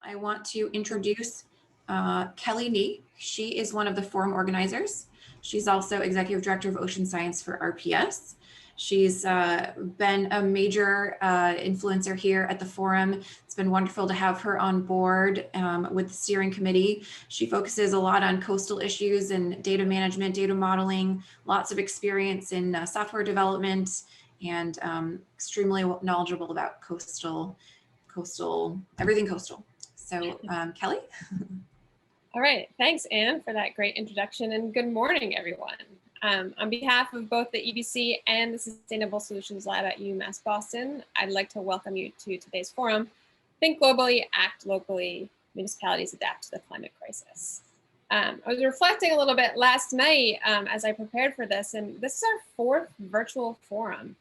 I want to introduce Kelly Nee. She is one of the forum organizers. She's also Executive Director of Ocean Science for RPS. She's been a major influencer here at the forum. It's been wonderful to have her on board with the steering committee. She focuses a lot on coastal issues and data management, data modeling, lots of experience in software development, and extremely knowledgeable about everything coastal. So Kelly? All right, thanks Anne for that great introduction, and good morning everyone. On behalf of both the EBC and the Sustainable Solutions Lab at UMass Boston, I'd like to welcome you to today's forum, Think Globally, Act Locally, Municipalities Adapt to the Climate Crisis. I was reflecting a little bit last night as I prepared for this, and this is our fourth virtual forum.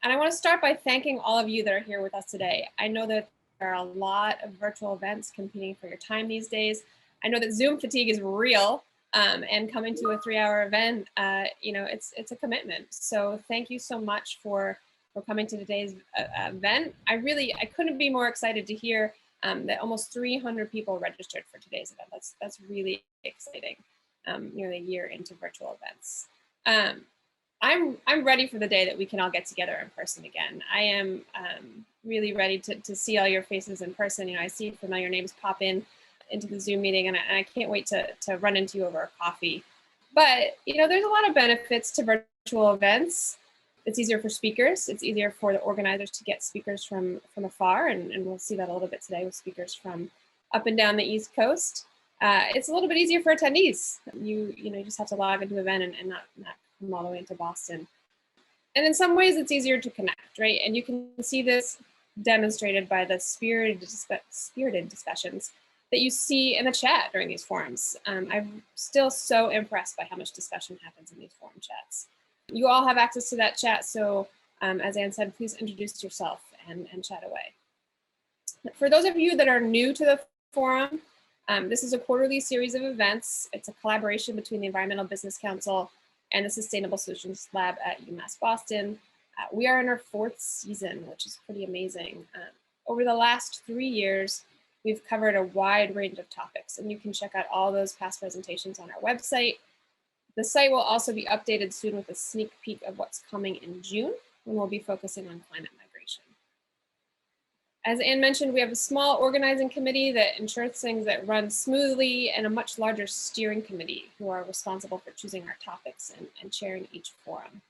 And I want to start by thanking all of you that are here with us today. I know that there are a lot of virtual events competing for your time these days. I know that Zoom fatigue is real, and coming to a 3-hour event, it's a commitment. So thank you so much for coming to today's event. I couldn't be more excited to hear that almost 300 people registered for today's event. That's really exciting, nearly a year into virtual events. I'm ready for the day that we can all get together in person again. I am really ready to see all your faces in person. I see familiar names pop into the Zoom meeting, and I can't wait to run into you over a coffee. But there's a lot of benefits to virtual events. It's easier for speakers. It's easier for the organizers to get speakers from afar, and we'll see that a little bit today with speakers from up and down the East Coast. It's a little bit easier for attendees. You just have to log into the event and not come all the way into Boston. And in some ways, it's easier to connect, right? And you can see this demonstrated by the spirited discussions that you see in the chat during these forums. I'm still so impressed by how much discussion happens in these forum chats. You all have access to that chat, so as Anne said, please introduce yourself and chat away. For those of you that are new to the forum, this is a quarterly series of events. It's a collaboration between the Environmental Business Council and the Sustainable Solutions Lab at UMass Boston. We are in our 4th season, which is pretty amazing. Over the last 3 years, we've covered a wide range of topics, and you can check out all those past presentations on our website. The site will also be updated soon with a sneak peek of what's coming in June, when we'll be focusing on climate migration. As Anne mentioned, we have a small organizing committee that ensures things that run smoothly, and a much larger steering committee who are responsible for choosing our topics and chairing each forum.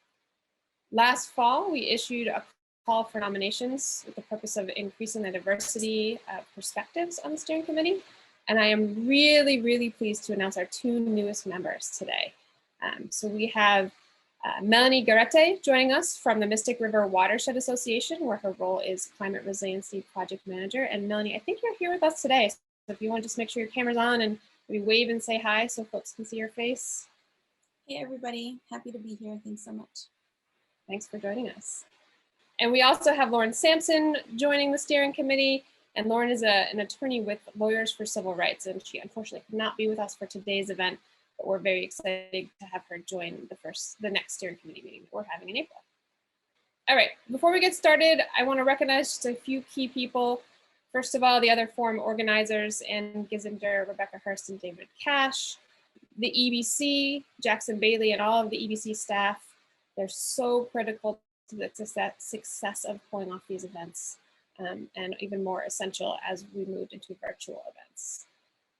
Last fall, we issued a call for nominations with the purpose of increasing the diversity of perspectives on the steering committee. And I am really, really pleased to announce our 2 newest members today. So we have Melanie Garrete joining us from the Mystic River Watershed Association, where her role is Climate Resiliency Project Manager. And Melanie, I think you're here with us today. So if you want to just make sure your camera's on and maybe wave and say hi so folks can see your face. Hey everybody, happy to be here. Thanks so much. Thanks for joining us. And we also have Lauren Sampson joining the steering committee. And Lauren is an attorney with Lawyers for Civil Rights, and she unfortunately could not be with us for today's event, but we're very excited to have her join the next steering committee meeting that we're having in April. All right, before we get started, I want to recognize just a few key people. First of all, the other forum organizers, Ann Gizinger, Rebecca Hurst, and David Cash. The EBC, Jackson Bailey, and all of the EBC staff. They're so critical to the success of pulling off these events, and even more essential as we moved into virtual events.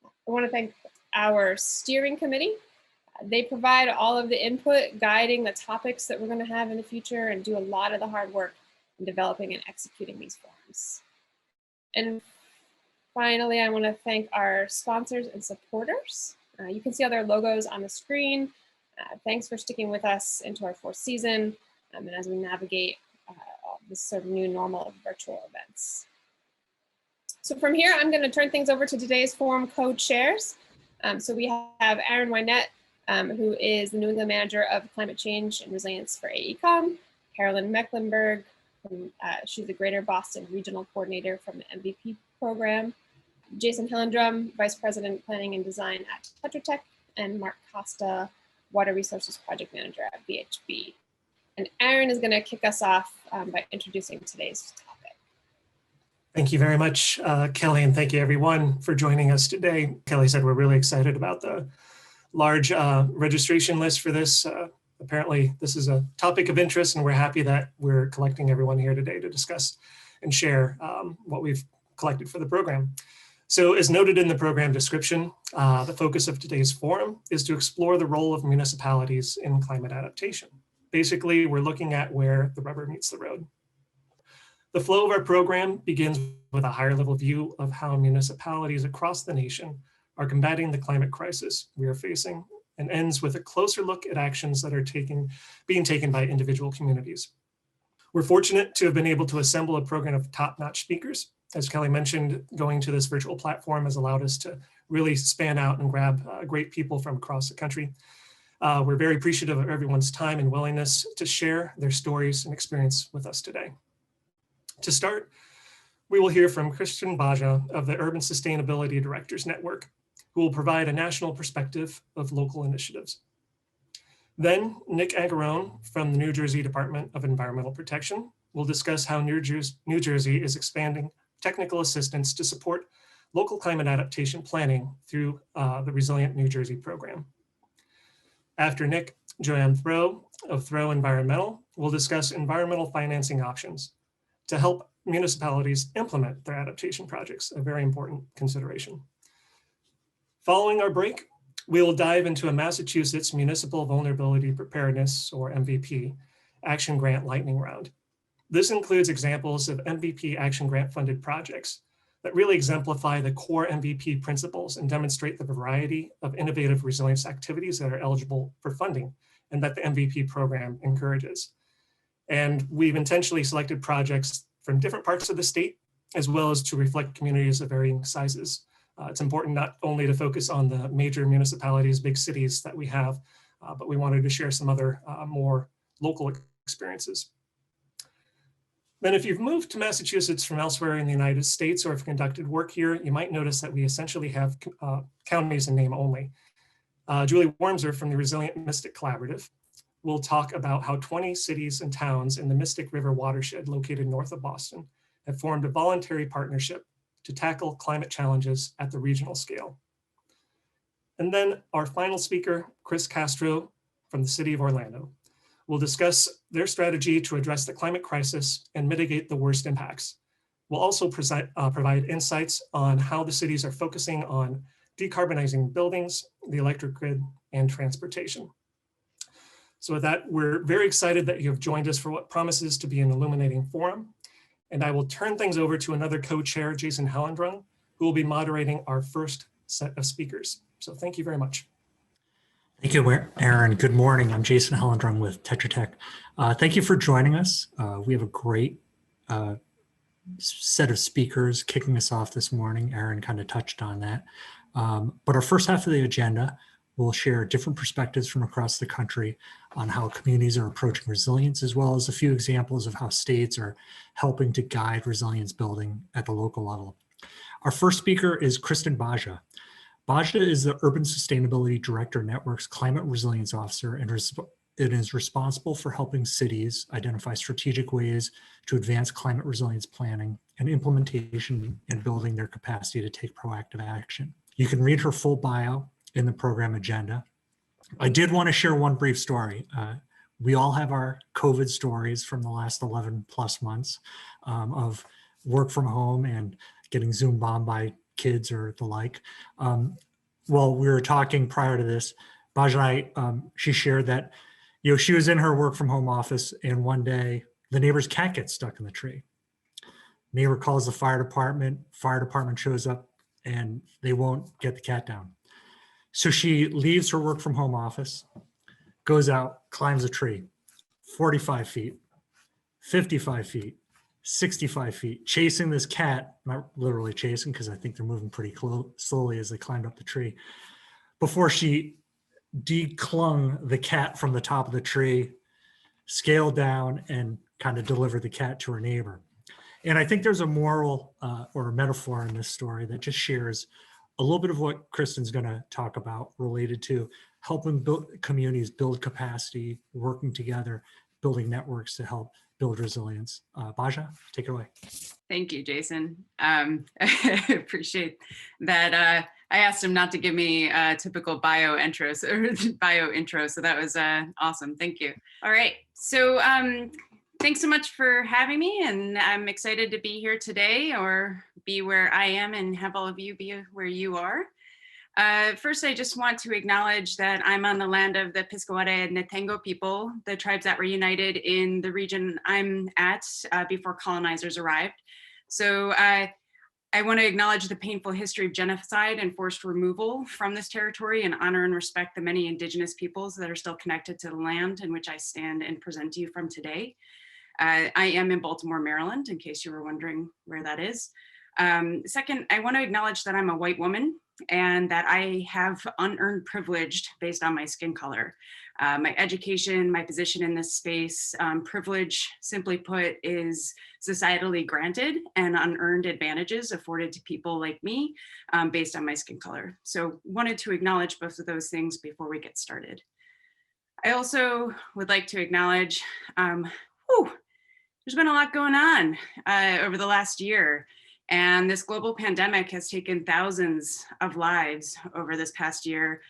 I want to thank our steering committee. They provide all of the input guiding the topics that we're going to have in the future, and do a lot of the hard work in developing and executing these forums. And finally, I want to thank our sponsors and supporters. You can see all their logos on the screen. Thanks for sticking with us into our 4th season, and as we navigate this sort of new normal of virtual events. So from here, I'm going to turn things over to today's forum co-chairs. So we have Aaron Wynette, who is the New England Manager of Climate Change and Resilience for AECOM, Carolyn Mecklenburg, she's the Greater Boston Regional Coordinator from the MVP program, Jason Hillendrum, Vice President Planning and Design at Tetra Tech, and Mark Costa, Water Resources Project Manager at VHB. And Aaron is going to kick us off by introducing today's topic. Thank you very much, Kelly, and thank you everyone for joining us today. Kelly said we're really excited about the large registration list for this. Apparently, this is a topic of interest, and we're happy that we're collecting everyone here today to discuss and share what we've collected for the program. So as noted in the program description, the focus of today's forum is to explore the role of municipalities in climate adaptation. Basically, we're looking at where the rubber meets the road. The flow of our program begins with a higher level view of how municipalities across the nation are combating the climate crisis we are facing, and ends with a closer look at actions that are being taken by individual communities. We're fortunate to have been able to assemble a program of top-notch speakers. As Kelly mentioned, going to this virtual platform has allowed us to really span out and grab great people from across the country. We're very appreciative of everyone's time and willingness to share their stories and experience with us today. To start, we will hear from Kristen Baja of the Urban Sustainability Directors Network, who will provide a national perspective of local initiatives. Then Nick Agarone from the New Jersey Department of Environmental Protection will discuss how New Jersey is expanding technical assistance to support local climate adaptation planning through the Resilient New Jersey program. After Nick, Joanne Throw of Throw Environmental will discuss environmental financing options to help municipalities implement their adaptation projects, a very important consideration. Following our break, we will dive into a Massachusetts Municipal Vulnerability Preparedness, or MVP, Action Grant Lightning Round. This includes examples of MVP Action Grant funded projects that really exemplify the core MVP principles and demonstrate the variety of innovative resilience activities that are eligible for funding and that the MVP program encourages. And we've intentionally selected projects from different parts of the state, as well as to reflect communities of varying sizes. It's important not only to focus on the major municipalities, big cities that we have, but we wanted to share some other more local experiences. Then if you've moved to Massachusetts from elsewhere in the United States, or have conducted work here, you might notice that we essentially have counties in name only. Julie Wormser from the Resilient Mystic Collaborative will talk about how 20 cities and towns in the Mystic River watershed located north of Boston have formed a voluntary partnership to tackle climate challenges at the regional scale. And then our final speaker, Chris Castro from the City of Orlando, will discuss their strategy to address the climate crisis and mitigate the worst impacts. We'll also provide insights on how the cities are focusing on decarbonizing buildings, the electric grid, and transportation. So with that, we're very excited that you have joined us for what promises to be an illuminating forum. And I will turn things over to another co-chair, Jason Hellendrung, who will be moderating our first set of speakers. So thank you very much. Thank you, Aaron. Good morning. I'm Jason Hellendrung with Tetra Tech. Thank you for joining us. We have a great set of speakers kicking us off this morning. Aaron kind of touched on that. But our first half of the agenda will share different perspectives from across the country on how communities are approaching resilience, as well as a few examples of how states are helping to guide resilience building at the local level. Our first speaker is Kristen Baja. Baja is the Urban Sustainability Director Network's Climate Resilience Officer and is responsible for helping cities identify strategic ways to advance climate resilience planning and implementation and building their capacity to take proactive action. You can read her full bio in the program agenda. I did want to share one brief story. We all have our COVID stories from the last 11 plus months of work from home and getting Zoom bombed by kids or the like. Well, we were talking prior to this, Baja and I, she shared that, she was in her work from home office and one day the neighbor's cat gets stuck in the tree. Neighbor calls the fire department shows up and they won't get the cat down. So she leaves her work from home office, goes out, climbs a tree, 45 feet, 55 feet, 65 feet, chasing this cat, not literally chasing because I think they're moving pretty slowly as they climbed up the tree, before she declung the cat from the top of the tree, scaled down and kind of delivered the cat to her neighbor. And I think there's a moral or a metaphor in this story that just shares a little bit of what Kristen's going to talk about related to helping communities build capacity, working together, building networks to help build resilience. Baja, take it away. Thank you, Jason. I appreciate that. I asked him not to give me a typical bio intro, so that was awesome. Thank you. All right, so thanks so much for having me, and I'm excited to be here today, or be where I am and have all of you be where you are. First, I just want to acknowledge that I'm on the land of the Piscataway and Natengo people, the tribes that were united in the region I'm at before colonizers arrived. So I want to acknowledge the painful history of genocide and forced removal from this territory, and honor and respect the many indigenous peoples that are still connected to the land in which I stand and present to you from today. I am in Baltimore, Maryland, in case you were wondering where that is. Second, I want to acknowledge that I'm a white woman and that I have unearned privilege based on my skin color. My education, my position in this space, privilege, simply put, is societally granted and unearned advantages afforded to people like me based on my skin color. So wanted to acknowledge both of those things before we get started. I also would like to acknowledge, there's been a lot going on over the last year. And this global pandemic has taken thousands of lives over this past year.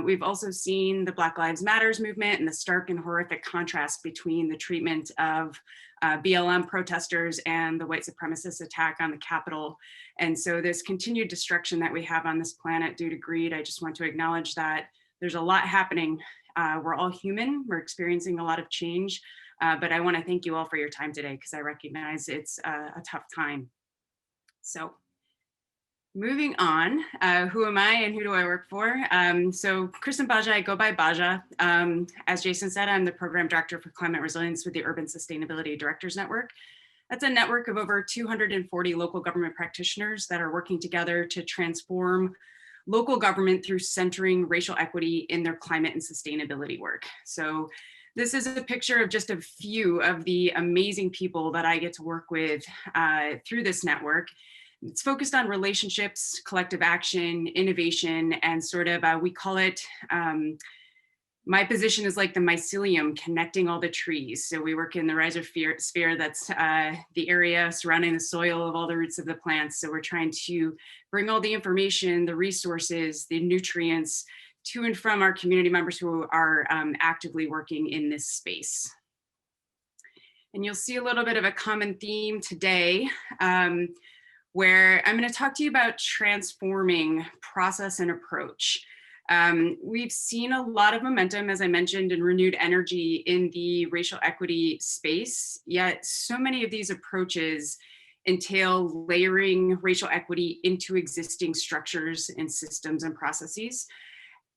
We've also seen the Black Lives Matters movement and the stark and horrific contrast between the treatment of BLM protesters and the white supremacist attack on the Capitol. And so this continued destruction that we have on this planet due to greed, I just want to acknowledge that there's a lot happening. We're all human, we're experiencing a lot of change, but I want to thank you all for your time today, because I recognize it's a tough time. So moving on, who am I and who do I work for? So Kristen Baja, I go by Baja. As Jason said, I'm the Program Director for Climate Resilience with the Urban Sustainability Directors Network. That's a network of over 240 local government practitioners that are working together to transform local government through centering racial equity in their climate and sustainability work. So this is a picture of just a few of the amazing people that I get to work with through this network. It's focused on relationships, collective action, innovation, and sort of, we call it, my position is like the mycelium connecting all the trees. So we work in the rhizosphere, that's the area surrounding the soil of all the roots of the plants. So we're trying to bring all the information, the resources, the nutrients to and from our community members who are actively working in this space. And you'll see a little bit of a common theme today, where I'm going to talk to you about transforming process and approach. We've seen a lot of momentum, as I mentioned, and renewed energy in the racial equity space, yet so many of these approaches entail layering racial equity into existing structures and systems and processes.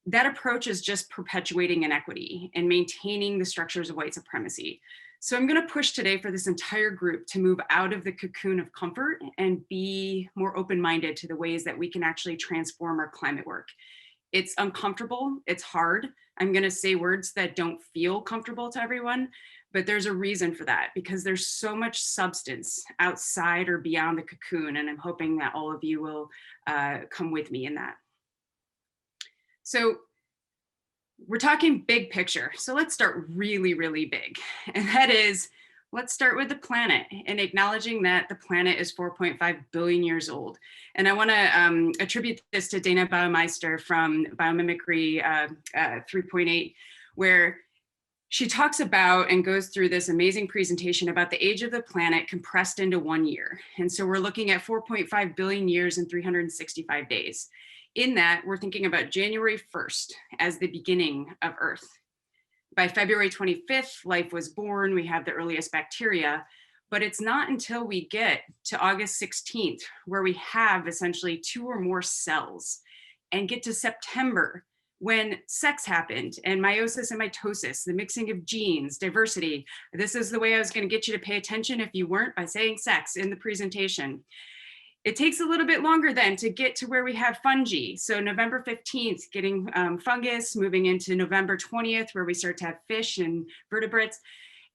That approach is just perpetuating inequity and maintaining the structures of white supremacy. So I'm going to push today for this entire group to move out of the cocoon of comfort and be more open-minded to the ways that we can actually transform our climate work. It's uncomfortable, it's hard. I'm going to say words that don't feel comfortable to everyone, but there's a reason for that, because there's so much substance outside or beyond the cocoon, and I'm hoping that all of you will come with me in that. So we're talking big picture. So let's start really, really big. And that is, let's start with the planet and acknowledging that the planet is 4.5 billion years old. And I want to attribute this to Dana Baumeister from Biomimicry 3.8, where she talks about and goes through this amazing presentation about the age of the planet compressed into 1 year. And so we're looking at 4.5 billion years and 365 days. In that, we're thinking about January 1st as the beginning of Earth. By February 25th, life was born. We have the earliest bacteria, but it's not until we get to August 16th where we have essentially 2 or more cells, and get to September when sex happened, and meiosis and mitosis, the mixing of genes, diversity. This is the way I was going to get you to pay attention if you weren't, by saying sex in the presentation. It takes a little bit longer then to get to where we have fungi. So November 15th, getting fungus, moving into November 20th, where we start to have fish and vertebrates,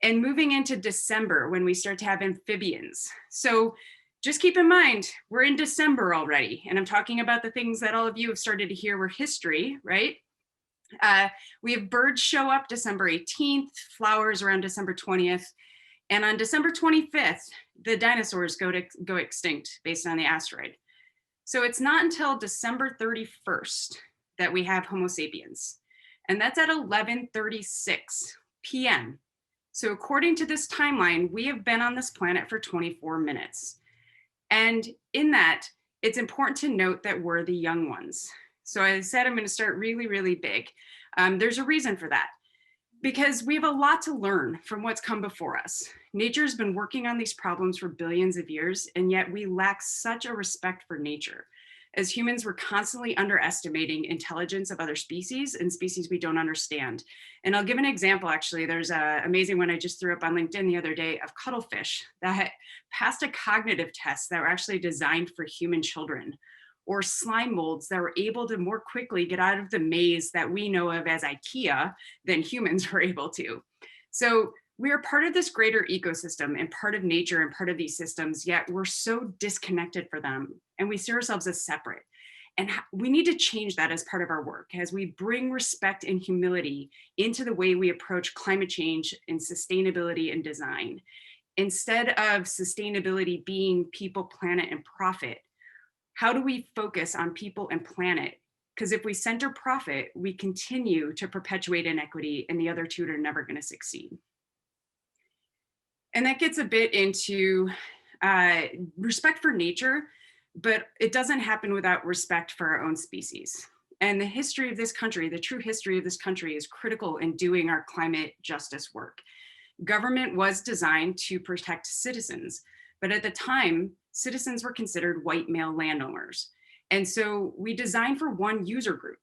and moving into December when we start to have amphibians. So just keep in mind, we're in December already, and I'm talking about the things that all of you have started to hear were history, right? We have birds show up December 18th, flowers around December 20th, And on December 25th, the dinosaurs go extinct based on the asteroid. So it's not until December 31st that we have Homo sapiens. And that's at 11:36 p.m. So according to this timeline, we have been on this planet for 24 minutes. And in that, it's important to note that we're the young ones. So I said I'm going to start really, really big. There's a reason for that, because we have a lot to learn from what's come before us. Nature's been working on these problems for billions of years, and yet we lack such a respect for nature. As humans, we're constantly underestimating intelligence of other species and species we don't understand. And I'll give an example, actually. There's an amazing one I just threw up on LinkedIn the other day of cuttlefish that passed a cognitive test that were actually designed for human children, or slime molds that were able to more quickly get out of the maze that we know of as IKEA than humans were able to. So we are part of this greater ecosystem and part of nature and part of these systems, yet we're so disconnected from them and we see ourselves as separate. And we need to change that as part of our work, as we bring respect and humility into the way we approach climate change and sustainability and design. Instead of sustainability being people, planet, and profit, how do we focus on people and planet? Because if we center profit, we continue to perpetuate inequity, and the other two are never going to succeed. And that gets a bit into respect for nature, but it doesn't happen without respect for our own species. And the history of this country, the true history of this country, is critical in doing our climate justice work. Government was designed to protect citizens, but at the time, citizens were considered white male landowners. And so we designed for one user group,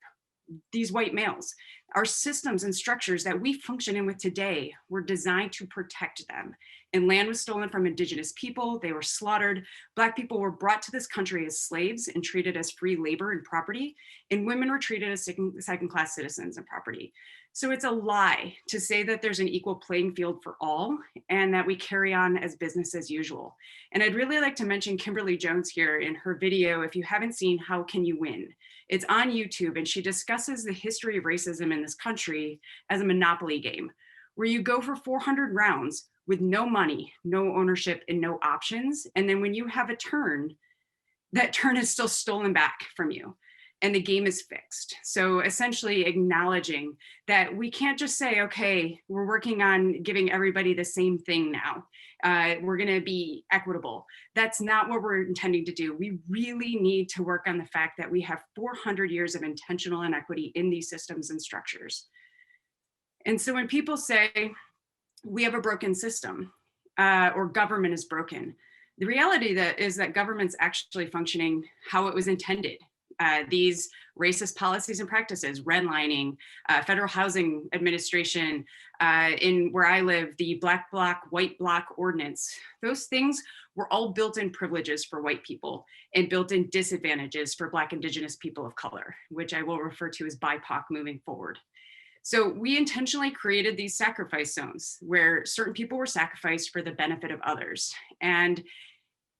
these white males. Our systems and structures that we function in with today were designed to protect them. And land was stolen from indigenous people, they were slaughtered. Black people were brought to this country as slaves and treated as free labor and property, and women were treated as second-class citizens and property. So it's a lie to say that there's an equal playing field for all and that we carry on as business as usual. And I'd really like to mention Kimberly Jones here in her video, if you haven't seen How Can You Win? It's on YouTube, and she discusses the history of racism in this country as a Monopoly game, where you go for 400 rounds with no money, no ownership, and no options. And then when you have a turn, that turn is still stolen back from you, and the game is fixed. So essentially acknowledging that we can't just say, okay, we're working on giving everybody the same thing now. We're gonna be equitable. That's not what we're intending to do. We really need to work on the fact that we have 400 years of intentional inequity in these systems and structures. And so when people say we have a broken system or government is broken, the reality is that government's actually functioning how it was intended. These racist policies and practices, redlining, Federal Housing Administration, in where I live, the Black Bloc, White Bloc ordinance, those things were all built-in privileges for white people and built-in disadvantages for Black, Indigenous people of color, which I will refer to as BIPOC moving forward. So we intentionally created these sacrifice zones where certain people were sacrificed for the benefit of others. And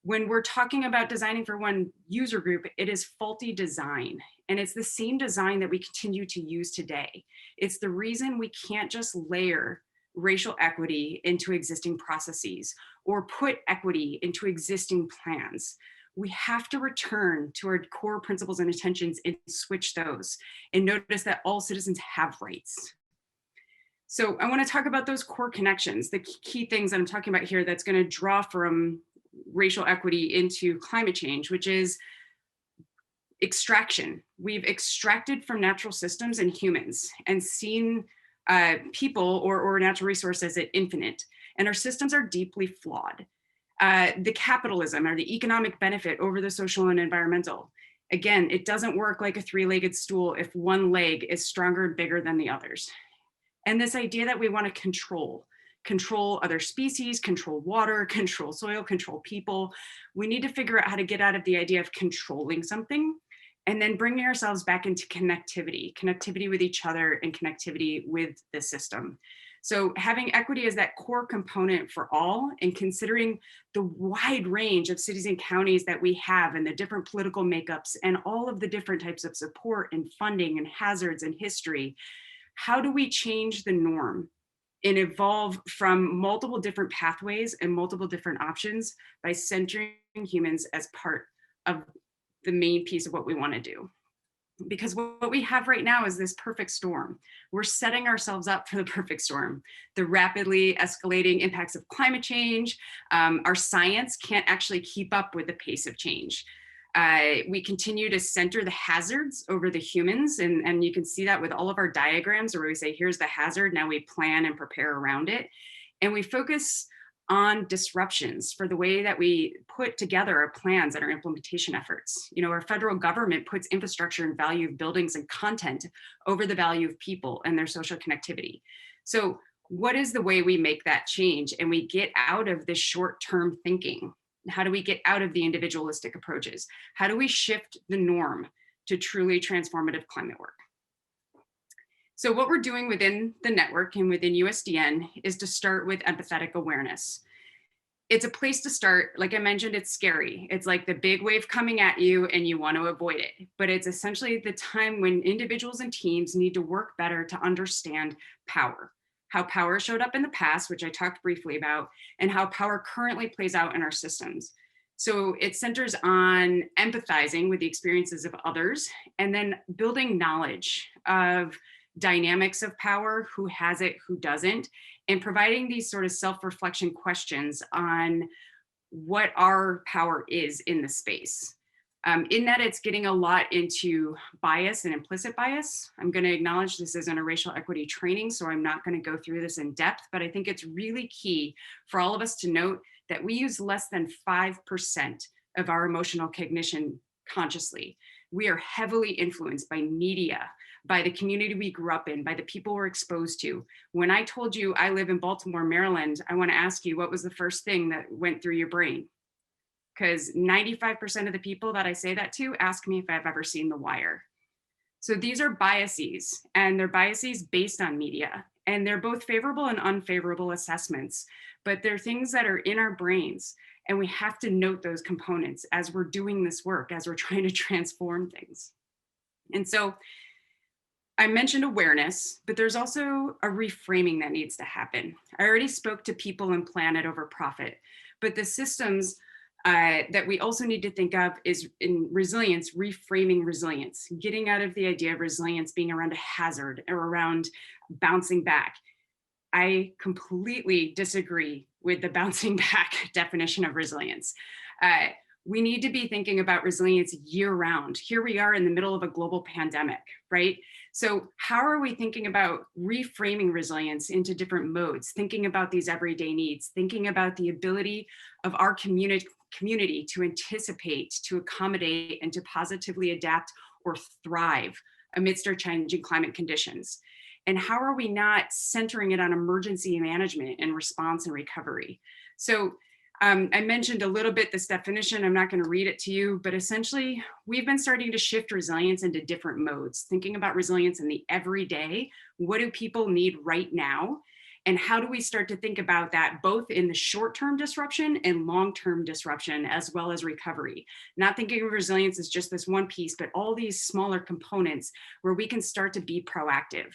when we're talking about designing for one user group, it is faulty design. And it's the same design that we continue to use today. It's the reason we can't just layer racial equity into existing processes or put equity into existing plans. We have to return to our core principles and intentions and switch those and notice that all citizens have rights. So I want to talk about those core connections, the key things that I'm talking about here that's going to draw from racial equity into climate change, which is extraction. We've extracted from natural systems and humans and seen people or natural resources as infinite, and our systems are deeply flawed. The capitalism or the economic benefit over the social and environmental. Again, it doesn't work like a three-legged stool if one leg is stronger and bigger than the others. And this idea that we want to control other species, control water, control soil, control people. We need to figure out how to get out of the idea of controlling something and then bringing ourselves back into connectivity with each other and connectivity with the system. So having equity as that core component for all and considering the wide range of cities and counties that we have and the different political makeups and all of the different types of support and funding and hazards and history, how do we change the norm and evolve from multiple different pathways and multiple different options by centering humans as part of the main piece of what we want to do. Because what we have right now is this perfect storm. We're setting ourselves up for the perfect storm. The rapidly escalating impacts of climate change. Our science can't actually keep up with the pace of change. We continue to center the hazards over the humans. And you can see that with all of our diagrams where we say, here's the hazard, now we plan and prepare around it. And we focus on disruptions for the way that we put together our plans and our implementation efforts. You know, our federal government puts infrastructure and value of buildings and content over the value of people and their social connectivity. So what is the way we make that change and we get out of this short-term thinking? How do we get out of the individualistic approaches? How do we shift the norm to truly transformative climate work? So what we're doing within the network and within USDN is to start with empathetic awareness. It's a place to start. Like I mentioned, it's scary. It's like the big wave coming at you and you want to avoid it. But it's essentially the time when individuals and teams need to work better to understand power, how power showed up in the past, which I talked briefly about, and how power currently plays out in our systems. So it centers on empathizing with the experiences of others and then building knowledge of dynamics of power, who has it, who doesn't, and providing these sort of self-reflection questions on what our power is in the space. In that it's getting a lot into bias and implicit bias. I'm going to acknowledge this isn't a racial equity training, so I'm not going to go through this in depth, but I think it's really key for all of us to note that we use less than 5% of our emotional cognition consciously. We are heavily influenced by media, by the community we grew up in, by the people we're exposed to. When I told you I live in Baltimore, Maryland, I want to ask you, what was the first thing that went through your brain? Because 95% of the people that I say that to ask me if I've ever seen The Wire. So these are biases, and they're biases based on media. And they're both favorable and unfavorable assessments, but they're things that are in our brains. And we have to note those components as we're doing this work, as we're trying to transform things. And so I mentioned awareness, but there's also a reframing that needs to happen. I already spoke to people and planet over profit, but the systems that we also need to think of is in resilience, reframing resilience, getting out of the idea of resilience being around a hazard or around bouncing back. I completely disagree with the bouncing back definition of resilience. We need to be thinking about resilience year round. Here we are in the middle of a global pandemic, right? So how are we thinking about reframing resilience into different modes, thinking about these everyday needs, thinking about the ability of our community to anticipate, to accommodate, and to positively adapt or thrive amidst our changing climate conditions? And how are we not centering it on emergency management and response and recovery? So I mentioned a little bit this definition. I'm not going to read it to you, but essentially we've been starting to shift resilience into different modes, thinking about resilience in the everyday. What do people need right now? And how do we start to think about that both in the short-term disruption and long-term disruption, as well as recovery? Not thinking of resilience as just this one piece, but all these smaller components where we can start to be proactive.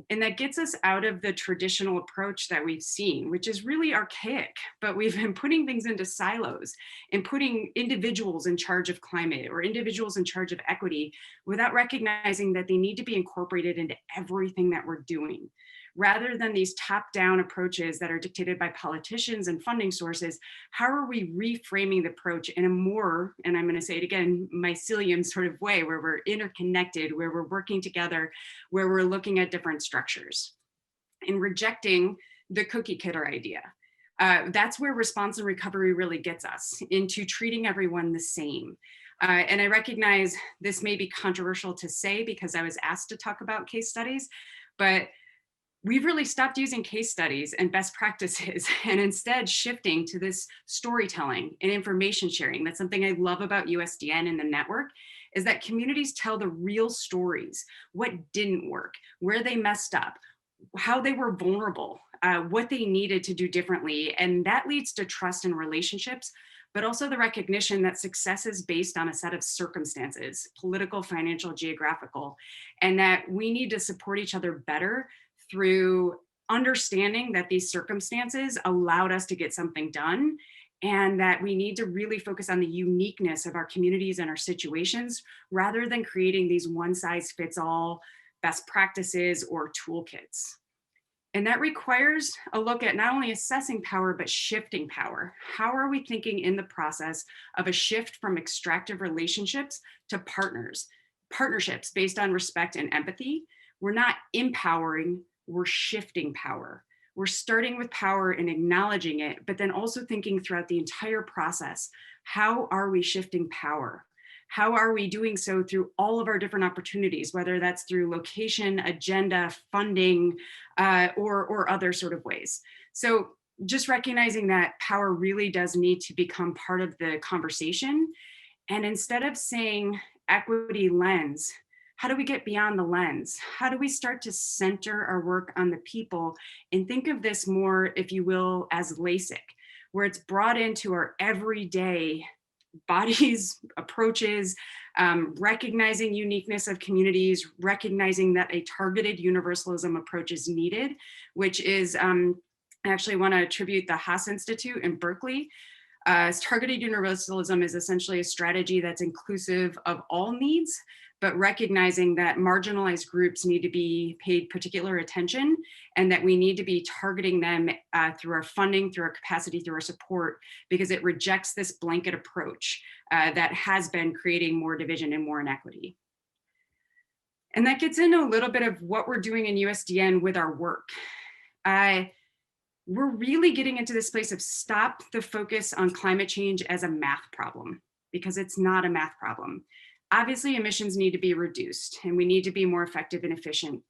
And that gets us out of the traditional approach that we've seen, which is really archaic, but we've been putting things into silos and putting individuals in charge of climate or individuals in charge of equity without recognizing that they need to be incorporated into everything that we're doing. Rather than these top-down approaches that are dictated by politicians and funding sources, how are we reframing the approach in a more, and I'm going to say it again, mycelium sort of way, where we're interconnected, where we're working together, where we're looking at different structures and rejecting the cookie cutter idea. That's where response and recovery really gets us into treating everyone the same. And I recognize this may be controversial to say because I was asked to talk about case studies, but we've really stopped using case studies and best practices and instead shifting to this storytelling and information sharing. That's something I love about USDN and the network, is that communities tell the real stories, what didn't work, where they messed up, how they were vulnerable, what they needed to do differently. And that leads to trust in relationships, but also the recognition that success is based on a set of circumstances, political, financial, geographical, and that we need to support each other better through understanding that these circumstances allowed us to get something done, and that we need to really focus on the uniqueness of our communities and our situations rather than creating these one-size-fits-all best practices or toolkits. And that requires a look at not only assessing power, but shifting power. How are we thinking in the process of a shift from extractive relationships to partnerships based on respect and empathy? We're not empowering, we're shifting power. We're starting with power and acknowledging it, but then also thinking throughout the entire process, how are we shifting power? How are we doing so through all of our different opportunities, whether that's through location, agenda, funding, or other sort of ways. So just recognizing that power really does need to become part of the conversation. And instead of saying equity lens, how do we get beyond the lens? How do we start to center our work on the people and think of this more, if you will, as LASIK, where it's brought into our everyday bodies, approaches, recognizing uniqueness of communities, recognizing that a targeted universalism approach is needed, which is, I actually want to attribute the Haas Institute in Berkeley. Targeted universalism is essentially a strategy that's inclusive of all needs, but recognizing that marginalized groups need to be paid particular attention, and that we need to be targeting them through our funding, through our capacity, through our support, because it rejects this blanket approach that has been creating more division and more inequity. And that gets into a little bit of what we're doing in USDN with our work. We're really getting into this place of stop the focus on climate change as a math problem, because it's not a math problem. Obviously, emissions need to be reduced and we need to be more effective and efficient,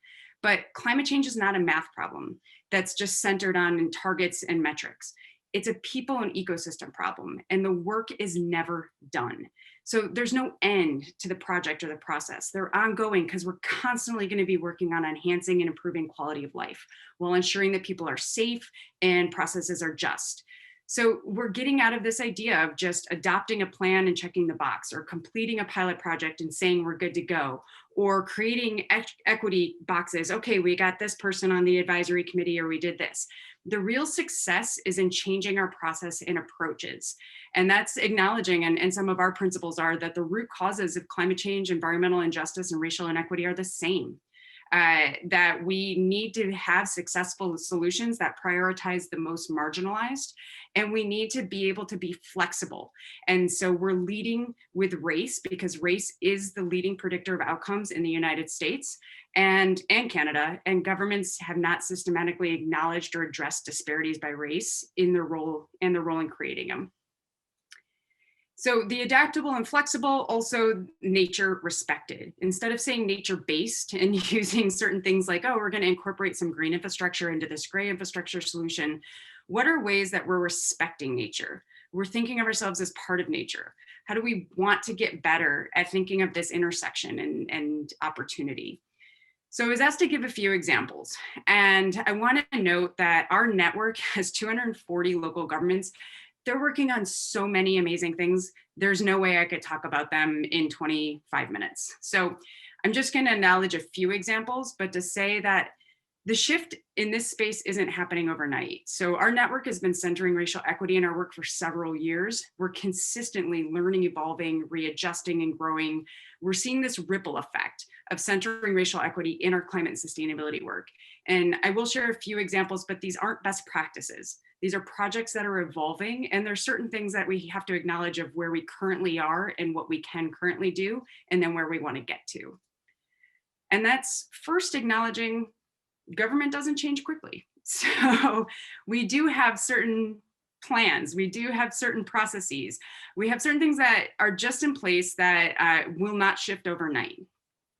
but climate change is not a math problem that's just centered on targets and metrics. It's a people and ecosystem problem, and the work is never done. So there's no end to the project or the process. They're ongoing because we're constantly going to be working on enhancing and improving quality of life while ensuring that people are safe and processes are just. So we're getting out of this idea of just adopting a plan and checking the box, or completing a pilot project and saying we're good to go, or creating equity boxes. Okay, we got this person on the advisory committee, or we did this. The real success is in changing our process and approaches. And that's acknowledging, and some of our principles are that the root causes of climate change, environmental injustice, and racial inequity are the same. That we need to have successful solutions that prioritize the most marginalized, and we need to be able to be flexible. And so we're leading with race, because race is the leading predictor of outcomes in the United States and Canada, and governments have not systematically acknowledged or addressed disparities by race in their role in creating them. So the adaptable and flexible, also nature respected. Instead of saying nature based and using certain things like, oh, we're going to incorporate some green infrastructure into this gray infrastructure solution, what are ways that we're respecting nature? We're thinking of ourselves as part of nature. How do we want to get better at thinking of this intersection and opportunity? So I was asked to give a few examples, and I want to note that our network has 240 local governments. They're working on so many amazing things. There's no way I could talk about them in 25 minutes. So I'm just going to acknowledge a few examples, but to say that the shift in this space isn't happening overnight. So our network has been centering racial equity in our work for several years. We're consistently learning, evolving, readjusting, and growing. We're seeing this ripple effect of centering racial equity in our climate and sustainability work. And I will share a few examples, but these aren't best practices. These are projects that are evolving, and there's certain things that we have to acknowledge of where we currently are and what we can currently do, and then where we want to get to. And that's first acknowledging government doesn't change quickly. So we do have certain plans, we do have certain processes, we have certain things that are just in place that will not shift overnight.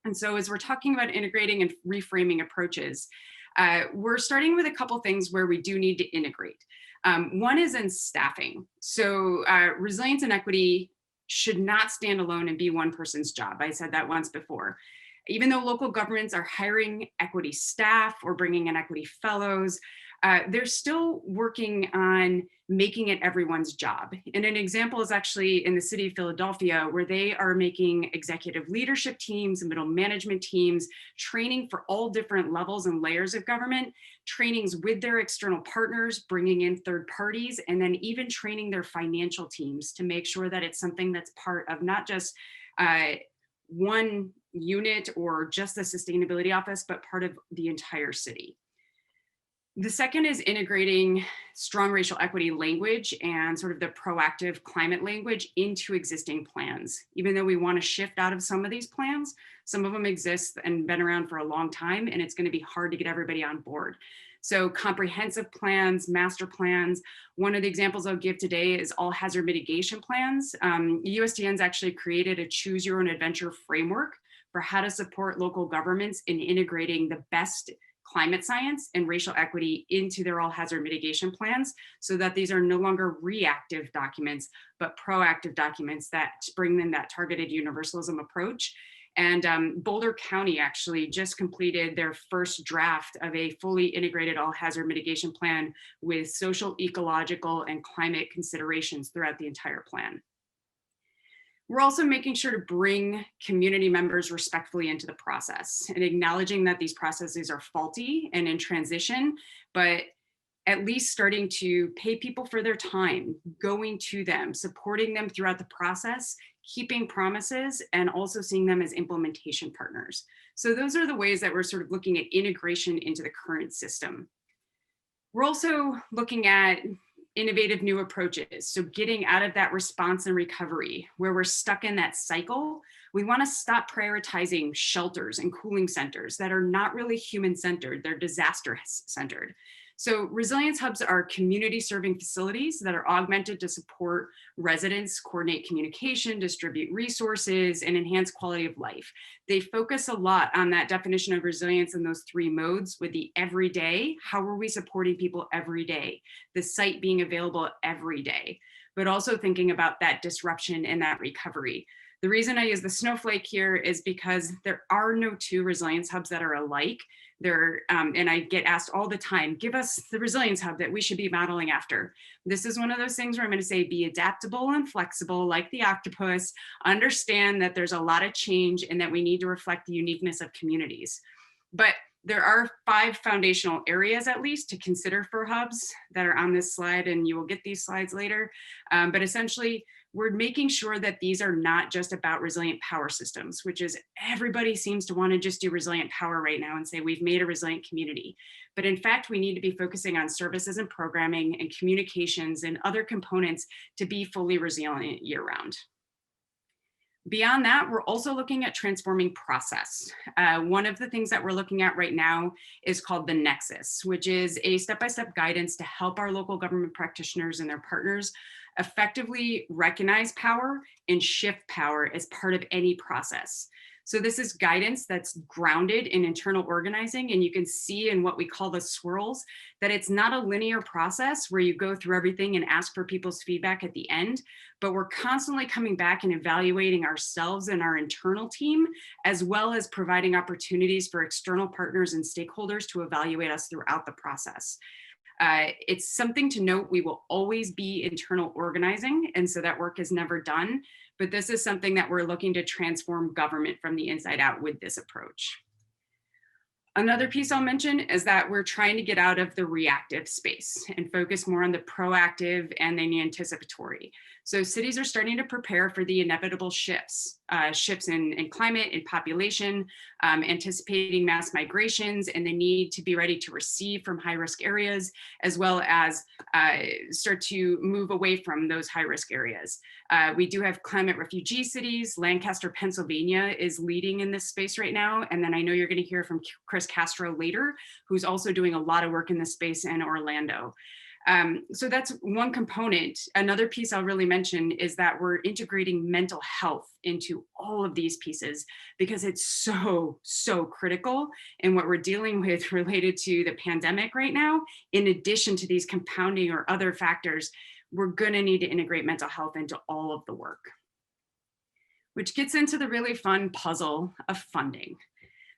And so as we're talking about integrating and reframing approaches, we're starting with a couple things where we do need to integrate. One is in staffing. So resilience and equity should not stand alone and be one person's job. I said that once before. Even though local governments are hiring equity staff or bringing in equity fellows, they're still working on making it everyone's job. And an example is actually in the city of Philadelphia, where they are making executive leadership teams and middle management teams, training for all different levels and layers of government trainings with their external partners, bringing in third parties, and then even training their financial teams to make sure that it's something that's part of not just one unit or just the sustainability office, but part of the entire city. The second is integrating strong racial equity language and sort of the proactive climate language into existing plans. Even though we want to shift out of some of these plans, some of them exist and been around for a long time, and it's going to be hard to get everybody on board. So comprehensive plans, master plans. One of the examples I'll give today is all hazard mitigation plans. USDN's actually created a choose your own adventure framework for how to support local governments in integrating the best climate science and racial equity into their all hazard mitigation plans, so that these are no longer reactive documents, but proactive documents that bring them that targeted universalism approach. And Boulder County actually just completed their first draft of a fully integrated all hazard mitigation plan with social, ecological, and climate considerations throughout the entire plan. We're also making sure to bring community members respectfully into the process and acknowledging that these processes are faulty and in transition, but at least starting to pay people for their time, going to them, supporting them throughout the process, keeping promises, and also seeing them as implementation partners. So those are the ways that we're sort of looking at integration into the current system. We're also looking at innovative new approaches. So getting out of that response and recovery where we're stuck in that cycle, we want to stop prioritizing shelters and cooling centers that are not really human-centered, they're disaster-centered. So resilience hubs are community serving facilities that are augmented to support residents, coordinate communication, distribute resources, and enhance quality of life. They focus a lot on that definition of resilience in those three modes with the everyday. How are we supporting people every day? The site being available every day, but also thinking about that disruption and that recovery. The reason I use the snowflake here is because there are no two resilience hubs that are alike. And I get asked all the time, give us the resilience hub that we should be modeling after. This is one of those things where I'm going to say be adaptable and flexible like the octopus, understand that there's a lot of change and that we need to reflect the uniqueness of communities. But there are 5 foundational areas at least to consider for hubs that are on this slide, and you will get these slides later. But essentially, we're making sure that these are not just about resilient power systems, which is everybody seems to want to just do resilient power right now and say we've made a resilient community. But in fact, we need to be focusing on services and programming and communications and other components to be fully resilient year round. Beyond that, we're also looking at transforming process. One of the things that we're looking at right now is called the Nexus, which is a step-by-step guidance to help our local government practitioners and their partners effectively recognize power and shift power as part of any process. So this is guidance that's grounded in internal organizing, and you can see in what we call the swirls that it's not a linear process where you go through everything and ask for people's feedback at the end, but we're constantly coming back and evaluating ourselves and our internal team, as well as providing opportunities for external partners and stakeholders to evaluate us throughout the process. It's something to note, we will always be internal organizing, and so that work is never done. But this is something that we're looking to transform government from the inside out with this approach. Another piece I'll mention is that we're trying to get out of the reactive space and focus more on the proactive and the anticipatory. So cities are starting to prepare for the inevitable shifts in climate and population, anticipating mass migrations and the need to be ready to receive from high-risk areas, as well as start to move away from those high-risk areas. We do have climate refugee cities. Lancaster, Pennsylvania is leading in this space right now. And then I know you're going to hear from Chris Castro later, who's also doing a lot of work in this space in Orlando. So that's one component. Another piece I'll really mention is that we're integrating mental health into all of these pieces because it's so critical in what we're dealing with related to the pandemic right now. In addition to these compounding or other factors, we're going to need to integrate mental health into all of the work, which gets into the really fun puzzle of funding.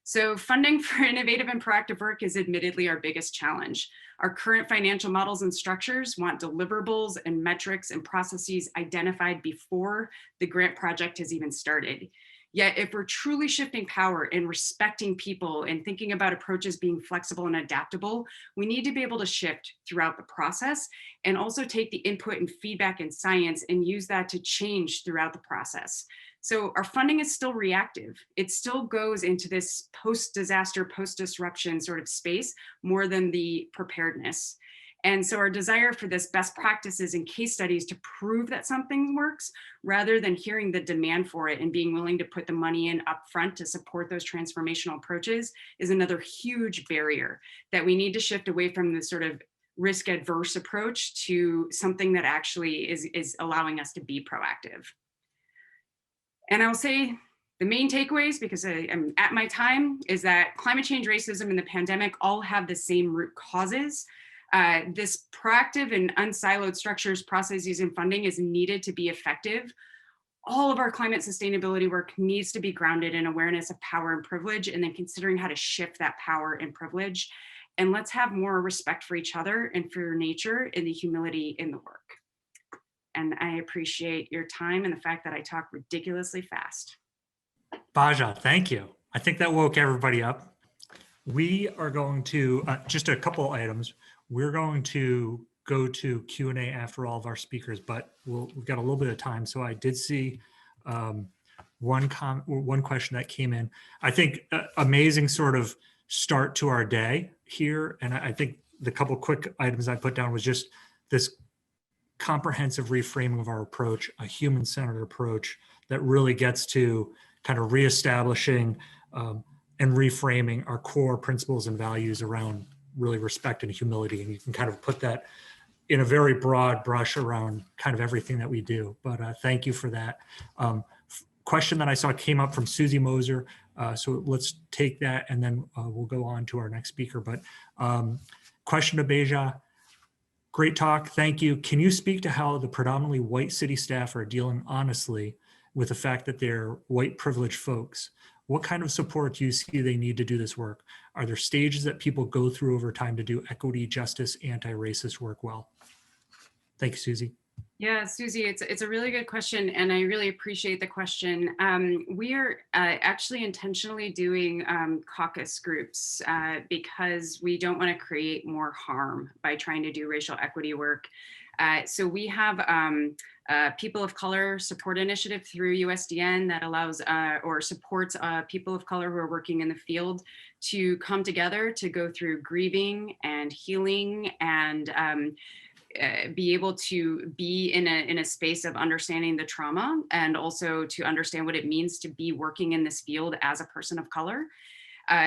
So funding for innovative and proactive work is admittedly our biggest challenge. Our current financial models and structures want deliverables and metrics and processes identified before the grant project has even started. Yet if we're truly shifting power and respecting people and thinking about approaches being flexible and adaptable, we need to be able to shift throughout the process and also take the input and feedback in science and use that to change throughout the process. So our funding is still reactive. It still goes into this post-disaster, post-disruption sort of space more than the preparedness. And so our desire for this best practices and case studies to prove that something works, rather than hearing the demand for it and being willing to put the money in upfront to support those transformational approaches, is another huge barrier that we need to shift away from this sort of risk adverse approach to something that actually is allowing us to be proactive. And I'll say the main takeaways, because I am at my time, is that climate change, racism, and the pandemic all have the same root causes. This proactive and unsiloed structures, processes, and funding is needed to be effective. All of our climate sustainability work needs to be grounded in awareness of power and privilege, and then considering how to shift that power and privilege. And let's have more respect for each other and for nature and the humility in the work. And I appreciate your time and the fact that I talk ridiculously fast. Baja, thank you. I think that woke everybody up. We are going to, just a couple items. We're going to go to Q&A after all of our speakers, but we've got a little bit of time. So I did see one question that came in. I think amazing sort of start to our day here. And I think the couple quick items I put down was just this comprehensive reframing of our approach, a human-centered approach that really gets to kind of reestablishing and reframing our core principles and values around really respect and humility. And you can kind of put that in a very broad brush around kind of everything that we do. But thank you for that. Question that I saw came up from Susie Moser. So let's take that and then we'll go on to our next speaker. But question to Baja. Great talk, thank you. Can you speak to how the predominantly white city staff are dealing honestly with the fact that they're white privileged folks? What kind of support do you see they need to do this work? Are there stages that people go through over time to do equity, justice, anti-racist work well? Thank you, Susie. Yeah, Susie, it's a really good question, and I really appreciate the question. We are actually intentionally doing caucus groups because we don't want to create more harm by trying to do racial equity work. So we have People of Color Support Initiative through USDN that allows or supports people of color who are working in the field to come together to go through grieving and healing and be able to be in a space of understanding the trauma and also to understand what it means to be working in this field as a person of color.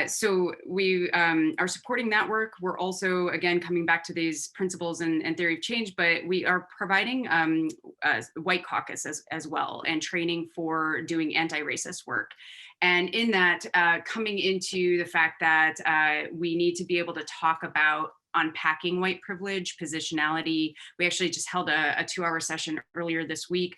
So we are supporting that work. We're also, again, coming back to these principles and theory of change, but we are providing white caucus as well and training for doing anti-racist work. And in that, coming into the fact that we need to be able to talk about unpacking white privilege, positionality. We actually just held a 2-hour session earlier this week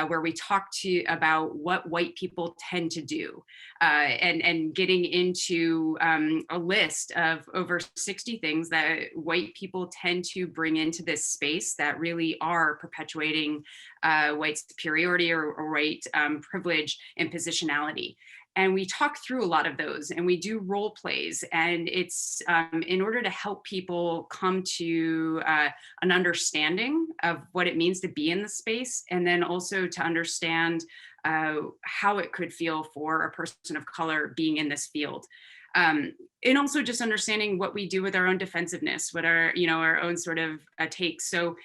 where we talked about what white people tend to do and getting into a list of over 60 things that white people tend to bring into this space that really are perpetuating white superiority or white privilege and positionality. And we talk through a lot of those and we do role plays, and it's in order to help people come to an understanding of what it means to be in the space, and then also to understand how it could feel for a person of color being in this field. And also just understanding what we do with our own defensiveness, what our, our own sort of takes. So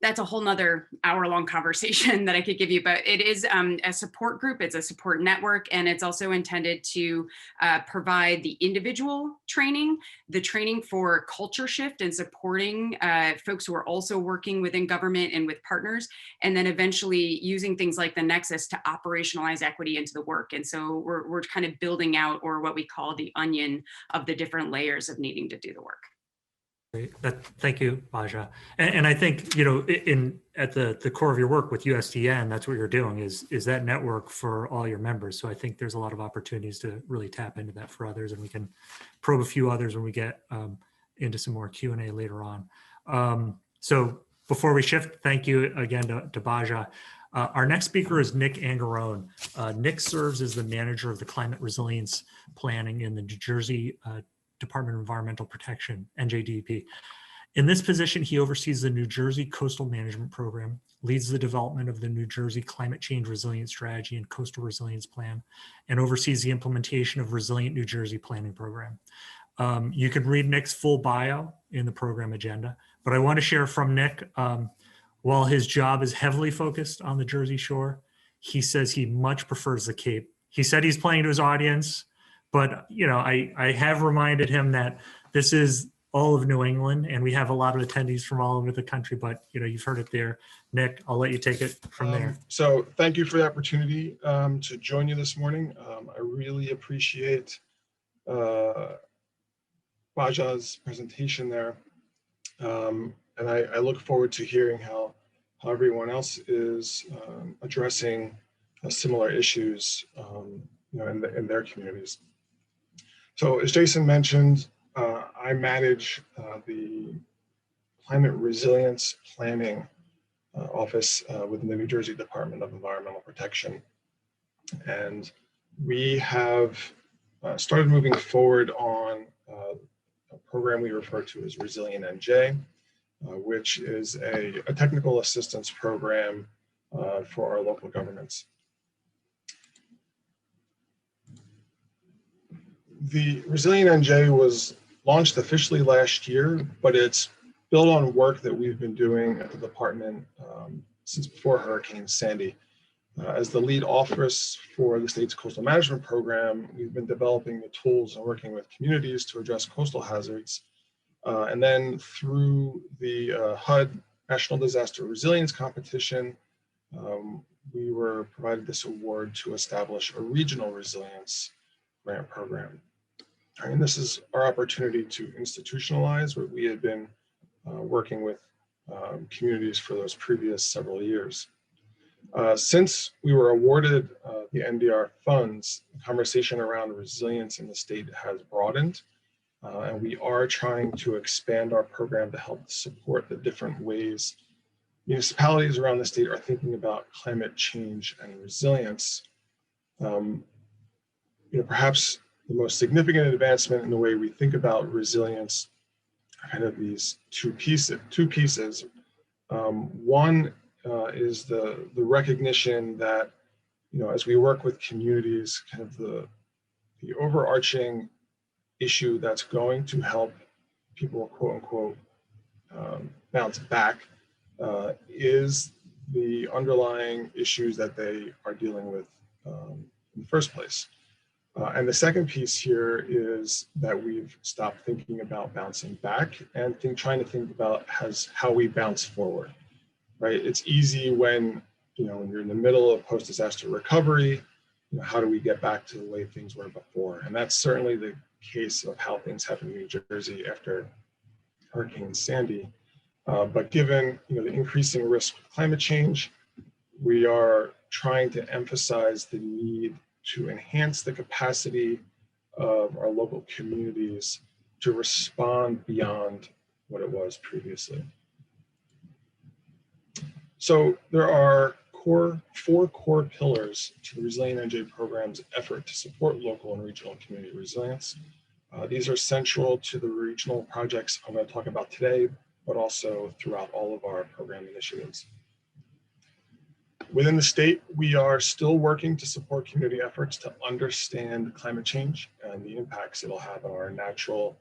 that's a whole nother hour-long conversation that I could give you, but it is a support group, it's a support network, and it's also intended to provide the individual training, the training for culture shift and supporting folks who are also working within government and with partners, and then eventually using things like the Nexus to operationalize equity into the work. And so we're kind of building out, or what we call the onion of the different layers of needing to do the work. Great. Thank you, Baja. And I think, at the core of your work with USDN, that's what you're doing is that network for all your members. So I think there's a lot of opportunities to really tap into that for others, and we can probe a few others when we get into some more Q&A later on. So before we shift, thank you again to Baja. Our next speaker is Nick Angarone. Nick serves as the manager of the climate resilience planning in the New Jersey Department of Environmental Protection, NJDEP. In this position, he oversees the New Jersey Coastal Management Program, leads the development of the New Jersey Climate Change Resilience Strategy and Coastal Resilience Plan, and oversees the implementation of Resilient New Jersey Planning Program. You can read Nick's full bio in the program agenda, but I want to share from Nick, while his job is heavily focused on the Jersey Shore, he says he much prefers the Cape. He said he's playing to his audience, but I have reminded him that this is all of New England, and we have a lot of attendees from all over the country, but you've heard it there. Nick, I'll let you take it from there. So thank you for the opportunity to join you this morning. I really appreciate Baja's presentation there. And I look forward to hearing how everyone else is addressing similar issues in their communities. So as Jason mentioned, I manage the Climate Resilience Planning Office within the New Jersey Department of Environmental Protection. And we have started moving forward on a program we refer to as Resilient NJ, which is a technical assistance program for our local governments. The Resilient NJ was launched officially last year, but it's built on work that we've been doing at the department since before Hurricane Sandy. As the lead office for the state's coastal management program, we've been developing the tools and working with communities to address coastal hazards. And then through the HUD National Disaster Resilience Competition, we were provided this award to establish a regional resilience grant program. And this is our opportunity to institutionalize what we had been working with communities for those previous several years. Since we were awarded the NDR funds, the conversation around resilience in the state has broadened, and we are trying to expand our program to help support the different ways municipalities around the state are thinking about climate change and resilience. Perhaps the most significant advancement in the way we think about resilience are kind of these two pieces. One is the recognition that, as we work with communities, kind of the overarching issue that's going to help people, quote unquote, bounce back is the underlying issues that they are dealing with in the first place. And the second piece here is that we've stopped thinking about bouncing back and trying to think about how we bounce forward, right? It's easy when you're in the middle of post-disaster recovery, how do we get back to the way things were before? And that's certainly the case of how things happened in New Jersey after Hurricane Sandy. But given the increasing risk of climate change, we are trying to emphasize the need to enhance the capacity of our local communities to respond beyond what it was previously. So there are four core pillars to the Resilient NJ program's effort to support local and regional community resilience. These are central to the regional projects I'm going to talk about today, but also throughout all of our program initiatives. Within the state, we are still working to support community efforts to understand climate change and the impacts it'll have on our natural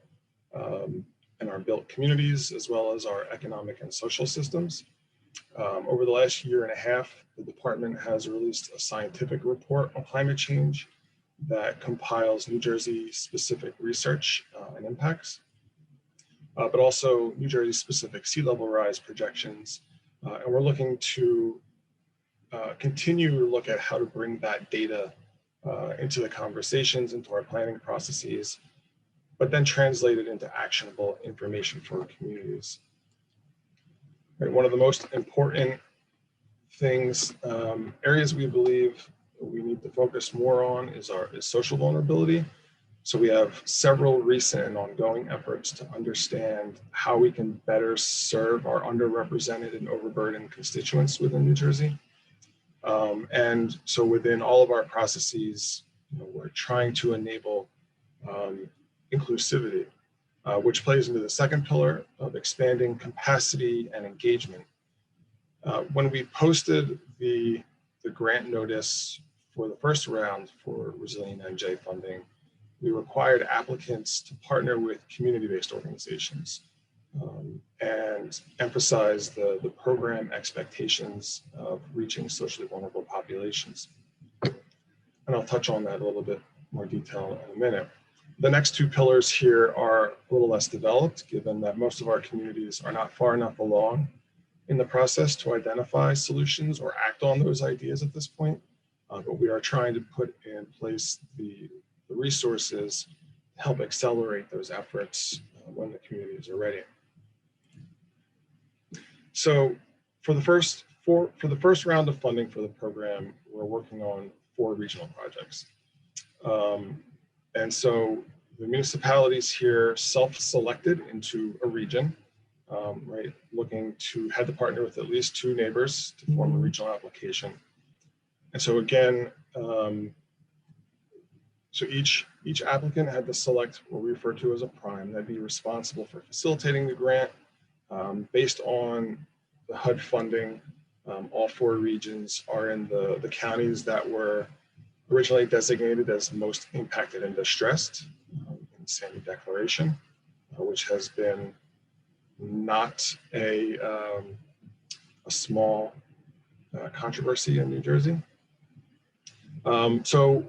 and our built communities, as well as our economic and social systems. Over the last year and a half, the department has released a scientific report on climate change that compiles New Jersey specific research and impacts, but also New Jersey specific sea level rise projections. And we're looking to continue to look at how to bring that data into the conversations, into our planning processes, but then translate it into actionable information for communities. Right, one of the most important things, areas we believe we need to focus more on is social vulnerability. So we have several recent and ongoing efforts to understand how we can better serve our underrepresented and overburdened constituents within New Jersey. And so within all of our processes, we're trying to enable inclusivity, which plays into the second pillar of expanding capacity and engagement. When we posted the grant notice for the first round for Resilient NJ funding, we required applicants to partner with community-based organizations and emphasize the program expectations of reaching socially vulnerable populations. And I'll touch on that a little bit more detail in a minute. The next two pillars here are a little less developed, given that most of our communities are not far enough along in the process to identify solutions or act on those ideas at this point. But we are trying to put in place the resources to help accelerate those efforts when the communities are ready. So for the first round of funding for the program, we're working on 4 regional projects. And so the municipalities here self-selected into a region, right, looking to had to partner with at least 2 neighbors to form a regional application. And so again, so each applicant had to select what we refer to as a prime that'd be responsible for facilitating the grant. Based on the HUD funding, all 4 regions are in the counties that were originally designated as most impacted and distressed in Sandy Declaration, which has been not a small controversy in New Jersey. So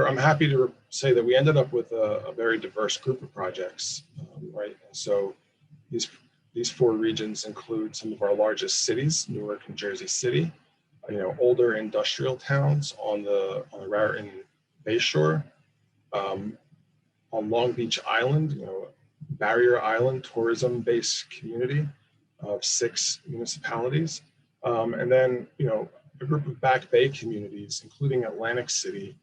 I'm happy to say that we ended up with a very diverse group of projects, right? And so these 4 regions include some of our largest cities, Newark and Jersey City, older industrial towns on the Raritan Bayshore, on Long Beach Island, Barrier Island tourism-based community of 6 municipalities, and then a group of Back Bay communities, including Atlantic City,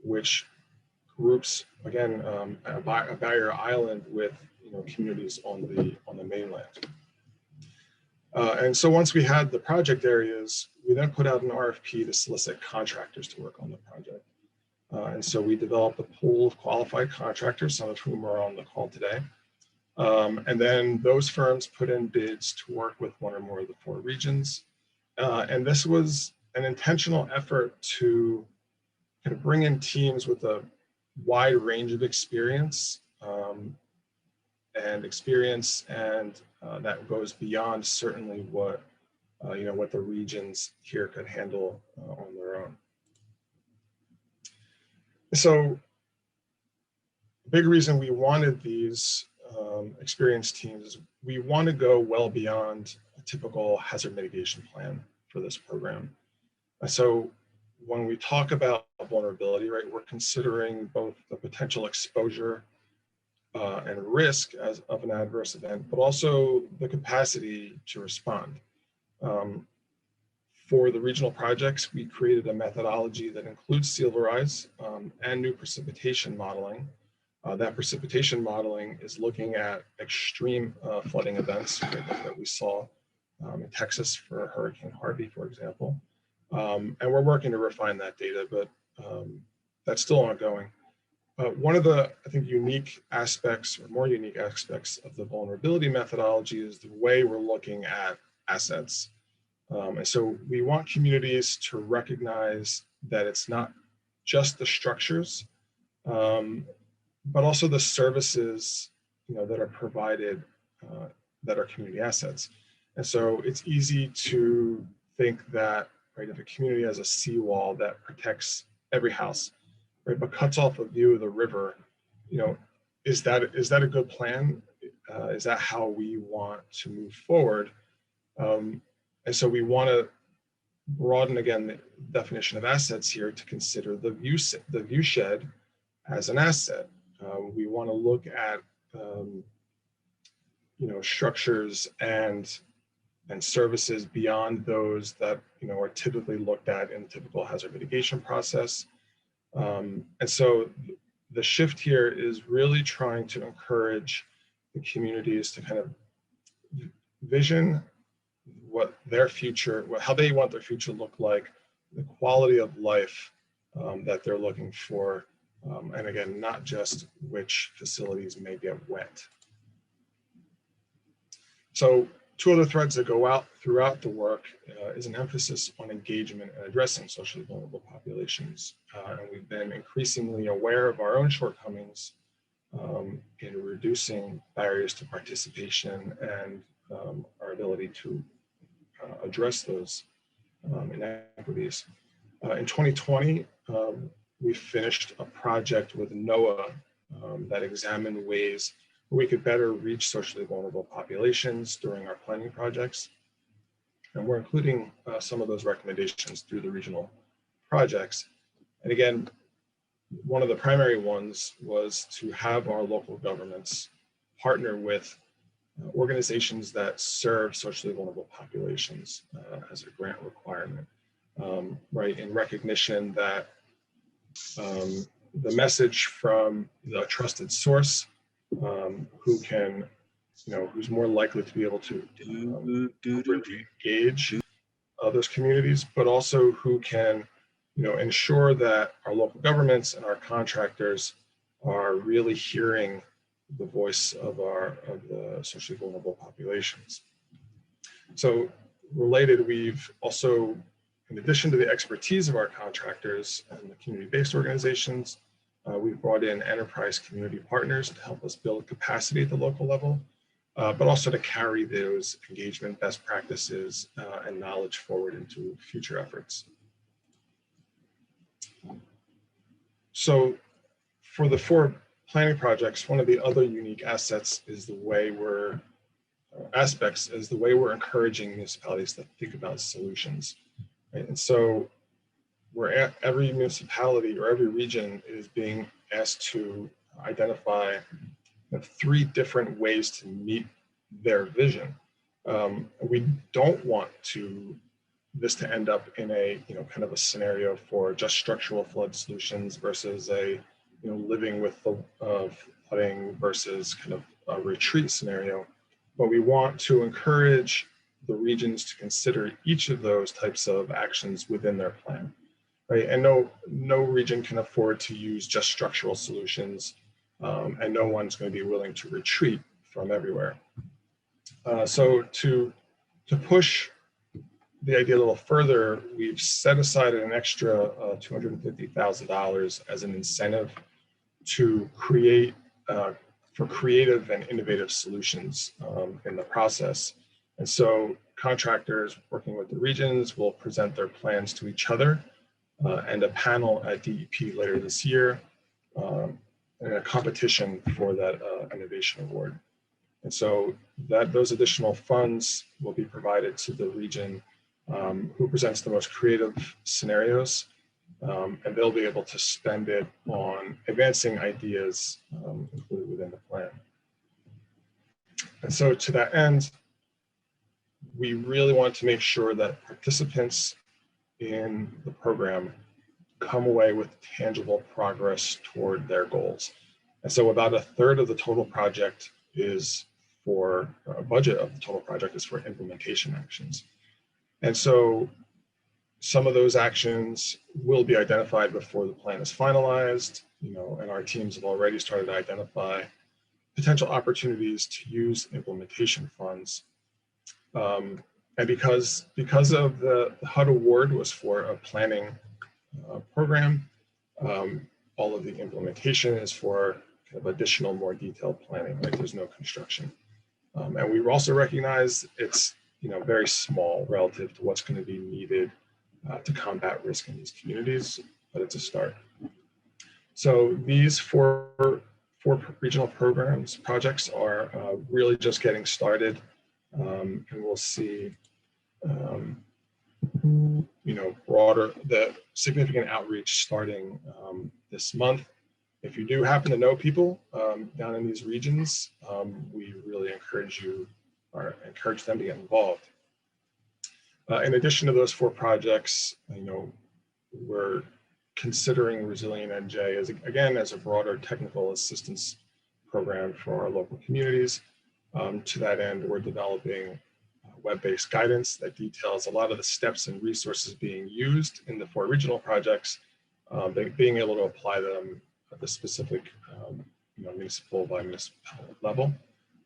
which groups again a Barrier Island with communities on the mainland. And so once we had the project areas, we then put out an RFP to solicit contractors to work on the project. And so we developed a pool of qualified contractors, some of whom are on the call today. And then those firms put in bids to work with 1 or more of the 4 regions. And this was an intentional effort to kind of bring in teams with a wide range of experience and that goes beyond certainly what what the regions here could handle on their own. So the big reason we wanted these experienced teams is we want to go well beyond a typical hazard mitigation plan for this program. So when we talk about vulnerability, right, we're considering both the potential exposure and risk of an adverse event, but also the capacity to respond. For the regional projects, we created a methodology that includes sea level rise and new precipitation modeling. That precipitation modeling is looking at extreme flooding events that we saw in Texas for Hurricane Harvey, for example. And we're working to refine that data, but that's still ongoing. One of the, I think, unique aspects or more unique aspects of the vulnerability methodology is the way we're looking at assets. And so we want communities to recognize that it's not just the structures, but also the services that are provided that are community assets. And so it's easy to think that, right, if a community has a seawall that protects every house, right, but cuts off a view of the river, is that a good plan? Is that how we want to move forward? And so we want to broaden again the definition of assets here to consider the viewshed as an asset. We want to look at structures and services beyond those that are typically looked at in the typical hazard mitigation process. And so the shift here is really trying to encourage the communities to kind of vision what their future, how they want their future to look like, the quality of life that they're looking for, and again, not just which facilities may get wet. So two other threads that go out throughout the work is an emphasis on engagement and addressing socially vulnerable populations. And we've been increasingly aware of our own shortcomings in reducing barriers to participation and our ability to address those inequities. In 2020, we finished a project with NOAA that examined ways we could better reach socially vulnerable populations during our planning projects. And we're including some of those recommendations through the regional projects. And again, one of the primary ones was to have our local governments partner with organizations that serve socially vulnerable populations as a grant requirement, right? In recognition that the message from the trusted source who can, who's more likely to be able to really engage those communities, but also who can, ensure that our local governments and our contractors are really hearing the voice of the socially vulnerable populations. So related, we've also, in addition to the expertise of our contractors and the community-based organizations, we've brought in enterprise community partners to help us build capacity at the local level, but also to carry those engagement best practices and knowledge forward into future efforts. So for the 4 planning projects, one of the other unique assets is the way we're encouraging municipalities to think about solutions. Right? And so every municipality or every region is being asked to identify 3 different ways to meet their vision. We don't want this to end up in a kind of a scenario for just structural flood solutions versus a living with the flooding versus kind of a retreat scenario. But we want to encourage the regions to consider each of those types of actions within their plan. Right, and no region can afford to use just structural solutions, and no one's going to be willing to retreat from everywhere. So to push the idea a little further, we've set aside an extra $250,000 as an incentive to create for creative and innovative solutions in the process. And so contractors working with the regions will present their plans to each other and a panel at DEP later this year, and a competition for that innovation award. And so those additional funds will be provided to the region who presents the most creative scenarios, and they'll be able to spend it on advancing ideas included within the plan. And so to that end, we really want to make sure that participants in the program come away with tangible progress toward their goals. And so about 1/3 of the total project is for a budget of the total project is for implementation actions. And so some of those actions will be identified before the plan is finalized, and our teams have already started to identify potential opportunities to use implementation funds. And because of the HUD award was for a planning program, all of the implementation is for kind of additional, more detailed planning, right? There's no construction. And we also recognize it's very small relative to what's going to be needed to combat risk in these communities, but it's a start. So these four regional projects are really just getting started, and we'll see the significant outreach starting this month. If you do happen to know people down in these regions, we really encourage them to get involved. In addition to those 4 projects, we're considering Resilient NJ as a broader technical assistance program for our local communities. To that end, we're developing web-based guidance that details a lot of the steps and resources being used in the 4 regional projects, being able to apply them at the specific municipal by municipal level.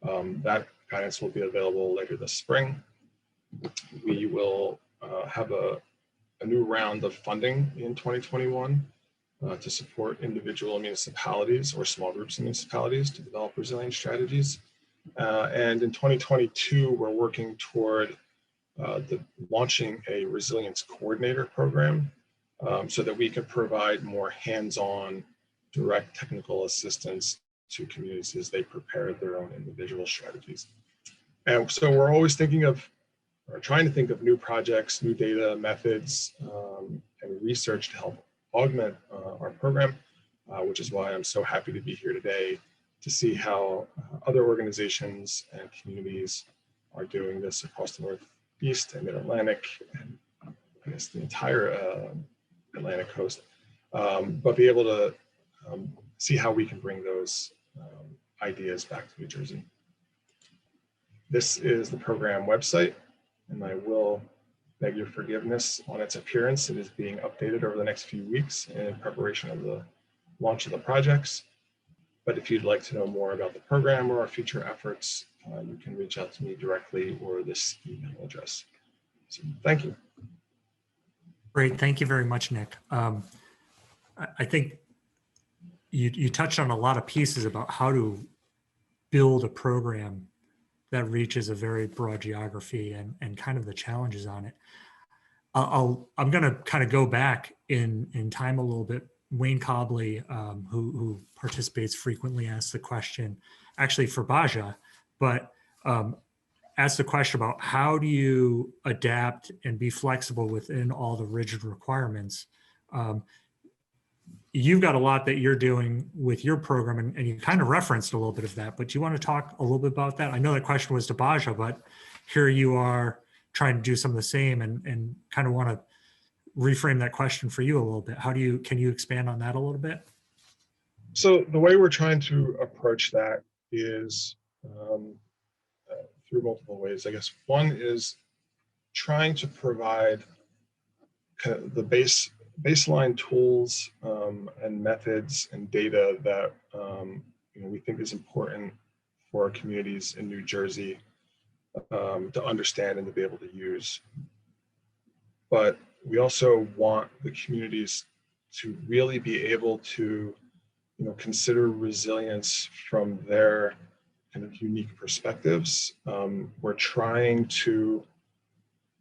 That guidance will be available later this spring. We will have a new round of funding in 2021 to support individual municipalities or small groups of municipalities to develop resilience strategies. And in 2022, we're working toward launching a resilience coordinator program so that we can provide more hands-on direct technical assistance to communities as they prepare their own individual strategies. And so we're always thinking of, or trying to think of new projects, new data, methods, and research to help augment our program, which is why I'm so happy to be here today to see how other organizations and communities are doing this across the Northeast and Mid-Atlantic, and I guess the entire Atlantic coast, but be able to see how we can bring those ideas back to New Jersey. This is the program website, and I will beg your forgiveness on its appearance. It is being updated over the next few weeks in preparation of the launch of the projects. But if you'd like to know more about the program or our future efforts, you can reach out to me directly or this email address. So thank you. Great, thank you very much, Nick. I think you touched on a lot of pieces about how to build a program that reaches a very broad geography and kind of the challenges on it. I'm going to kind of go back in time a little bit. Wayne Cobley, who participates frequently, asked the question, actually for Baja, but asked the question about how do you adapt and be flexible within all the rigid requirements. You've got a lot that you're doing with your program, and you kind of referenced a little bit of that, but do you want to talk a little bit about that? I know that question was to Baja, but here you are trying to do some of the same and kind of want to reframe that question for you a little bit. Can you expand on that a little bit? So the way we're trying to approach that is through multiple ways. I guess one is trying to provide kind of the baseline tools and methods and data that we think is important for our communities in New Jersey to understand and to be able to use. But we also want the communities to really be able to consider resilience from their kind of unique perspectives. We're trying to,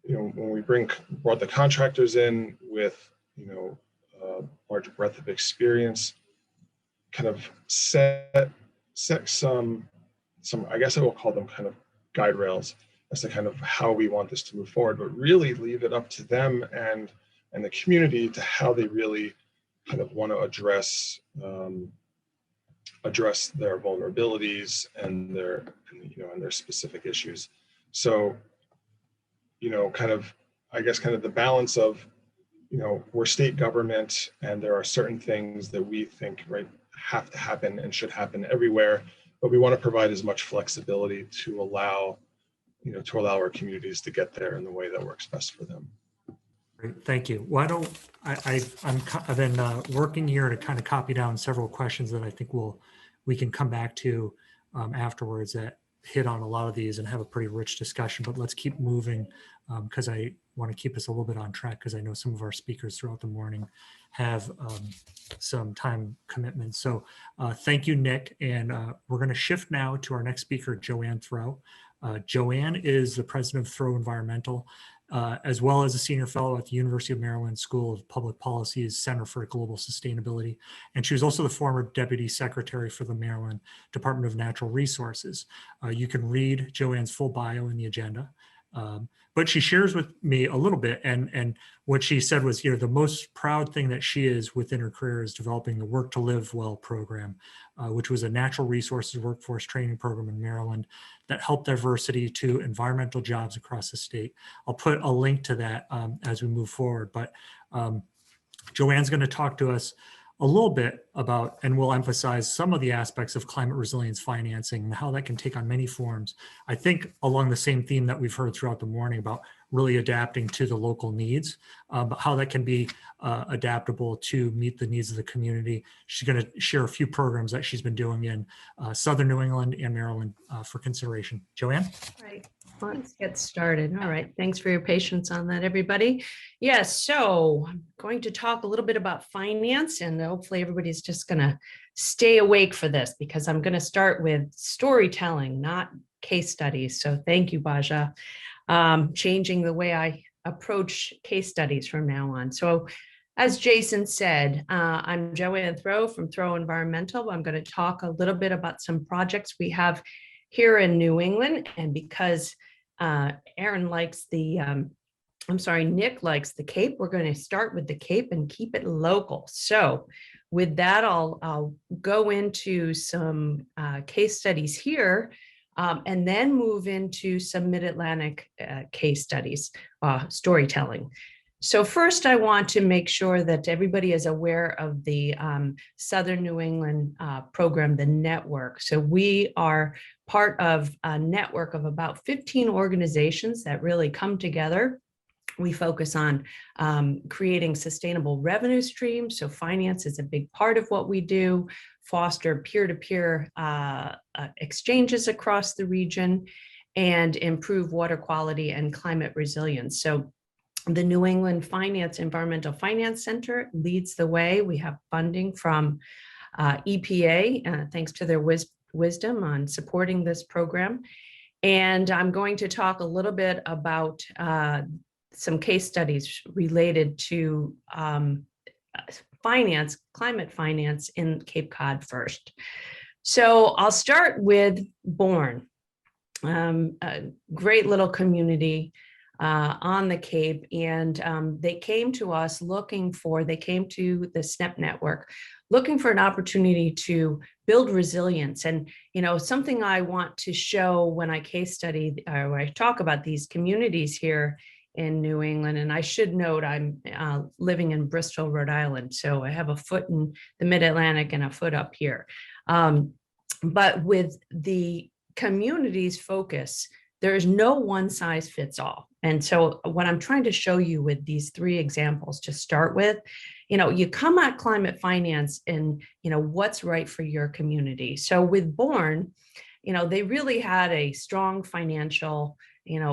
when we brought the contractors in with a large breadth of experience, kind of set some, I guess I will call them kind of guide rails as to kind of how we want this to move forward, but really leave it up to them and the community to how they really kind of want to address their vulnerabilities and their specific issues. So, kind of the balance of, we're state government and there are certain things that we think have to happen and should happen everywhere, but we want to provide as much flexibility to allow our communities to get there in the way that works best for them. Great, thank you. I've been working here to kind of copy down several questions that I think we can come back to afterwards that hit on a lot of these and have a pretty rich discussion, but let's keep moving because I want to keep us a little bit on track because I know some of our speakers throughout the morning have some time commitments. So thank you, Nick. And we're going to shift now to our next speaker, Joanne Throw. Joanne is the president of Throw Environmental, as well as a senior fellow at the University of Maryland School of Public Policy's Center for Global Sustainability. And she was also the former deputy secretary for the Maryland Department of Natural Resources. You can read Joanne's full bio in the agenda. But she shares with me a little bit, and what she said was, the most proud thing that she is within her career is developing the Work to Live Well program, which was a natural resources workforce training program in Maryland that helped diversity to environmental jobs across the state. I'll put a link to that as we move forward, but Joanne's going to talk to us a little bit about, and we'll emphasize some of the aspects of climate resilience financing and how that can take on many forms. I think along the same theme that we've heard throughout the morning about really adapting to the local needs, but how that can be adaptable to meet the needs of the community. She's going to share a few programs that she's been doing in Southern New England and Maryland for consideration. Joanne? Right. Let's get started. All right. Thanks for your patience on that, everybody. Yes. So I'm going to talk a little bit about finance, and hopefully everybody's just going to stay awake for this, because I'm going to start with storytelling, not case studies. So thank you, Baja. Changing the way I approach case studies from now on. So as Jason said, I'm Joanne Throw from Throw Environmental. I'm going to talk a little bit about some projects we have here in New England. And because Aaron likes Nick likes the Cape, we're going to start with the Cape and keep it local. So with that, I'll go into some case studies here, and then move into some Mid-Atlantic case studies, storytelling. So first, I want to make sure that everybody is aware of the Southern New England program, the network. So we are part of a network of about 15 organizations that really come together. We focus on creating sustainable revenue streams. So finance is a big part of what we do, foster peer-to-peer exchanges across the region, and improve water quality and climate resilience. So the New England Environmental Finance Center leads the way. We have funding from EPA, thanks to their wisdom on supporting this program. And I'm going to talk a little bit about some case studies related to climate finance in Cape Cod first. So I'll start with Bourne, a great little community on the Cape, and they came to us they came to the SNEP network looking for an opportunity to build resilience. And, something I want to show when I case study, or when I talk about these communities here in New England, and I should note I'm living in Bristol, Rhode Island, so I have a foot in the Mid-Atlantic and a foot up here. But with the community's focus, there is no one size fits all. And so what I'm trying to show you with these three examples to start with, you come at climate finance and, what's right for your community. So with Bourne, they really had a strong financial,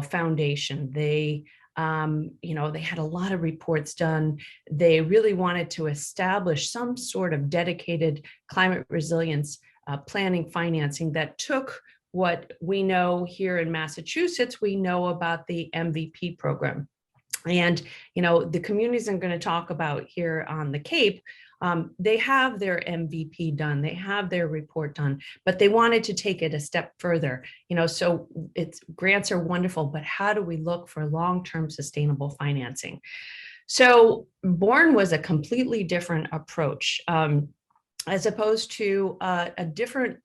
foundation. They had a lot of reports done. They really wanted to establish some sort of dedicated climate resilience planning financing that took what we know here in Massachusetts, we know about the MVP program. And, the communities I'm going to talk about here on the Cape, they have their MVP done, they have their report done, but they wanted to take it a step further. So grants are wonderful, but how do we look for long-term sustainable financing? So Bourne was a completely different approach, as opposed to a different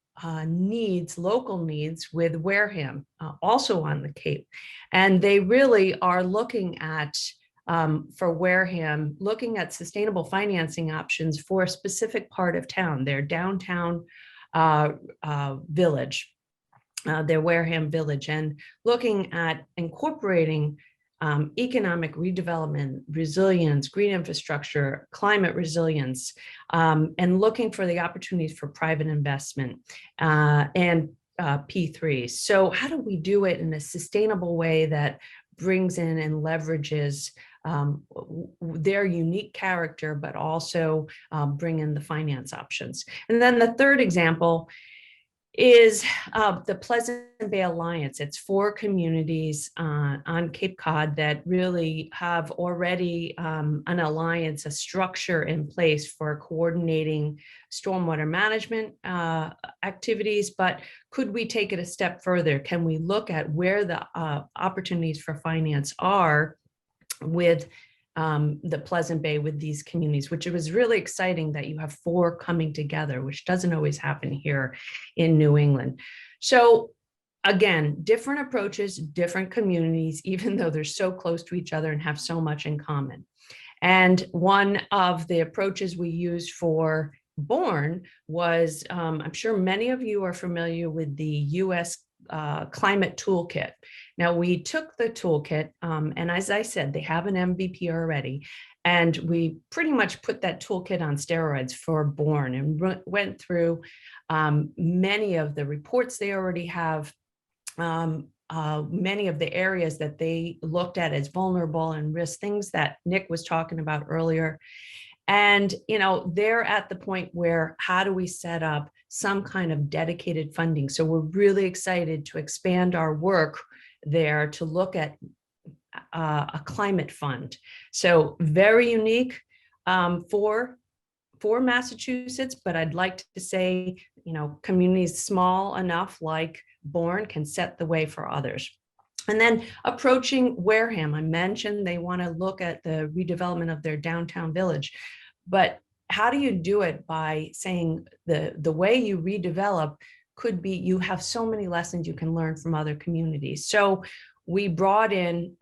local needs with Wareham, also on the Cape. And they really are looking at, for Wareham, looking at sustainable financing options for a specific part of town, their downtown village, their Wareham village, and looking at incorporating economic redevelopment, resilience, green infrastructure, climate resilience, and looking for the opportunities for private investment and P3s. So how do we do it in a sustainable way that brings in and leverages their unique character, but also bring in the finance options? And then the third example is the Pleasant Bay Alliance. It's 4 communities on Cape Cod that really have already an alliance, a structure in place for coordinating stormwater management activities. But could we take it a step further? Can we look at where the opportunities for finance are with the Pleasant Bay, with these communities, which it was really exciting that you have 4 coming together, which doesn't always happen here in New England. So again, different approaches, different communities, even though they're so close to each other and have so much in common. And one of the approaches we used for Born was, I'm sure many of you are familiar with the US Climate Toolkit. Now, we took the toolkit, and as I said, they have an MVP already, and we pretty much put that toolkit on steroids for Born and went through many of the reports they already have, many of the areas that they looked at as vulnerable and risk, things that Nick was talking about earlier. And, they're at the point where how do we set up some kind of dedicated funding? So we're really excited to expand our work there to look at a climate fund. So very unique for Massachusetts, but I'd like to say, communities small enough like Bourne can set the way for others. And then approaching Wareham, I mentioned they want to look at the redevelopment of their downtown village, but how do you do it by saying the way you redevelop could be, you have so many lessons you can learn from other communities. So we brought in,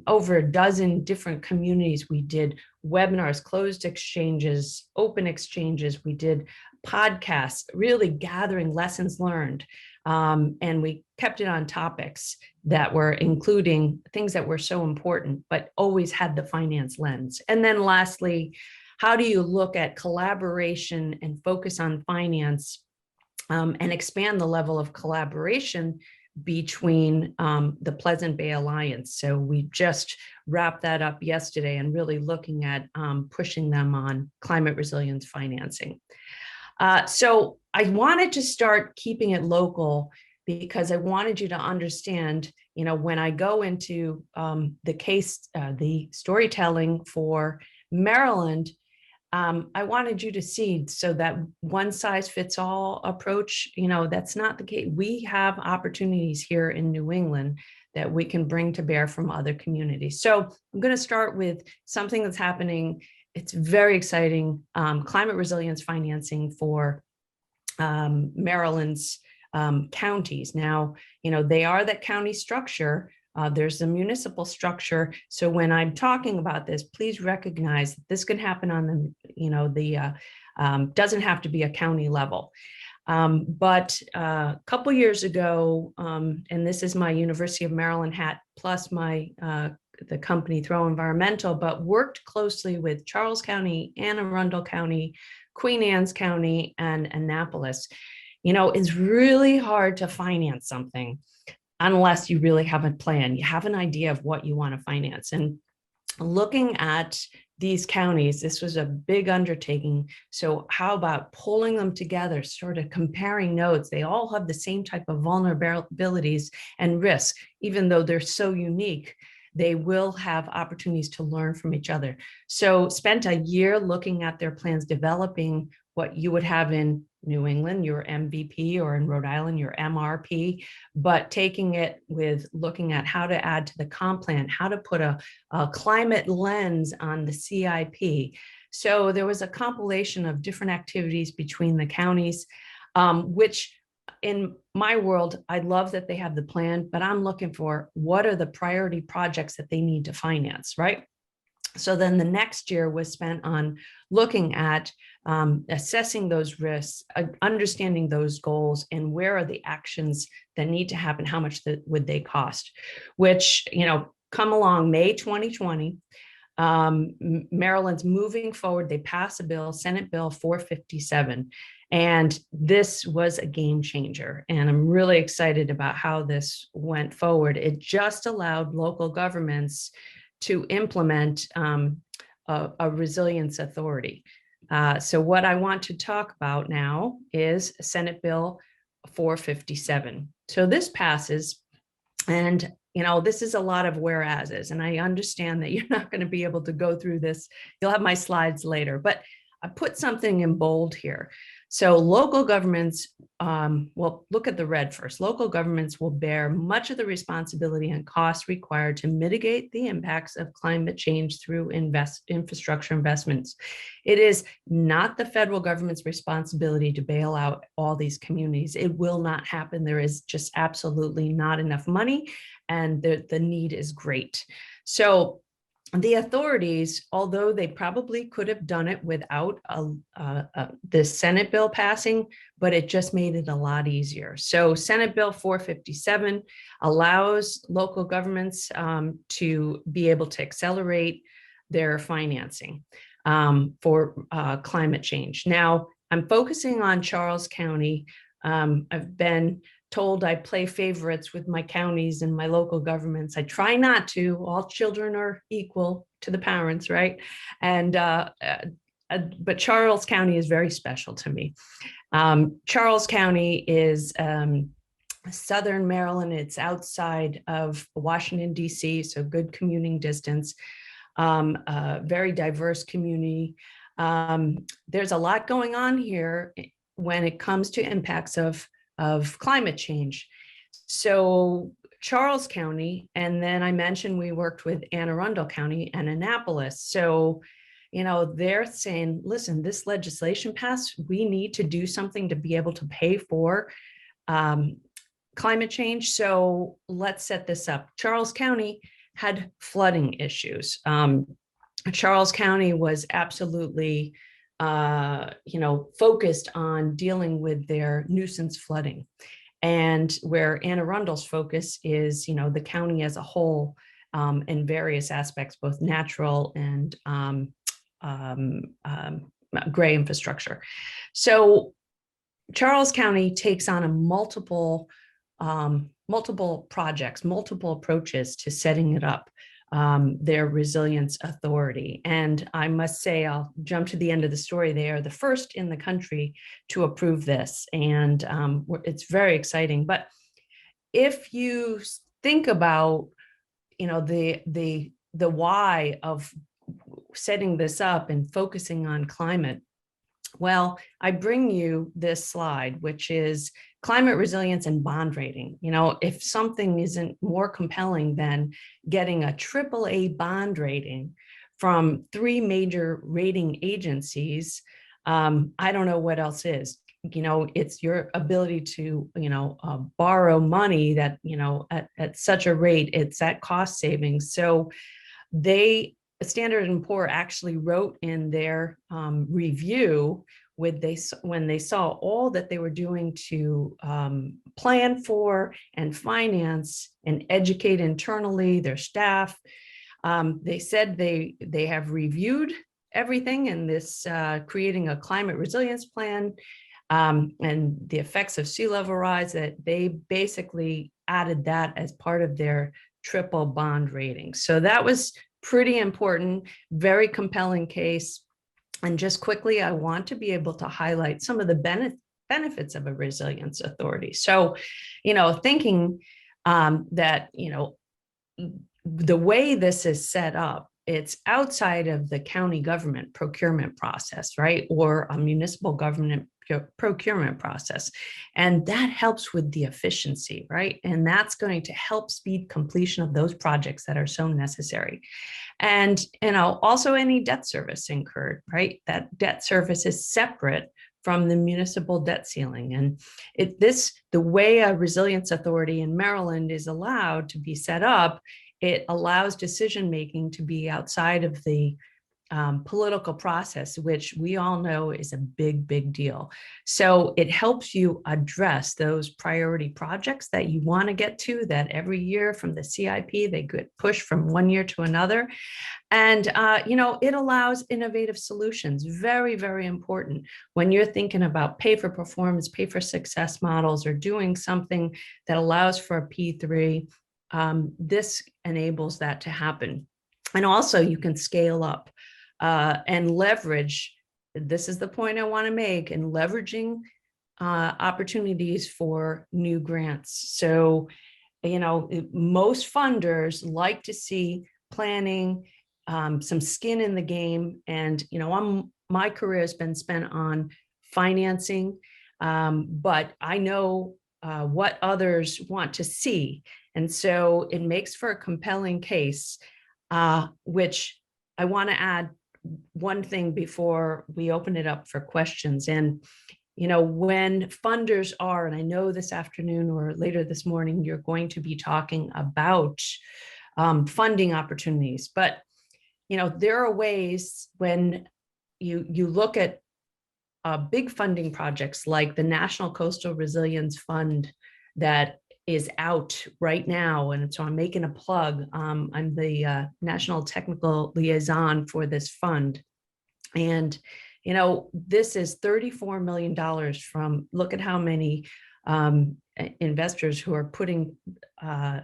over a dozen different communities. We did webinars, closed exchanges, open exchanges. We did podcasts, really gathering lessons learned. And we kept it on topics that were including things that were so important, but always had the finance lens. And then lastly, how do you look at collaboration and focus on finance and expand the level of collaboration between the Pleasant Bay Alliance? So we just wrapped that up yesterday and really looking at pushing them on climate resilience financing. So I wanted to start keeping it local because I wanted you to understand, when I go into the storytelling for Maryland, I wanted you to see so that one size fits all approach, that's not the case. We have opportunities here in New England that we can bring to bear from other communities. So I'm going to start with something that's happening. It's very exciting, climate resilience financing for Maryland's counties. Now, they are that county structure. There's a municipal structure. So when I'm talking about this, please recognize that this can happen on doesn't have to be a county level. But a couple years ago, and this is my University of Maryland hat, plus the company Throw Environmental, but worked closely with Charles County, Anne Arundel County, Queen Anne's County, and Annapolis. It's really hard to finance something unless you really have a plan. You have an idea of what you want to finance. And looking at these counties, this was a big undertaking. So how about pulling them together, sort of comparing notes? They all have the same type of vulnerabilities and risks, even though they're so unique. They will have opportunities to learn from each other. So spent a year looking at their plans, developing what you would have in New England, your MVP, or in Rhode Island, your MRP, but taking it with looking at how to add to the comp plan, how to put a climate lens on the CIP. So there was a compilation of different activities between the counties, which in my world, I love that they have the plan, but I'm looking for what are the priority projects that they need to finance, right? So then the next year was spent on looking at assessing those risks, understanding those goals, and where are the actions that need to happen, how much would they cost, which, come along May 2020, Maryland's moving forward. They pass a bill, Senate Bill 457. And this was a game changer. And I'm really excited about how this went forward. It just allowed local governments to implement a resilience authority. So what I want to talk about now is Senate Bill 457. So this passes, and this is a lot of whereases, and I understand that you're not going to be able to go through this. You'll have my slides later, but I put something in bold here. So local governments, well, look at the red first. Local governments will bear much of the responsibility and costs required to mitigate the impacts of climate change through infrastructure investments. It is not the federal government's responsibility to bail out all these communities. It will not happen. There is just absolutely not enough money, and the need is great. So the authorities, although they probably could have done it without the Senate bill passing, but it just made it a lot easier. So Senate Bill 457 allows local governments to be able to accelerate their financing for climate change. Now, I'm focusing on Charles County. I've been told I play favorites with my counties and my local governments. I try not to. All children are equal to the parents, right? And but Charles County is very special to me. Charles County is southern Maryland. It's outside of Washington, D.C., so good commuting distance. Very diverse community. There's a lot going on here when it comes to impacts of climate change. So Charles County, and then I mentioned we worked with Anne Arundel County and Annapolis. So, you know, they're saying, listen, this legislation passed, we need to do something to be able to pay for climate change. So let's set this up. Charles County had flooding issues. Charles County was absolutely focused on dealing with their nuisance flooding, and where Anne Arundel's focus is, the county as a whole in various aspects, both natural and gray infrastructure. So Charles County takes on a multiple projects, multiple approaches to setting it up. Their resilience authority. And I must say, I'll jump to the end of the story. They are the first in the country to approve this. And it's very exciting. But if you think about, the why of setting this up and focusing on climate, well, I bring you this slide, which is climate resilience and bond rating. If something isn't more compelling than getting a AAA bond rating from 3 major rating agencies, I don't know what else is. It's your ability to, borrow money that, at such a rate, it's that cost savings. So Standard & Poor actually wrote in their review when they saw all that they were doing to plan for and finance and educate internally their staff. They said they have reviewed everything in this creating a climate resilience plan and the effects of sea level rise, that they basically added that as part of their triple bond rating. So that was pretty important, very compelling case. And just quickly, I want to be able to highlight some of the benefits of a resilience authority. So, thinking that, the way this is set up, it's outside of the county government procurement process, right? Or a municipal government procurement process. And that helps with the efficiency, right? And that's going to help speed completion of those projects that are so necessary. And, also any debt service incurred, right? That debt service is separate from the municipal debt ceiling. And the way a resilience authority in Maryland is allowed to be set up, it allows decision-making to be outside of the political process, which we all know is a big, big deal. So it helps you address those priority projects that you want to get to, that every year from the CIP, they get pushed from one year to another. And, it allows innovative solutions, very, very important. When you're thinking about pay for performance, pay for success models, or doing something that allows for a P3, this enables that to happen. And also you can scale up and leverage, this is the point I want to make, and leveraging opportunities for new grants. So, most funders like to see planning, some skin in the game. And, my career has been spent on financing, but I know what others want to see. And so it makes for a compelling case, which I want to add one thing before we open it up for questions. And, you know, when funders are, and I know this afternoon or later this morning, you're going to be talking about funding opportunities, but, you know, there are ways when you look at big funding projects like the National Coastal Resilience Fund that is out right now. And so I'm making a plug. I'm the National Technical Liaison for this fund. And, you know, this is $34 million from, look at how many investors who are putting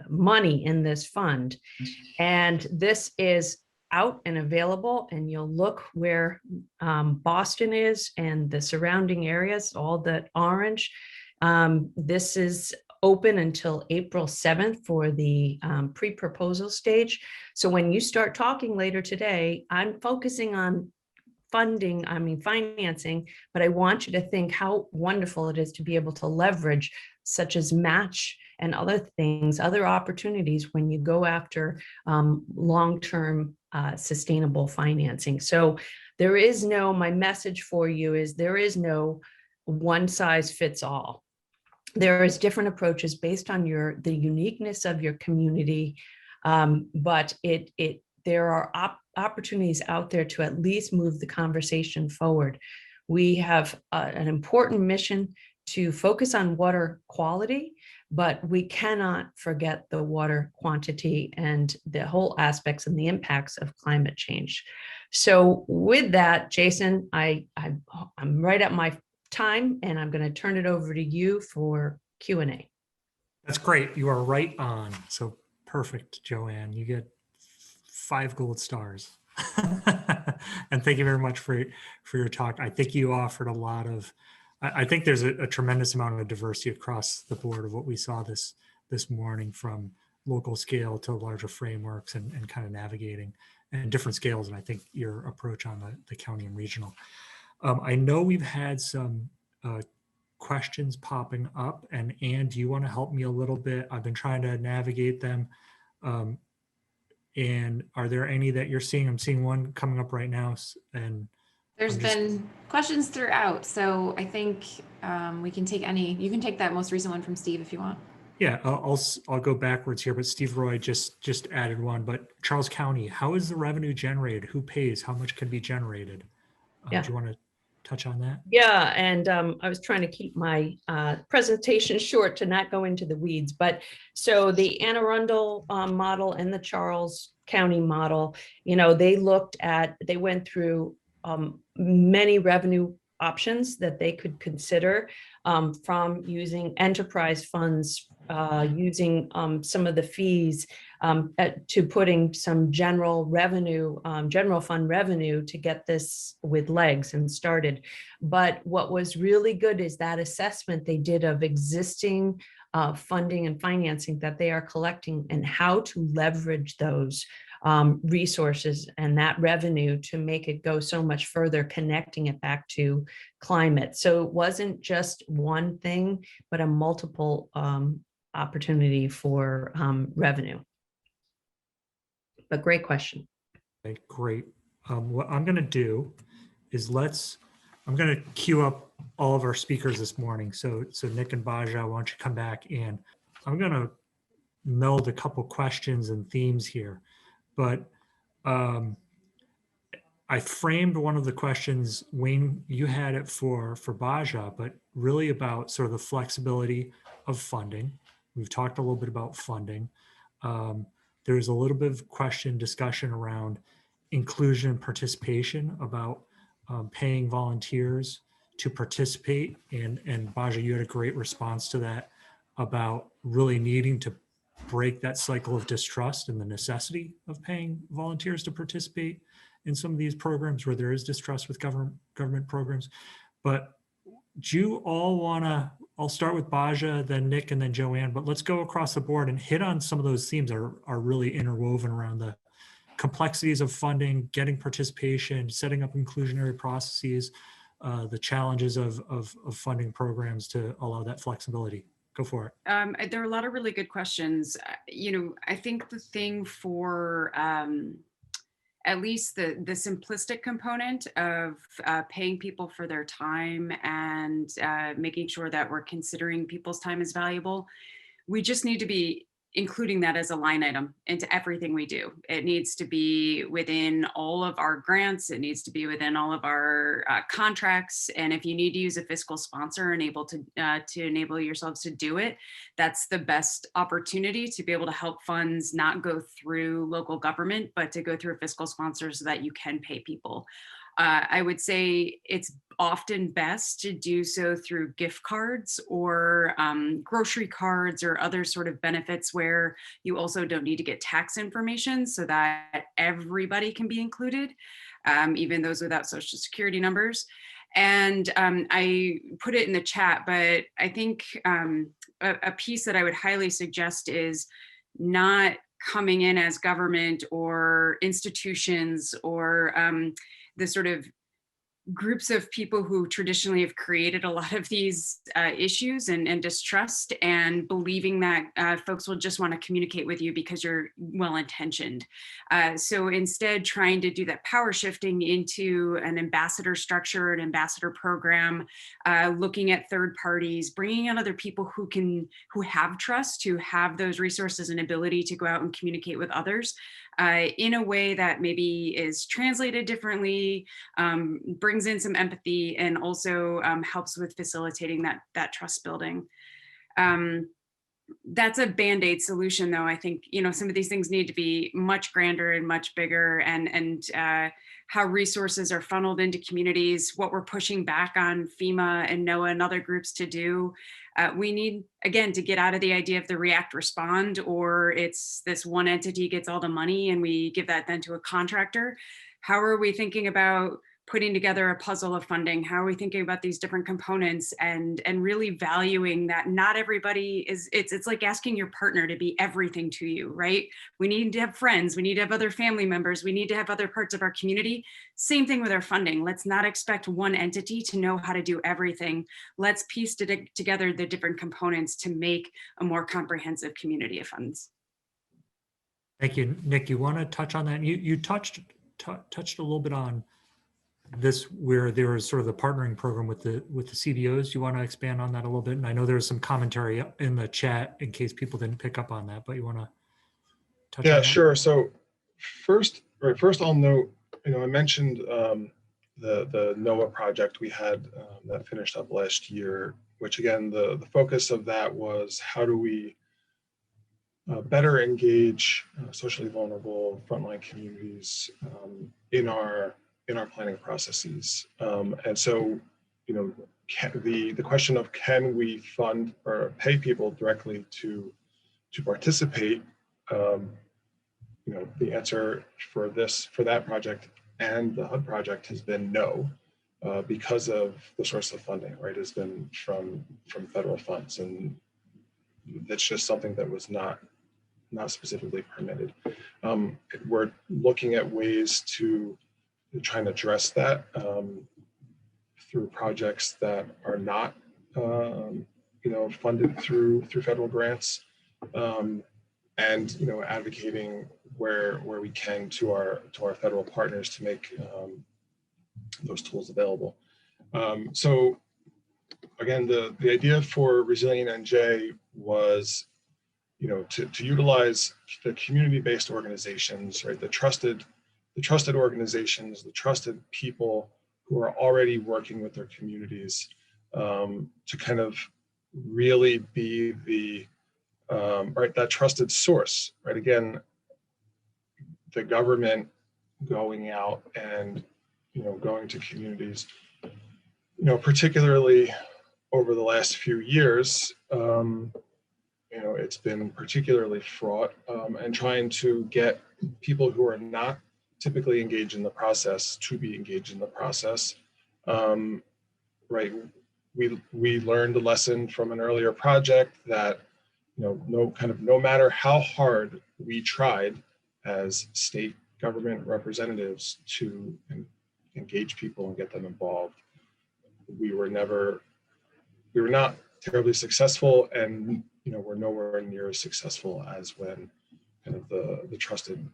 money in this fund. And this is out and available, and you'll look where Boston is and the surrounding areas, all the orange. This is open until April 7th for the pre-proposal stage. So when you start talking later today, I'm focusing on financing, but I want you to think how wonderful it is to be able to leverage such as match and other things, other opportunities when you go after long-term sustainable financing. So there is no, my message for you is there is no one size fits all. There is different approaches based on the uniqueness of your community, but there are opportunities out there to at least move the conversation forward. We have an important mission to focus on water quality, but we cannot forget the water quantity and the whole aspects and the impacts of climate change. So with that, Jason, I'm right at my time, and I'm going to turn it over to you for Q&A. That's great. You are right on. So perfect, Joanne. You get 5 gold stars. And thank you very much for your talk. I think you offered a lot of, I think there's a tremendous amount of diversity across the board of what we saw this morning, from local scale to larger frameworks and kind of navigating and different scales. And I think your approach on the county and regional. I know we've had some questions popping up, and Anne, do you want to help me a little bit? I've been trying to navigate them. And are there any that you're seeing? I'm seeing one coming up right now, and there's been questions throughout. So I think we can take any. You can take that most recent one from Steve if you want. Yeah, I'll go backwards here, but Steve Roy just added one. But Charles County, how is the revenue generated? Who pays? How much can be generated? Yeah. Do you want to touch on that? Yeah, and I was trying to keep my presentation short to not go into the weeds. But so the Anne Arundel model and the Charles County model, you know, they went through many revenue options that they could consider, from using enterprise funds, using some of the fees, to putting some general fund revenue to get this with legs and started. But what was really good is that assessment they did of existing funding and financing that they are collecting and how to leverage those resources and that revenue to make it go so much further, connecting it back to climate. So it wasn't just one thing, but a multiple opportunity for revenue. But great question. Okay, great. What I'm going to do is I'm going to queue up all of our speakers this morning. So Nick and Baja, why don't you come back in? I'm going to meld a couple questions and themes here, but I framed one of the questions, Wayne, you had it for Baja, but really about sort of the flexibility of funding. We've talked a little bit about funding. There's a little bit of discussion around inclusion and participation, about paying volunteers to participate. And Baja, you had a great response to that about really needing to break that cycle of distrust and the necessity of paying volunteers to participate in some of these programs where there is distrust with government programs. But do you all want to, I'll start with Baja, then Nick, and then Joanne, but let's go across the board and hit on some of those themes that are really interwoven around the complexities of funding, getting participation, setting up inclusionary processes, the challenges of funding programs to allow that flexibility? Go for it. There are a lot of really good questions. I think the thing for at least the simplistic component of paying people for their time and making sure that we're considering people's time as valuable, we just need to be including that as a line item into everything we do. It needs to be within all of our grants. It needs to be within all of our contracts. And if you need to use a fiscal sponsor and able to enable yourselves to do it, that's the best opportunity to be able to help funds not go through local government, but to go through a fiscal sponsor so that you can pay people. I would say it's often best to do so through gift cards or grocery cards or other sort of benefits where you also don't need to get tax information so that everybody can be included, even those without social security numbers. And I put it in the chat, but I think a piece that I would highly suggest is not coming in as government or institutions or the sort of groups of people who traditionally have created a lot of these issues and distrust, and believing that folks will just want to communicate with you because you're well-intentioned. So instead, trying to do that power shifting into an ambassador structure, an ambassador program, looking at third parties, bringing on other people who have trust, who have those resources and ability to go out and communicate with others in a way that maybe is translated differently, brings in some empathy, and also helps with facilitating that trust building. That's a Band-Aid solution, though. I think, some of these things need to be much grander and much bigger, and how resources are funneled into communities, what we're pushing back on FEMA and NOAA and other groups to do. We need, again, to get out of the idea of the react respond, or it's this one entity gets all the money and we give that then to a contractor. How are we thinking about putting together a puzzle of funding? How are we thinking about these different components and really valuing that not everybody is, it's like asking your partner to be everything to you, right? We need to have friends, we need to have other family members, we need to have other parts of our community. Same thing with our funding. Let's not expect one entity to know how to do everything. Let's piece together the different components to make a more comprehensive community of funds. Thank you. Nick, you want to touch on that? You touched a little bit on this, where there was sort of the partnering program with the CBOs. You want to expand on that a little bit? And I know there's some commentary in the chat in case people didn't pick up on that, but you want to touch on that? Yeah, sure. So first I'll note, I mentioned the NOAA project we had that finished up last year, which again, the focus of that was how do we better engage socially vulnerable frontline communities in our planning processes. And so, the question of can we fund or pay people directly to participate, the answer for that project and the HUD project has been no, because of the source of funding, right? Has been from federal funds, and that's just something that was not specifically permitted. We're looking at ways to try and address that through projects that are not, funded through federal grants, and advocating where we can to our federal partners to make those tools available. So again, the idea for Resilient NJ was, to utilize the community-based organizations, right? The trusted organizations, the trusted people who are already working with their communities, to kind of really be the that trusted source, right? Again, the government going out and going to communities, particularly over the last few years, it's been particularly fraught, and trying to get people who are not typically engaged in the process to be engaged in the process. Right, we learned a lesson from an earlier project that no matter how hard we tried as state government representatives to engage people and get them involved, we were not terribly successful, and we're nowhere near as successful as when kind of the trusted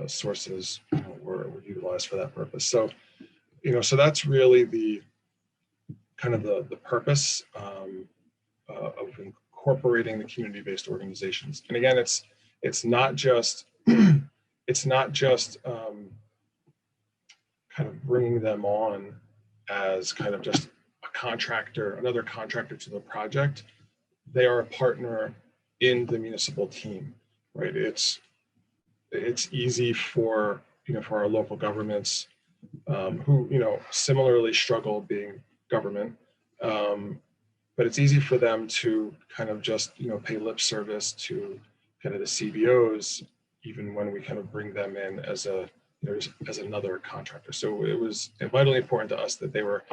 sources were utilized for that purpose. So so that's really the kind of the purpose of incorporating the community-based organizations. And again, it's not just kind of bringing them on as kind of just a contractor, another contractor to the project. They are a partner in the municipal team, right? It's easy for for our local governments who similarly struggle being government, but it's easy for them to kind of just pay lip service to kind of the CBOs, even when we kind of bring them in as as another contractor. So it was vitally important to us that they were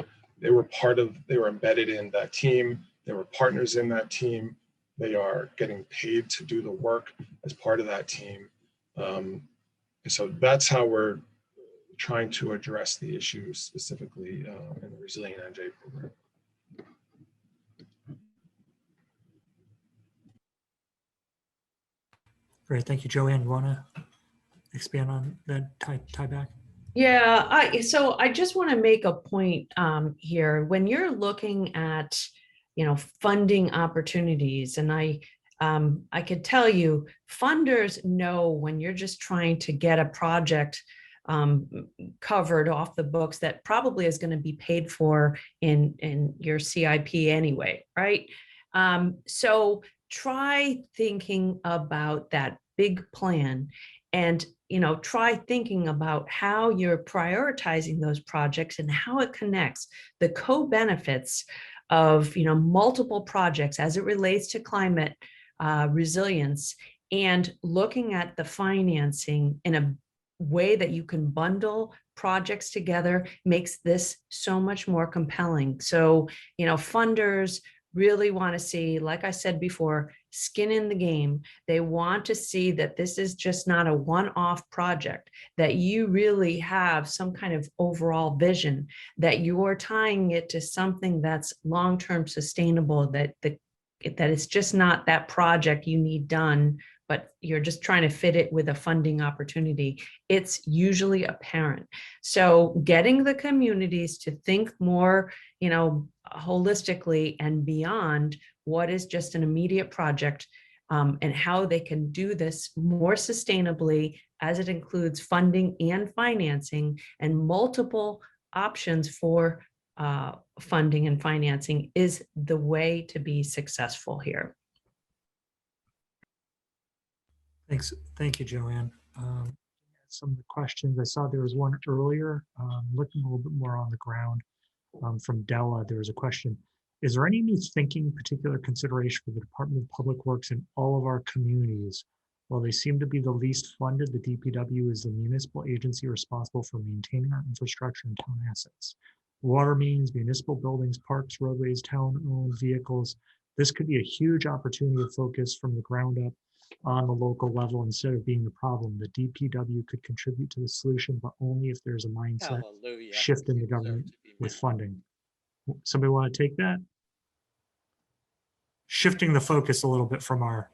embedded in that team. They were partners in that team. They are getting paid to do the work as part of that team. And so that's how we're trying to address the issues specifically in the Resilient NJ program. Great, thank you. Joanne, you want to expand on that tie back? Yeah, so I just want to make a point here. When you're looking at, funding opportunities, and I could tell you, funders know when you're just trying to get a project covered off the books that probably is going to be paid for in your CIP anyway, right? So try thinking about that big plan, and try thinking about how you're prioritizing those projects and how it connects the co-benefits of multiple projects as it relates to climate resilience, and looking at the financing in a way that you can bundle projects together makes this so much more compelling. So funders really want to see, like I said before, skin in the game. They want to see that this is just not a one-off project, that you really have some kind of overall vision, that you're tying it to something that's long-term sustainable, that it's just not that project you need done, but you're just trying to fit it with a funding opportunity. It's usually apparent. So getting the communities to think more, holistically and beyond what is just an immediate project, and how they can do this more sustainably, as it includes funding and financing and multiple options for funding and financing, is the way to be successful here. Thanks. Thank you, Joanne. Some of the questions, I saw there was one earlier, looking a little bit more on the ground from Della. There was a question: is there any new thinking, particular consideration for the Department of Public Works in all of our communities? While they seem to be the least funded, the DPW is the municipal agency responsible for maintaining our infrastructure and town assets. Water mains, municipal buildings, parks, roadways, town-owned vehicles. This could be a huge opportunity to focus from the ground up on the local level instead of being the problem. The DPW could contribute to the solution, but only if there's a mindset shift in the government with funding. Somebody want to take that? Shifting the focus a little bit from our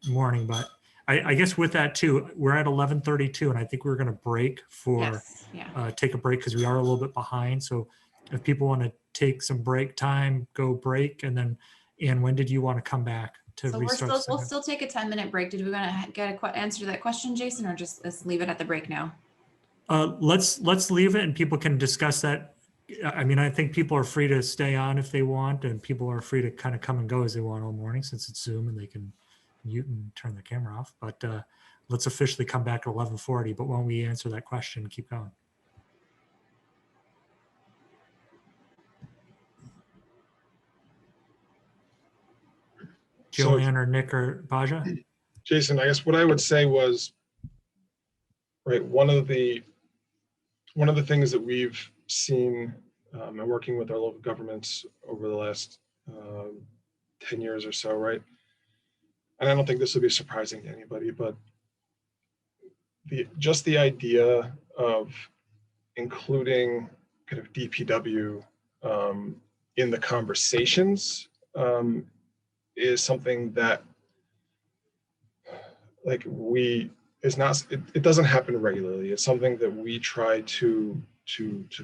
morning, but I guess with that too, we're at 11:32, and I think we're going to break for Yes, yeah. take a break because we are a little bit behind. So if people want to take some break time, go break, and then, Ann, when did you want to come back to So restart? we'll still take a 10-minute break. Did we want to get an answer to that question, Jason, or just let's leave it at the break now? Let's leave it, and people can discuss that. I mean, I think people are free to stay on if they want, and people are free to kind of come and go as they want all morning, since it's Zoom and they can mute and turn the camera off. But let's officially come back at 11:40. But when we answer that question, keep going. Joanne or Nick or Baja? Jason, I guess what I would say was, right, one of the things that we've seen and working with our local governments over the last 10 years or so, right? And I don't think this will be surprising to anybody, but just the idea of including kind of DPW in the conversations is something that it doesn't happen regularly. It's something that we try to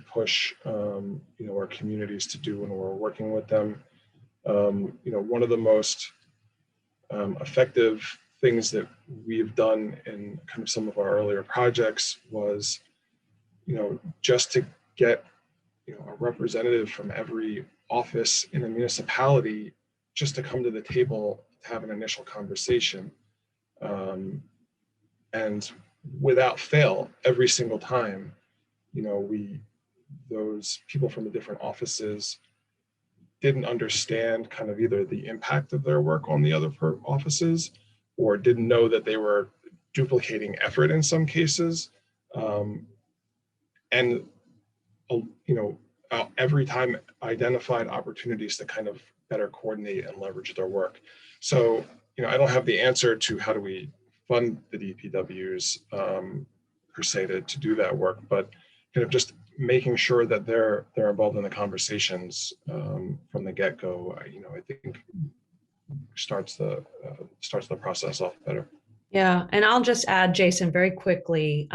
push our communities to do when we're working with them. One of the most effective things that we've done in kind of some of our earlier projects was, just to get, a representative from every office in a municipality just to come to the table to have an initial conversation. And without fail, every single time, those people from the different offices didn't understand kind of either the impact of their work on the other offices, or didn't know that they were duplicating effort in some cases. And every time identified opportunities to kind of better coordinate and leverage their work. So, I don't have the answer to how do we fund the DPWs per se to do that work, but kind of just making sure that they're involved in the conversations from the get-go, I think starts the process off better. Yeah, and I'll just add, Jason, very quickly,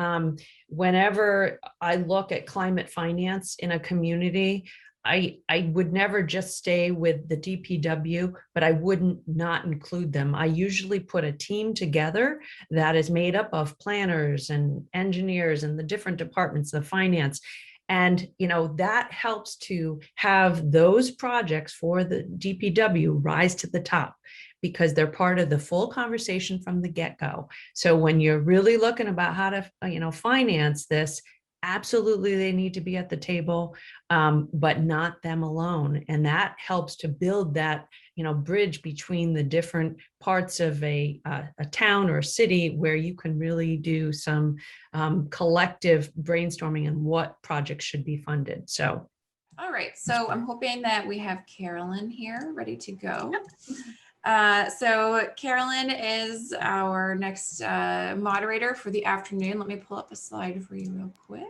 whenever I look at climate finance in a community, I would never just stay with the DPW, but I wouldn't not include them. I usually put a team together that is made up of planners and engineers and the different departments of finance. And, that helps to have those projects for the DPW rise to the top, because they're part of the full conversation from the get-go. So when you're really looking about how to, finance this, absolutely they need to be at the table, but not them alone. And that helps to build that, bridge between the different parts of a town or a city, where you can really do some collective brainstorming on what projects should be funded. So. All right, so I'm hoping that we have Carolyn here ready to go. So Carolyn is our next moderator for the afternoon. Let me pull up a slide for you real quick.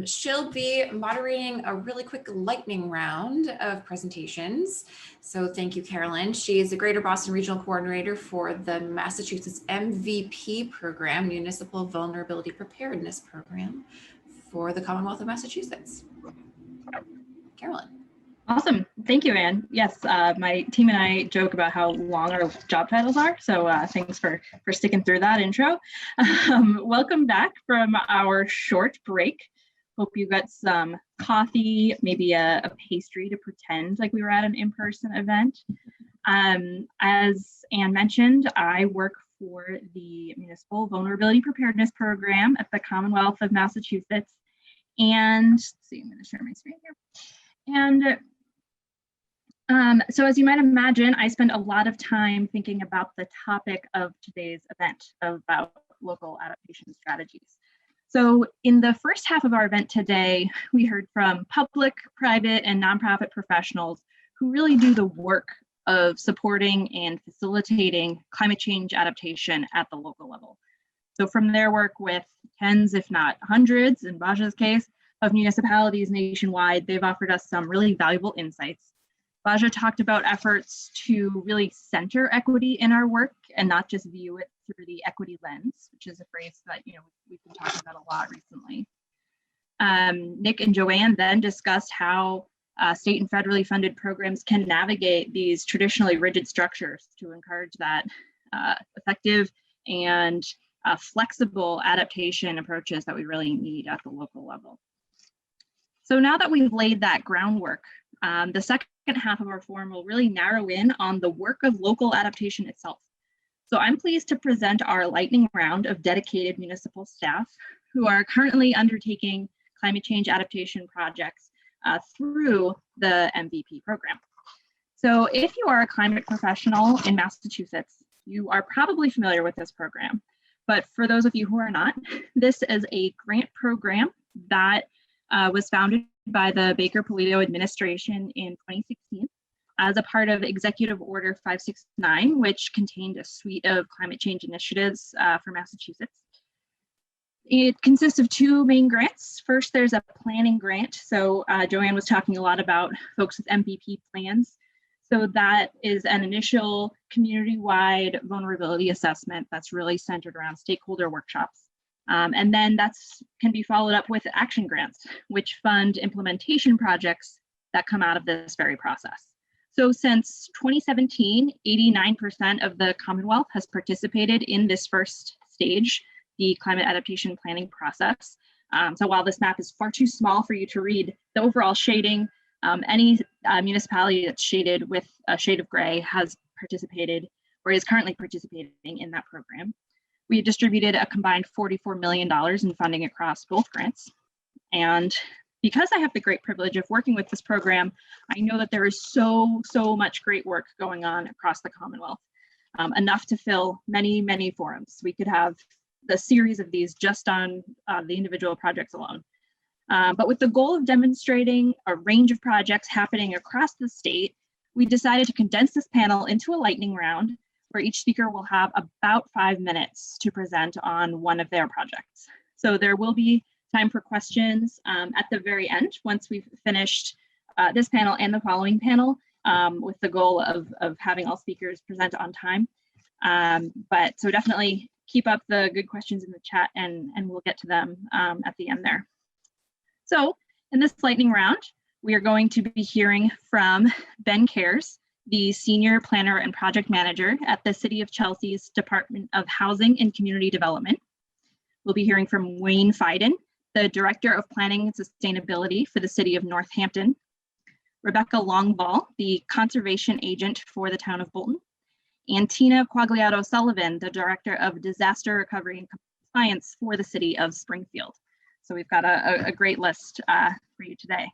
She'll be moderating a really quick lightning round of presentations. So thank you, Carolyn. She is the Greater Boston Regional Coordinator for the Massachusetts MVP program, Municipal Vulnerability Preparedness Program for the Commonwealth of Massachusetts. Carolyn. Awesome. Thank you, Anne. Yes, my team and I joke about how long our job titles are. So thanks for sticking through that intro. Welcome back from our short break. Hope you got some coffee, maybe a pastry to pretend like we were at an in-person event. As Anne mentioned, I work for the Municipal Vulnerability Preparedness Program at the Commonwealth of Massachusetts. And let's see, I'm going to share my screen here. And so as you might imagine, I spend a lot of time thinking about the topic of today's event, about local adaptation strategies. So in the first half of our event today, we heard from public, private, and nonprofit professionals who really do the work of supporting and facilitating climate change adaptation at the local level. So from their work with tens, if not hundreds, in Baja's case, of municipalities nationwide, they've offered us some really valuable insights. Baja talked about efforts to really center equity in our work and not just view it through the equity lens, which is a phrase that we've been talking about a lot recently. Nick and Joanne then discussed how state and federally funded programs can navigate these traditionally rigid structures to encourage that effective and flexible adaptation approaches that we really need at the local level. So now that we've laid that groundwork, the second half of our forum will really narrow in on the work of local adaptation itself. So I'm pleased to present our lightning round of dedicated municipal staff who are currently undertaking climate change adaptation projects through the MVP program. So if you are a climate professional in Massachusetts, you are probably familiar with this program. But for those of you who are not, this is a grant program that was founded by the Baker-Polito administration in 2016 as a part of Executive Order 569, which contained a suite of climate change initiatives for Massachusetts. It consists of two main grants. First, there's a planning grant. So Joanne was talking a lot about folks with MPP plans. So that is an initial community-wide vulnerability assessment that's really centered around stakeholder workshops. And then that's can be followed up with action grants, which fund implementation projects that come out of this very process. So since 2017, 89% of the Commonwealth has participated in this first stage, the climate adaptation planning process. So while this map is far too small for you to read the overall shading, any municipality that's shaded with a shade of gray has participated or is currently participating in that program. We distributed a combined $44 million in funding across both grants. And because I have the great privilege of working with this program, I know that there is so much great work going on across the Commonwealth, enough to fill many, many forums. We could have the series of these just on the individual projects alone. But with the goal of demonstrating a range of projects happening across the state, we decided to condense this panel into a lightning round where each speaker will have about 5 minutes to present on one of their projects. So there will be time for questions at the very end once we've finished this panel and the following panel, with the goal of having all speakers present on time. But so definitely keep up the good questions in the chat and we'll get to them at the end there. So in this lightning round, we are going to be hearing from Ben Cares, the Senior Planner and Project Manager at the City of Chelsea's Department of Housing and Community Development. We'll be hearing from Wayne Fiden, the Director of Planning and Sustainability for the City of Northampton, Rebecca Longball, the Conservation Agent for the Town of Bolton, and Tina Quagliato-Sullivan, the Director of Disaster Recovery and Compliance for the City of Springfield. So we've got a great list for you today.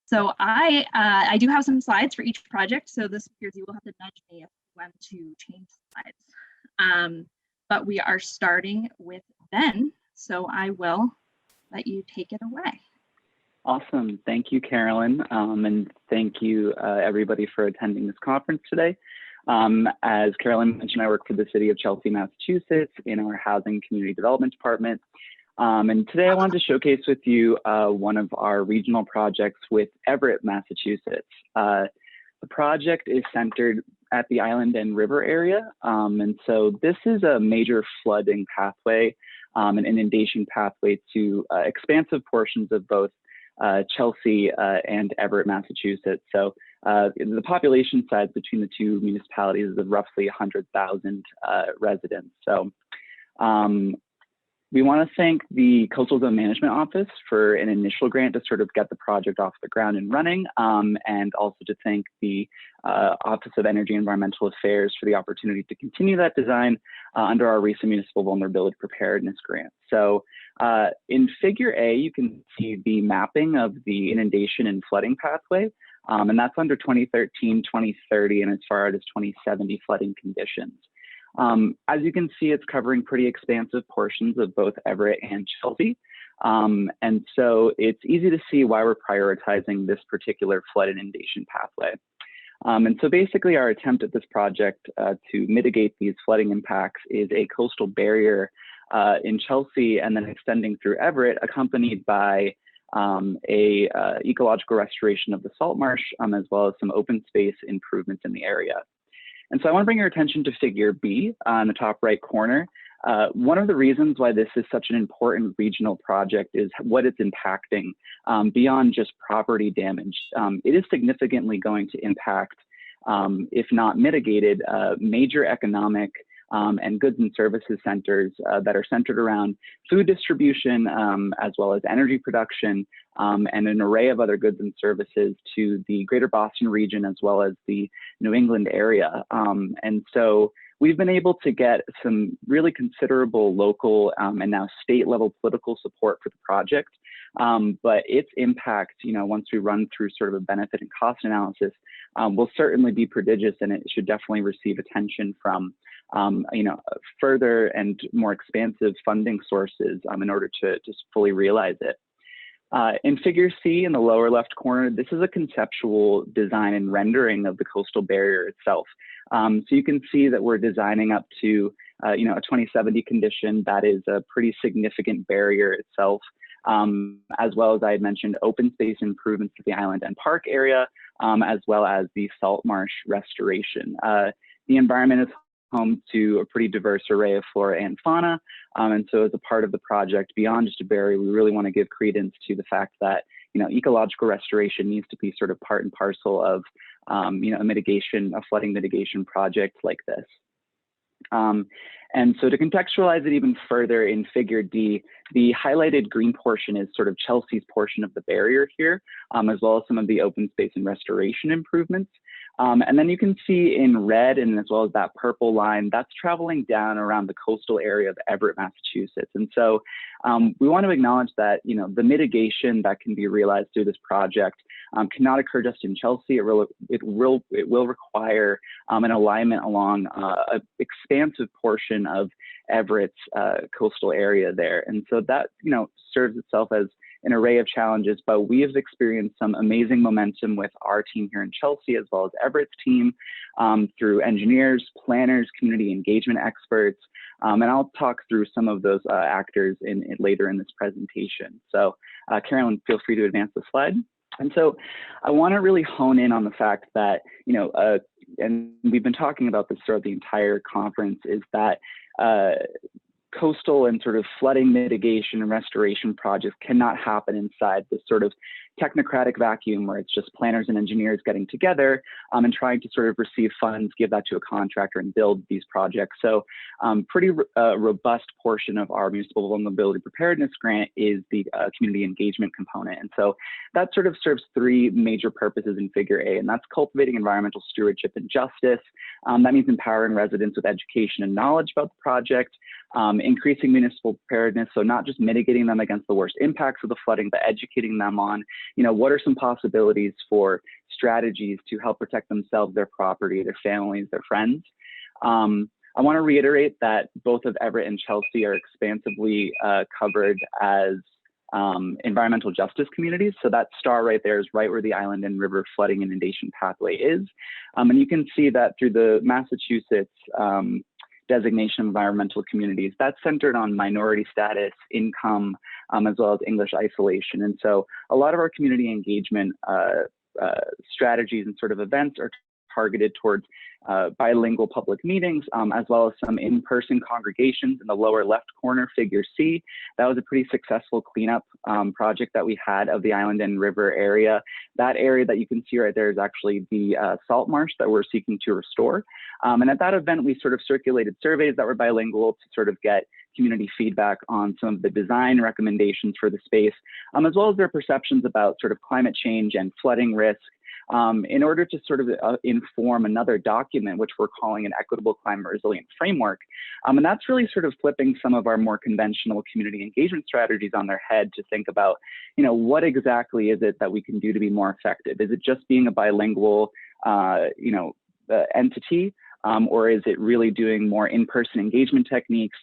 So I do have some slides for each project. So the speakers, you will have to nudge me when to change slides. But we are starting with Ben. So I will let you take it away. Awesome. Thank you, Carolyn. And thank you, everybody, for attending this conference today. As Carolyn mentioned, I work for the City of Chelsea, Massachusetts in our Housing Community Development Department. And today I wanted to showcase with you one of our regional projects with Everett, Massachusetts. The project is centered at the island and river area. And so this is a major flooding pathway, an inundation pathway to expansive portions of both Chelsea and Everett, Massachusetts. So the population size between the two municipalities is of roughly 100,000 residents. So we want to thank the Coastal Zone Management Office for an initial grant to sort of get the project off the ground and running, and also to thank the Office of Energy and Environmental Affairs for the opportunity to continue that design under our recent Municipal Vulnerability Preparedness Grant. So in Figure A, you can see the mapping of the inundation and flooding pathway, and that's under 2013, 2030, and as far out as 2070 flooding conditions. As you can see, it's covering pretty expansive portions of both Everett and Chelsea. And so it's easy to see why we're prioritizing this particular flood inundation pathway. And so basically our attempt at this project to mitigate these flooding impacts is a coastal barrier in Chelsea and then extending through Everett, accompanied by a ecological restoration of the salt marsh, as well as some open space improvements in the area. And so I want to bring your attention to Figure B on the top right corner. One of the reasons why this is such an important regional project is what it's impacting beyond just property damage. It is significantly going to impact, if not mitigated, major economic and goods and services centers that are centered around food distribution, as well as energy production, and an array of other goods and services to the greater Boston region, as well as the New England area. And so we've been able to get some really considerable local and now state level political support for the project. But its impact, once we run through sort of a benefit and cost analysis, will certainly be prodigious, and it should definitely receive attention from further and more expansive funding sources in order to just fully realize it. In Figure C in the lower left corner, this is a conceptual design and rendering of the coastal barrier itself. So you can see that we're designing up to a 2070 condition that is a pretty significant barrier itself, as well as I had mentioned open space improvements to the island and park area, as well as the salt marsh restoration. The environment is home to a pretty diverse array of flora and fauna. And so as a part of the project, beyond just a barrier, we really want to give credence to the fact that, ecological restoration needs to be sort of part and parcel of, a flooding mitigation project like this. And so to contextualize it even further in Figure D, the highlighted green portion is sort of Chelsea's portion of the barrier here, as well as some of the open space and restoration improvements. And then you can see in red, and as well as that purple line, that's traveling down around the coastal area of Everett, Massachusetts. And so we want to acknowledge that, the mitigation that can be realized through this project cannot occur just in Chelsea. It will require an alignment along an expansive portion of Everett's coastal area there. And so that, serves itself as an array of challenges, but we have experienced some amazing momentum with our team here in Chelsea, as well as Everett's team, through engineers, planners, community engagement experts, and I'll talk through some of those actors later in this presentation. So Carolyn, feel free to advance the slide. And so I want to really hone in on the fact that, and we've been talking about this throughout the entire conference, is that coastal and sort of flooding mitigation and restoration projects cannot happen inside this sort of technocratic vacuum where it's just planners and engineers getting together and trying to sort of receive funds, give that to a contractor and build these projects. So pretty robust portion of our municipal vulnerability preparedness grant is the community engagement component. And so that sort of serves three major purposes in Figure A, and that's cultivating environmental stewardship and justice. That means empowering residents with education and knowledge about the project, increasing municipal preparedness, so not just mitigating them against the worst impacts of the flooding, but educating them on, what are some possibilities for strategies to help protect themselves, their property, their families, their friends. I want to reiterate that both of Everett and Chelsea are expansively covered as environmental justice communities. So that star right there is right where the island and river flooding inundation pathway is. And you can see that through the Massachusetts designation of environmental communities, that's centered on minority status, income, as well as English isolation. And so a lot of our community engagement strategies and sort of events are targeted towards bilingual public meetings, as well as some in-person congregations in the lower left corner, Figure C. That was a pretty successful cleanup project that we had of the island and river area. That area that you can see right there is actually the salt marsh that we're seeking to restore. And at that event, we sort of circulated surveys that were bilingual to sort of get community feedback on some of the design recommendations for the space, as well as their perceptions about sort of climate change and flooding risk, in order to sort of inform another document, which we're calling an equitable climate resilient framework. And that's really sort of flipping some of our more conventional community engagement strategies on their head to think about, what exactly is it that we can do to be more effective? Is it just being a bilingual, entity? Or is it really doing more in-person engagement techniques,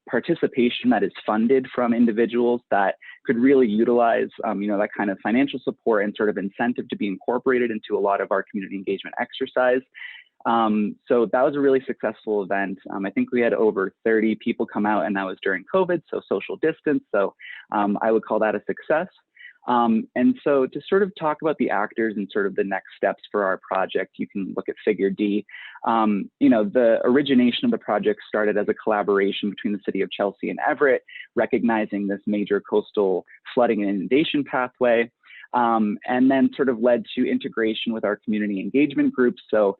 participation that is funded from individuals that could really utilize, that kind of financial support and sort of incentive to be incorporated into a lot of our community engagement exercise. So that was a really successful event. I think we had over 30 people come out, and that was during COVID, so social distance. So I would call that a success. And so to sort of talk about the actors and sort of the next steps for our project, you can look at Figure D. The origination of the project started as a collaboration between the city of Chelsea and Everett, recognizing this major coastal flooding and inundation pathway. And then sort of led to integration with our community engagement groups. So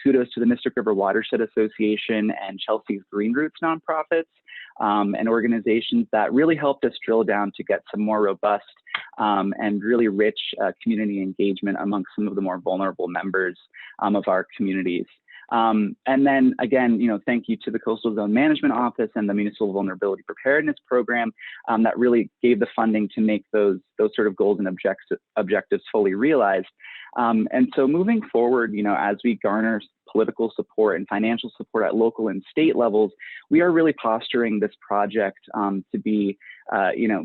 kudos to the Mystic River Watershed Association and Chelsea's Green Roots nonprofits and organizations that really helped us drill down to get some more robust and really rich community engagement amongst some of the more vulnerable members of our communities. And then again, thank you to the Coastal Zone Management Office and the Municipal Vulnerability Preparedness Program that really gave the funding to make those sort of goals and objectives fully realized. And so moving forward, as we garner political support and financial support at local and state levels, we are really posturing this project to be,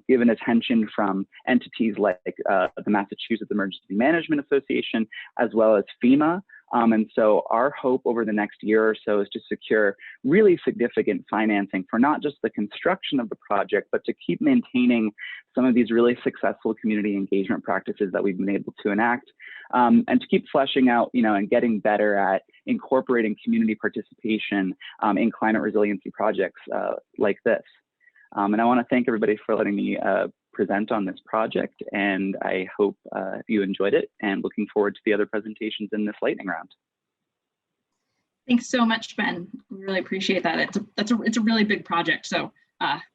given attention from entities like the Massachusetts Emergency Management Association, as well as FEMA, And so our hope over the next year or so is to secure really significant financing for not just the construction of the project, but to keep maintaining some of these really successful community engagement practices that we've been able to enact, and to keep fleshing out, and getting better at incorporating community participation in climate resiliency projects like this. And I want to thank everybody for letting me present on this project, and I hope you enjoyed it, and looking forward to the other presentations in this lightning round. Thanks so much, Ben. We really appreciate that. It's a really big project, so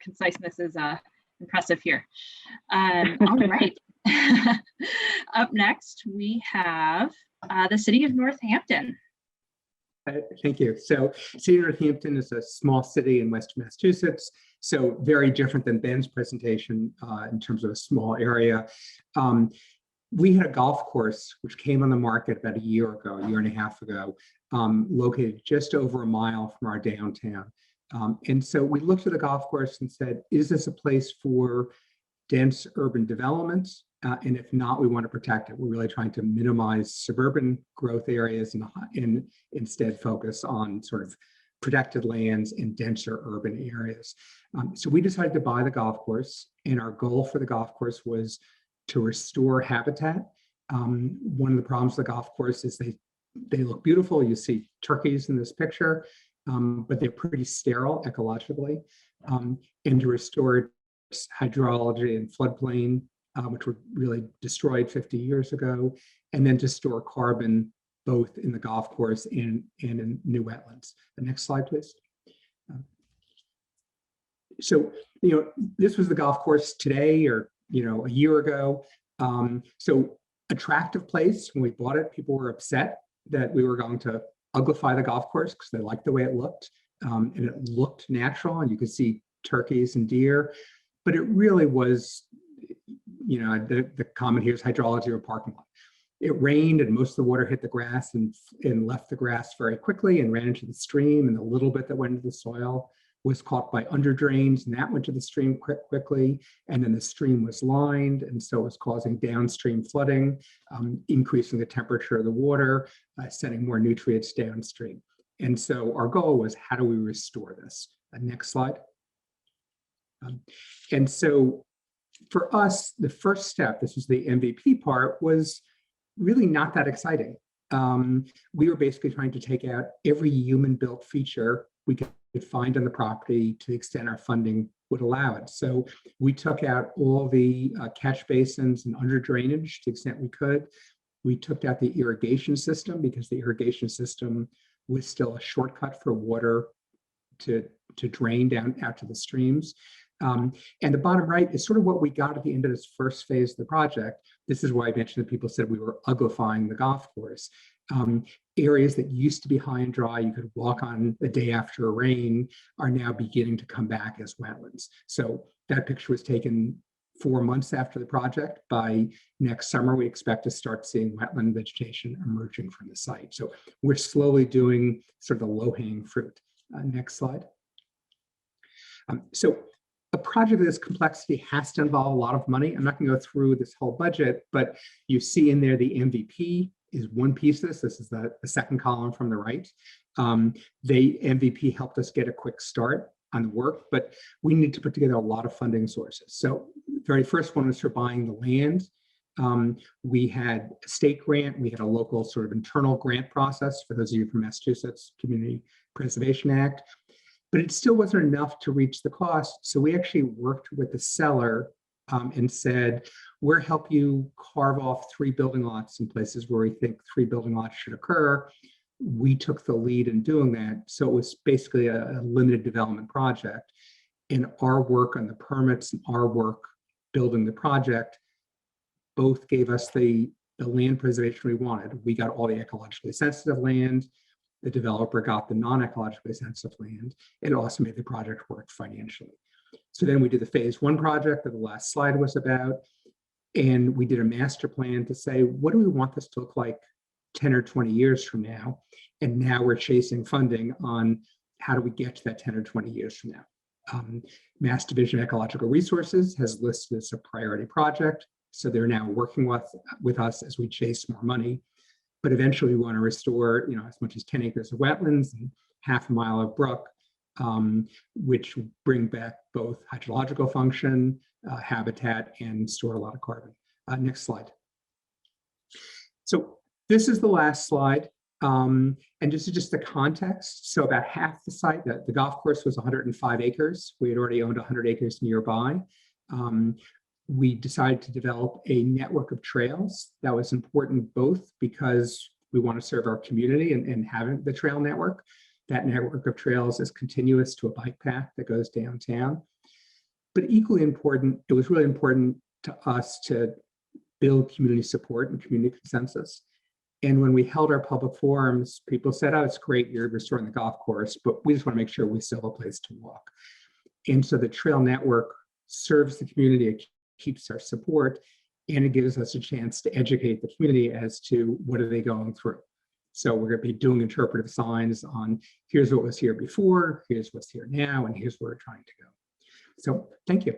conciseness is impressive here. All right. Up next, we have the City of Northampton. Thank you. So City of Northampton is a small city in Western Massachusetts, so very different than Ben's presentation in terms of a small area. We had a golf course which came on the market about a year and a half ago, located just over a mile from our downtown. And so we looked at the golf course and said, is this a place for dense urban development? And if not, we want to protect it. We're really trying to minimize suburban growth areas and instead focus on sort of protected lands in denser urban areas. So we decided to buy the golf course, and our goal for the golf course was to restore habitat. One of the problems with the golf course is they look beautiful. You see turkeys in this picture, but they're pretty sterile ecologically. And to restore its hydrology and floodplain, which were really destroyed 50 years ago, and then to store carbon both in the golf course and in new wetlands. The next slide, please. So, this was the golf course today or, a year ago. So attractive place. When we bought it, people were upset that we were going to uglify the golf course because they liked the way it looked. And it looked natural, and you could see turkeys and deer, but it really was, the comment here is hydrology or parking lot. It rained and most of the water hit the grass and left the grass very quickly and ran into the stream, and the little bit that went into the soil was caught by under drains, and that went to the stream quickly, and then the stream was lined, and so it was causing downstream flooding, increasing the temperature of the water, sending more nutrients downstream. And so our goal was, how do we restore this? Next slide. And so for us, the first step, this was the MVP part, was really not that exciting. We were basically trying to take out every human-built feature we could find on the property to the extent our funding would allow it. So we took out all the catch basins and under drainage to the extent we could. We took out the irrigation system because the irrigation system was still a shortcut for water to drain down out to the streams. And the bottom right is sort of what we got at the end of this first phase of the project. This is why I mentioned that people said we were uglifying the golf course. Areas that used to be high and dry, you could walk on the day after a rain, are now beginning to come back as wetlands. So that picture was taken 4 months after the project. By next summer, we expect to start seeing wetland vegetation emerging from the site. So we're slowly doing sort of the low-hanging fruit. Next slide. So a project of this complexity has to involve a lot of money. I'm not going to go through this whole budget, but you see in there the MVP is one piece of this. This is the second column from the right. The MVP helped us get a quick start on the work, but we need to put together a lot of funding sources. So the very first one was for buying the land. We had a state grant. We had a local sort of internal grant process for those of you from Massachusetts Community Preservation Act. But it still wasn't enough to reach the cost. So we actually worked with the seller and said, we'll help you carve off 3 building lots in places where we think 3 building lots should occur. We took the lead in doing that. So it was basically a limited development project. And our work on the permits and our work building the project both gave us the land preservation we wanted. We got all the ecologically sensitive land. The developer got the non-ecologically sensitive land. It also made the project work financially. So then we did the phase 1 project that the last slide was about. And we did a master plan to say, what do we want this to look like 10 or 20 years from now? And now we're chasing funding on how do we get to that 10 or 20 years from now. Mass Division of Ecological Resources has listed as a priority project. So they're now working with us as we chase more money. but eventually we want to restore, as much as 10 acres of wetlands and half a mile of brook, which bring back both hydrological function, habitat, and store a lot of carbon. Next slide. So this is the last slide. And just the context. So about half the site, the golf course was 105 acres. We had already owned 100 acres nearby. We decided to develop a network of trails. That was important both because we want to serve our community and having the trail network. That network of trails is continuous to a bike path that goes downtown. But equally important, it was really important to us to build community support and community consensus. And when we held our public forums, people said, oh, it's great, you're restoring the golf course, but we just want to make sure we still have a place to walk. And so the trail network serves the community, it keeps our support, and it gives us a chance to educate the community as to what are they going through. So we're going to be doing interpretive signs on here's what was here before, here's what's here now, and here's where we're trying to go. So thank you.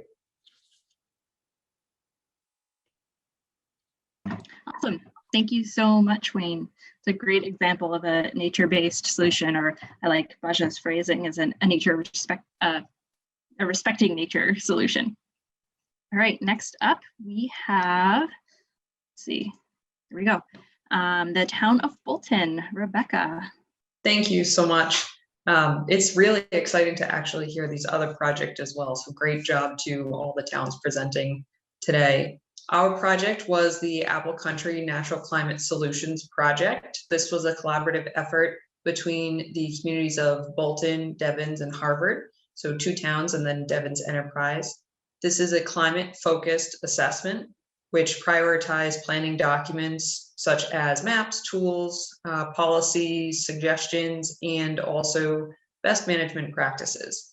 Awesome. Thank you so much, Wayne. It's a great example of a nature-based solution, or I like Baja's phrasing as a respecting nature solution. All right, next up we have, let's see, here we go. The town of Bolton, Rebecca. Thank you so much. It's really exciting to actually hear these other projects as well. So great job to all the towns presenting today. Our project was the Apple Country Natural Climate Solutions Project. This was a collaborative effort between the communities of Bolton, Devens, and Harvard. So 2 towns and then Devens Enterprise. This is a climate-focused assessment which prioritized planning documents such as maps, tools, policies, suggestions, and also best management practices.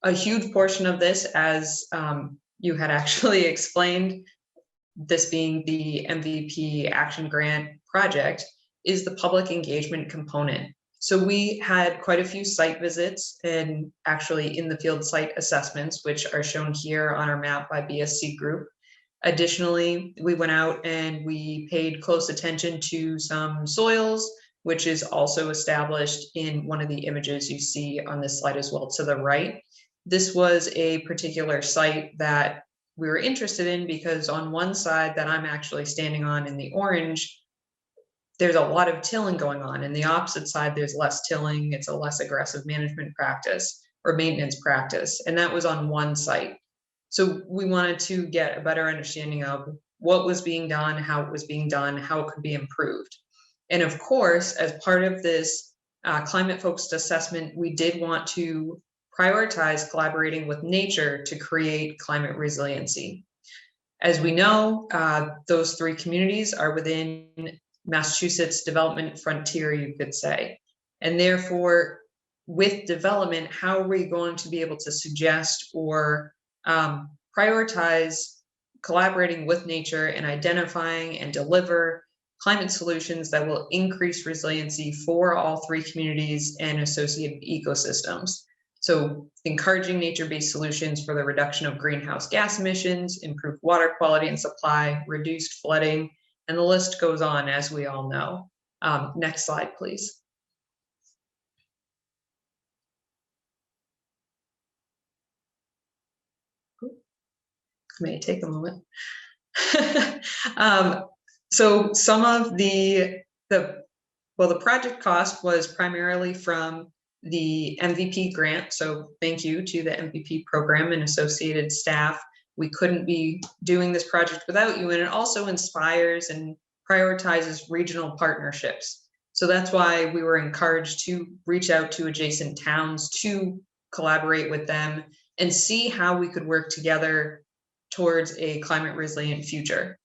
A huge portion of this, as you had actually explained, this being the MVP Action Grant project, is the public engagement component. So we had quite a few site visits and actually in the field site assessments, which are shown here on our map by BSC Group. Additionally, we went out and we paid close attention to some soils, which is also established in one of the images you see on this slide as well to the right. This was a particular site that we were interested in because on one side that I'm actually standing on in the orange, there's a lot of tilling going on. And the opposite side, there's less tilling. It's a less aggressive management practice or maintenance practice. And that was on one site. So we wanted to get a better understanding of what was being done, how it was being done, how it could be improved. And of course, as part of this climate-focused assessment, we did want to prioritize collaborating with nature to create climate resiliency. As we know, those 3 communities are within Massachusetts development frontier, you could say. And therefore, with development, how are we going to be able to suggest or prioritize collaborating with nature and identifying and deliver climate solutions that will increase resiliency for all 3 communities and associated ecosystems? So encouraging nature-based solutions for the reduction of greenhouse gas emissions, improved water quality and supply, reduced flooding, and the list goes on, as we all know. Next slide, please. May take a moment. So some of the project cost was primarily from the MVP grant. So thank you to the MVP program and associated staff. We couldn't be doing this project without you. And it also inspires and prioritizes regional partnerships. So that's why we were encouraged to reach out to adjacent towns to collaborate with them and see how we could work together towards a climate resilient future.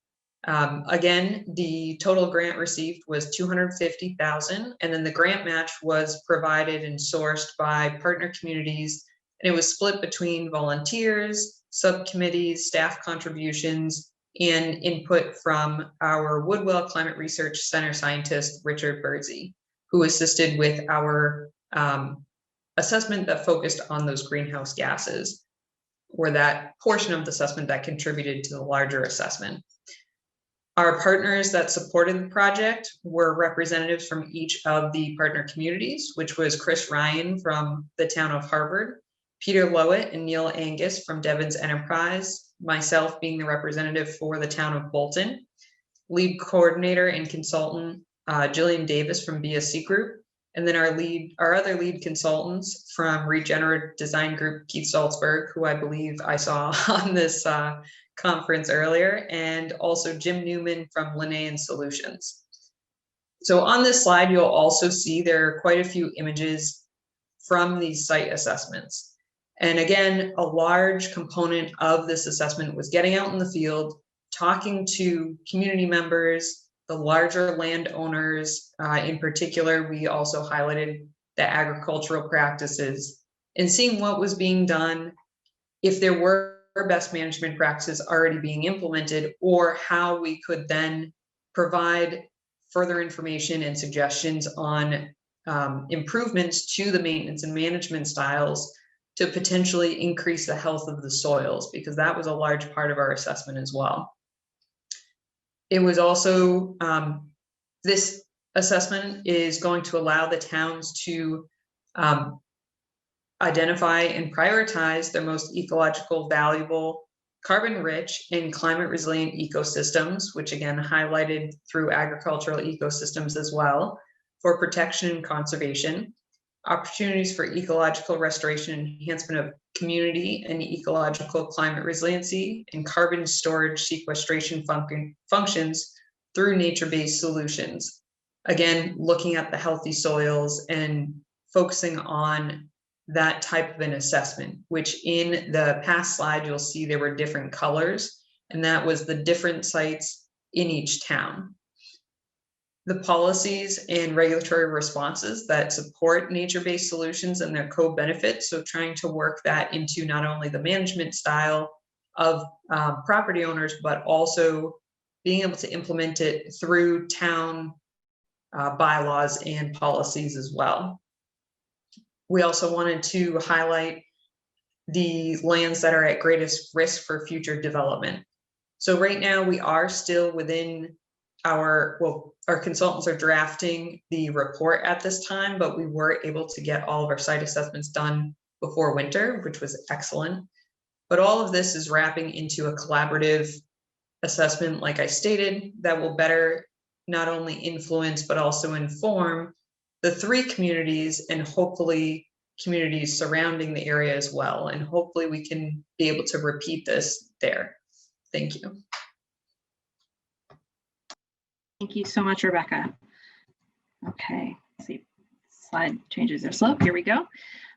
Again, the total grant received was $250,000, and then the grant match was provided and sourced by partner communities, and it was split between volunteers, subcommittees, staff contributions, and input from our Woodwell Climate Research Center scientist, Richard Birdsey, who assisted with our assessment that focused on those greenhouse gases, or that portion of the assessment that contributed to the larger assessment. Our partners that supported the project were representatives from each of the partner communities, which was Chris Ryan from the town of Harvard, Peter Lowett and Neil Angus from Devon's Enterprise, myself being the representative for the town of Bolton, lead coordinator and consultant Jillian Davis from BSC Group, and then our other lead consultants from Regenerative Design Group, Keith Salzberg, who I believe I saw on this conference earlier, and also Jim Newman from Linnaean Solutions. So on this slide, you'll also see there are quite a few images from these site assessments. And again, a large component of this assessment was getting out in the field, talking to community members, the larger landowners. In particular, we also highlighted the agricultural practices and seeing what was being done, if there were best management practices already being implemented, or how we could then provide further information and suggestions on improvements to the maintenance and management styles to potentially increase the health of the soils, because that was a large part of our assessment as well. It was also, this assessment is going to allow the towns to identify and prioritize their most ecological, valuable, carbon-rich, and climate-resilient ecosystems, which again highlighted through agricultural ecosystems as well, for protection and conservation, opportunities for ecological restoration and enhancement of community and ecological climate resiliency, and carbon storage sequestration functions through nature-based solutions. Again, looking at the healthy soils and focusing on that type of an assessment, which in the past slide, you'll see there were different colors, and that was the different sites in each town. The policies and regulatory responses that support nature-based solutions and their co-benefits, so trying to work that into not only the management style of property owners, but also being able to implement it through town bylaws and policies as well. We also wanted to highlight the lands that are at greatest risk for future development. So right now we are still within our consultants are drafting the report at this time, but we were able to get all of our site assessments done before winter, which was excellent. But all of this is wrapping into a collaborative assessment, like I stated, that will better not only influence, but also inform the 3 communities and hopefully communities surrounding the area as well. And hopefully we can be able to repeat this there. Thank you. Thank you so much, Rebecca. Okay, let's see, slide changes their slope. Here we go.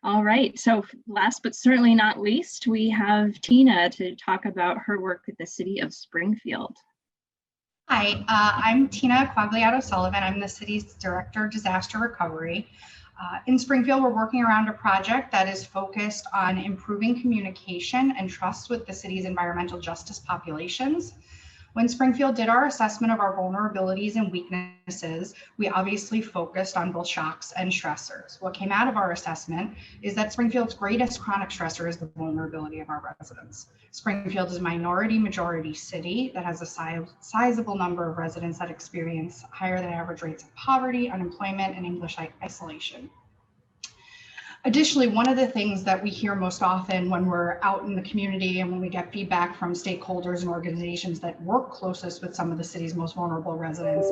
All right, so last but certainly not least, we have Tina to talk about her work with the City of Springfield. Hi, I'm Tina Quagliato-Sullivan. I'm the city's Director of Disaster Recovery. In Springfield, we're working around a project that is focused on improving communication and trust with the city's environmental justice populations. When Springfield did our assessment of our vulnerabilities and weaknesses, we obviously focused on both shocks and stressors. What came out of our assessment is that Springfield's greatest chronic stressor is the vulnerability of our residents. Springfield is a minority-majority city that has a sizable number of residents that experience higher than average rates of poverty, unemployment, and English isolation. Additionally, one of the things that we hear most often when we're out in the community and when we get feedback from stakeholders and organizations that work closest with some of the city's most vulnerable residents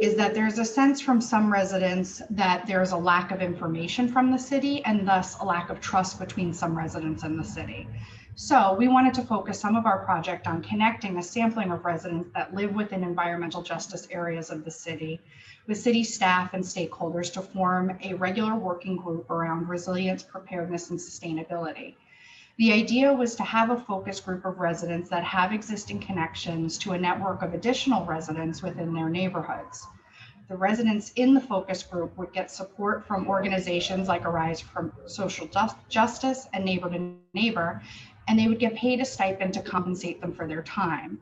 is that there's a sense from some residents that there's a lack of information from the city and thus a lack of trust between some residents and the city. So we wanted to focus some of our project on connecting a sampling of residents that live within environmental justice areas of the city with city staff and stakeholders to form a regular working group around resilience, preparedness, and sustainability. The idea was to have a focus group of residents that have existing connections to a network of additional residents within their neighborhoods. The residents in the focus group would get support from organizations like Arise from Social Justice and Neighbor to Neighbor, and they would get paid a stipend to compensate them for their time.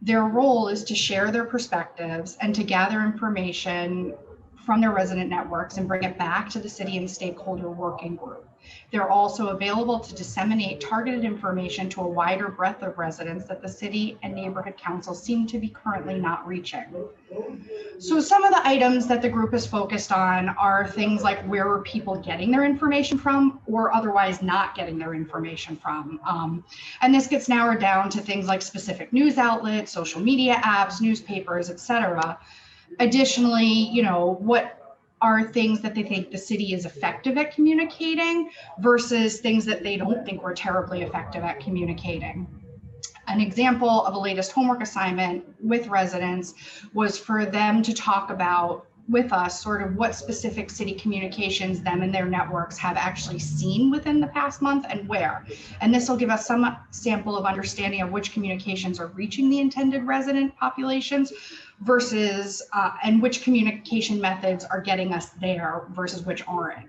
Their role is to share their perspectives and to gather information from their resident networks and bring it back to the city and stakeholder working group. They're also available to disseminate targeted information to a wider breadth of residents that the city and neighborhood councils seem to be currently not reaching. So some of the items that the group is focused on are things like where are people getting their information from or otherwise not getting their information from. And this gets narrowed down to things like specific news outlets, social media apps, newspapers, etc. Additionally, you know, what are things that they think the city is effective at communicating versus things that they don't think we're terribly effective at communicating. An example of a latest homework assignment with residents was for them to talk about with us sort of what specific city communications them and their networks have actually seen within the past month and where. And this will give us some sample of understanding of which communications are reaching the intended resident populations versus and which communication methods are getting us there versus which aren't.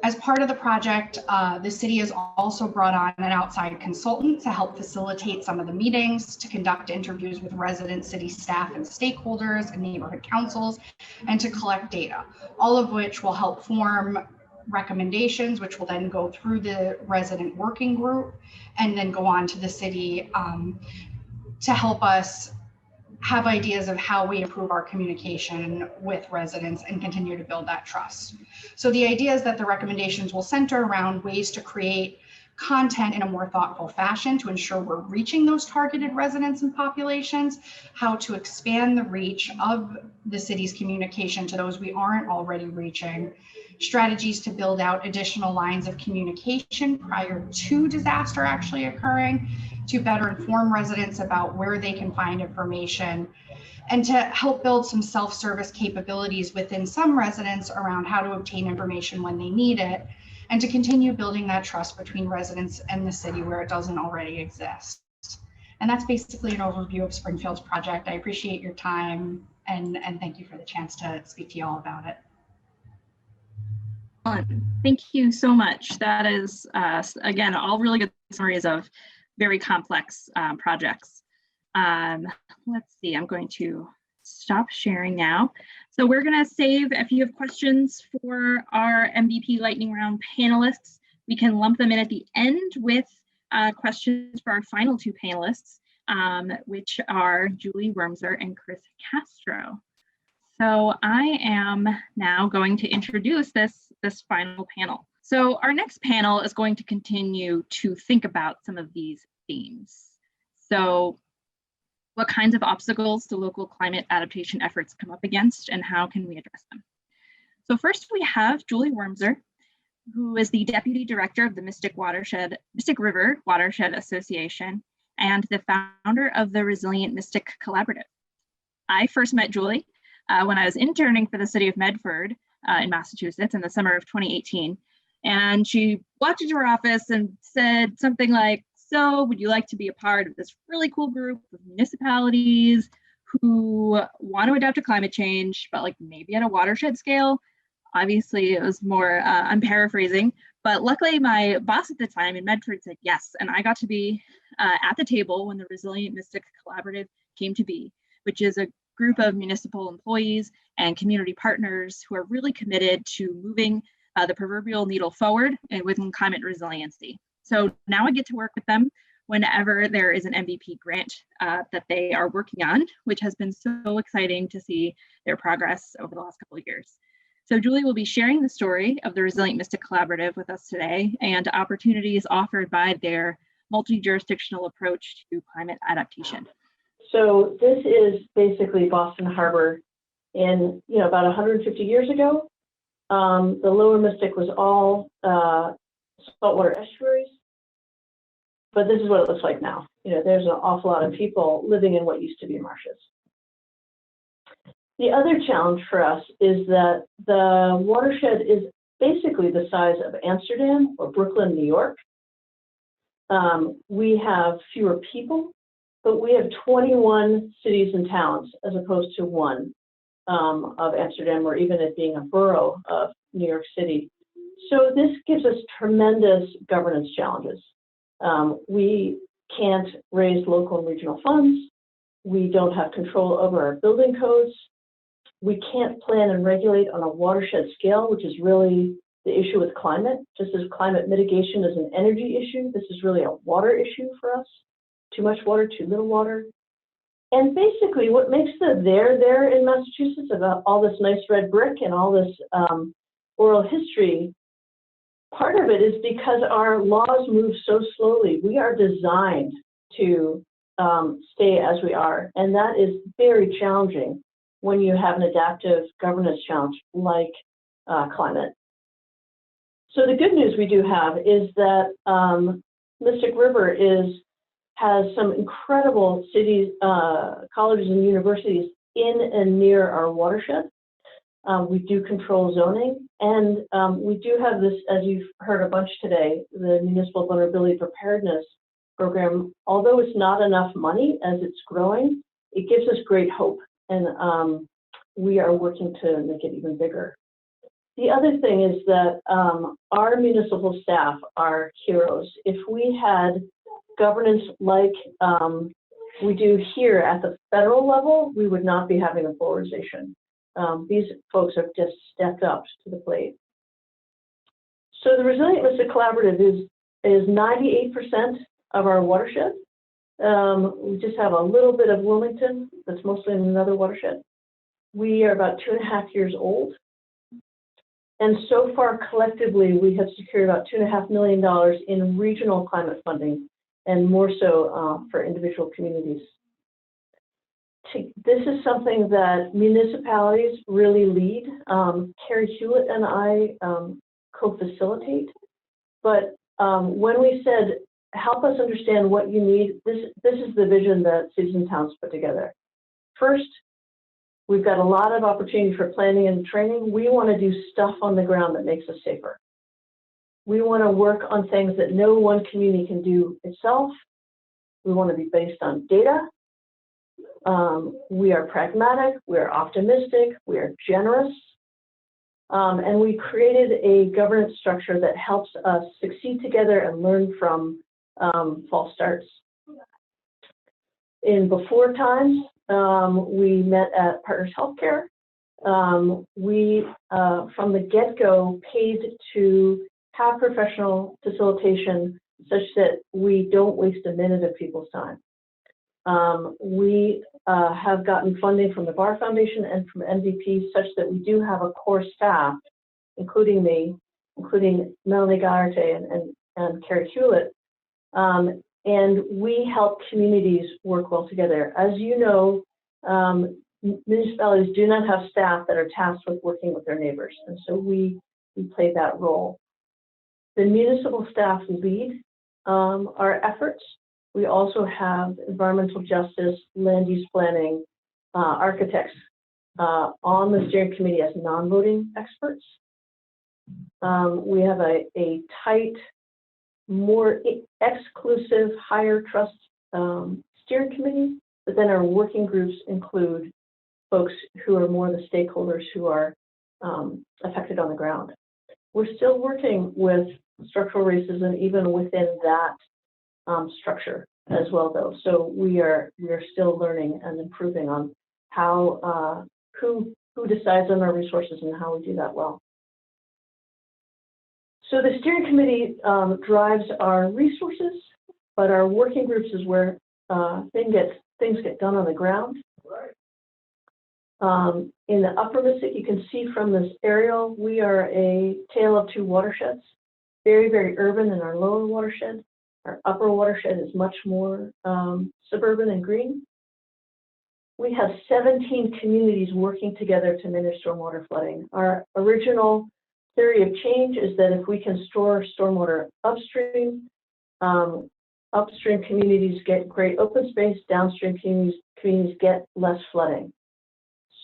As part of the project, the city has also brought on an outside consultant to help facilitate some of the meetings, to conduct interviews with resident city staff and stakeholders and neighborhood councils, and to collect data, all of which will help form recommendations, which will then go through the resident working group and then go on to the city to help us have ideas of how we improve our communication with residents and continue to build that trust. So the idea is that the recommendations will center around ways to create content in a more thoughtful fashion to ensure we're reaching those targeted residents and populations, how to expand the reach of the city's communication to those we aren't already reaching, strategies to build out additional lines of communication prior to disaster actually occurring, to better inform residents about where they can find information, and to help build some self-service capabilities within some residents around how to obtain information when they need it, and to continue building that trust between residents and the city where it doesn't already exist. And that's basically an overview of Springfield's project. I appreciate your time and thank you for the chance to speak to you all about it. Thank you so much. That is, again, all really good summaries of very complex projects. Let's see, I'm going to stop sharing now. So we're going to save, if you have questions for our MVP lightning round panelists, we can lump them in at the end with questions for our final two panelists, which are Julie Wormser and Chris Castro. So I am now going to introduce this final panel. So our next panel is going to continue to think about some of these themes. So what kinds of obstacles do local climate adaptation efforts come up against and how can we address them? So first we have Julie Wormser, who is the Deputy Director of the Mystic River Watershed Association and the founder of the Resilient Mystic Collaborative. I first met Julie when I was interning for the city of Medford in Massachusetts in the summer of 2018. And she walked into her office and said something like, so would you like to be a part of this really cool group of municipalities who want to adapt to climate change, but like maybe at a watershed scale? Obviously it was more, I'm paraphrasing, but luckily my boss at the time in Medford said yes. And I got to be at the table when the Resilient Mystic Collaborative came to be, which is a group of municipal employees and community partners who are really committed to moving the proverbial needle forward and within climate resiliency. So now I get to work with them whenever there is an MVP grant that they are working on, which has been so exciting to see their progress over the last couple of years. So Julie will be sharing the story of the Resilient Mystic Collaborative with us today and opportunities offered by their multi-jurisdictional approach to climate adaptation. So this is basically Boston Harbor in, about 150 years ago. The lower Mystic was all saltwater estuaries, but this is what it looks like now. There's an awful lot of people living in what used to be marshes. The other challenge for us is that the watershed is basically the size of Amsterdam or Brooklyn, New York. We have fewer people, but we have 21 cities and towns as opposed to one of Amsterdam, or even it being a borough of New York City. So this gives us tremendous governance challenges. We can't raise local and regional funds. We don't have control over our building codes. We can't plan and regulate on a watershed scale, which is really the issue with climate. Just as climate mitigation is an energy issue, this is really a water issue for us. Too much water, too little water. And basically what makes the there in Massachusetts about all this nice red brick and all this oral history, part of it is because our laws move so slowly. We are designed to stay as we are. And that is very challenging when you have an adaptive governance challenge like climate. So the good news we do have is that Mystic River has some incredible cities, colleges and universities in and near our watershed. We do control zoning, and we do have this, as you've heard a bunch today, the Municipal Vulnerability Preparedness Program. Although it's not enough money as it's growing, it gives us great hope, and we are working to make it even bigger. The other thing is that our municipal staff are heroes. If we had governance like we do here at the federal level, we would not be having a polarization. These folks have just stepped up to the plate. So the Resilient Mystic Collaborative is 98% of our watershed. We just have a little bit of Wilmington that's mostly in another watershed. We are about 2.5 years old. And so far, collectively, we have secured about $2.5 million in regional climate funding, and more so for individual communities. This is something that municipalities really lead. Carrie Hewlett and I co-facilitate. But when we said, help us understand what you need, this is the vision that cities and towns put together. First, we've got a lot of opportunity for planning and training. We want to do stuff on the ground that makes us safer. We want to work on things that no one community can do itself. We want to be based on data. We are pragmatic, we are optimistic, we are generous. And we created a governance structure that helps us succeed together and learn from false starts. In before times, we met at Partners Healthcare. We, from the get-go, paid to have professional facilitation such that we don't waste a minute of people's time. We have gotten funding from the Bar Foundation and from MVP such that we do have a core staff, including me, including Melanie Gallarte and Carrie Hewlett, and we help communities work well together. As you know, municipalities do not have staff that are tasked with working with their neighbors, and so we play that role. The municipal staff lead our efforts. We also have environmental justice, land use planning, architects on the steering committee as non-voting experts. We have a tight, more exclusive, higher trust steering committee, but then our working groups include folks who are more the stakeholders who are affected on the ground. We're still working with structural racism even within that structure as well, though. So we are still learning and improving on how who decides on our resources and how we do that well. So the steering committee drives our resources, but our working groups is where things get done on the ground. In the upper Mystic, you can see from this aerial, we are a tale of two watersheds, very, very urban in our lower watershed. Our upper watershed is much more suburban and green. We have 17 communities working together to manage stormwater flooding. Our original theory of change is that if we can store stormwater upstream, upstream communities get great open space, downstream communities get less flooding.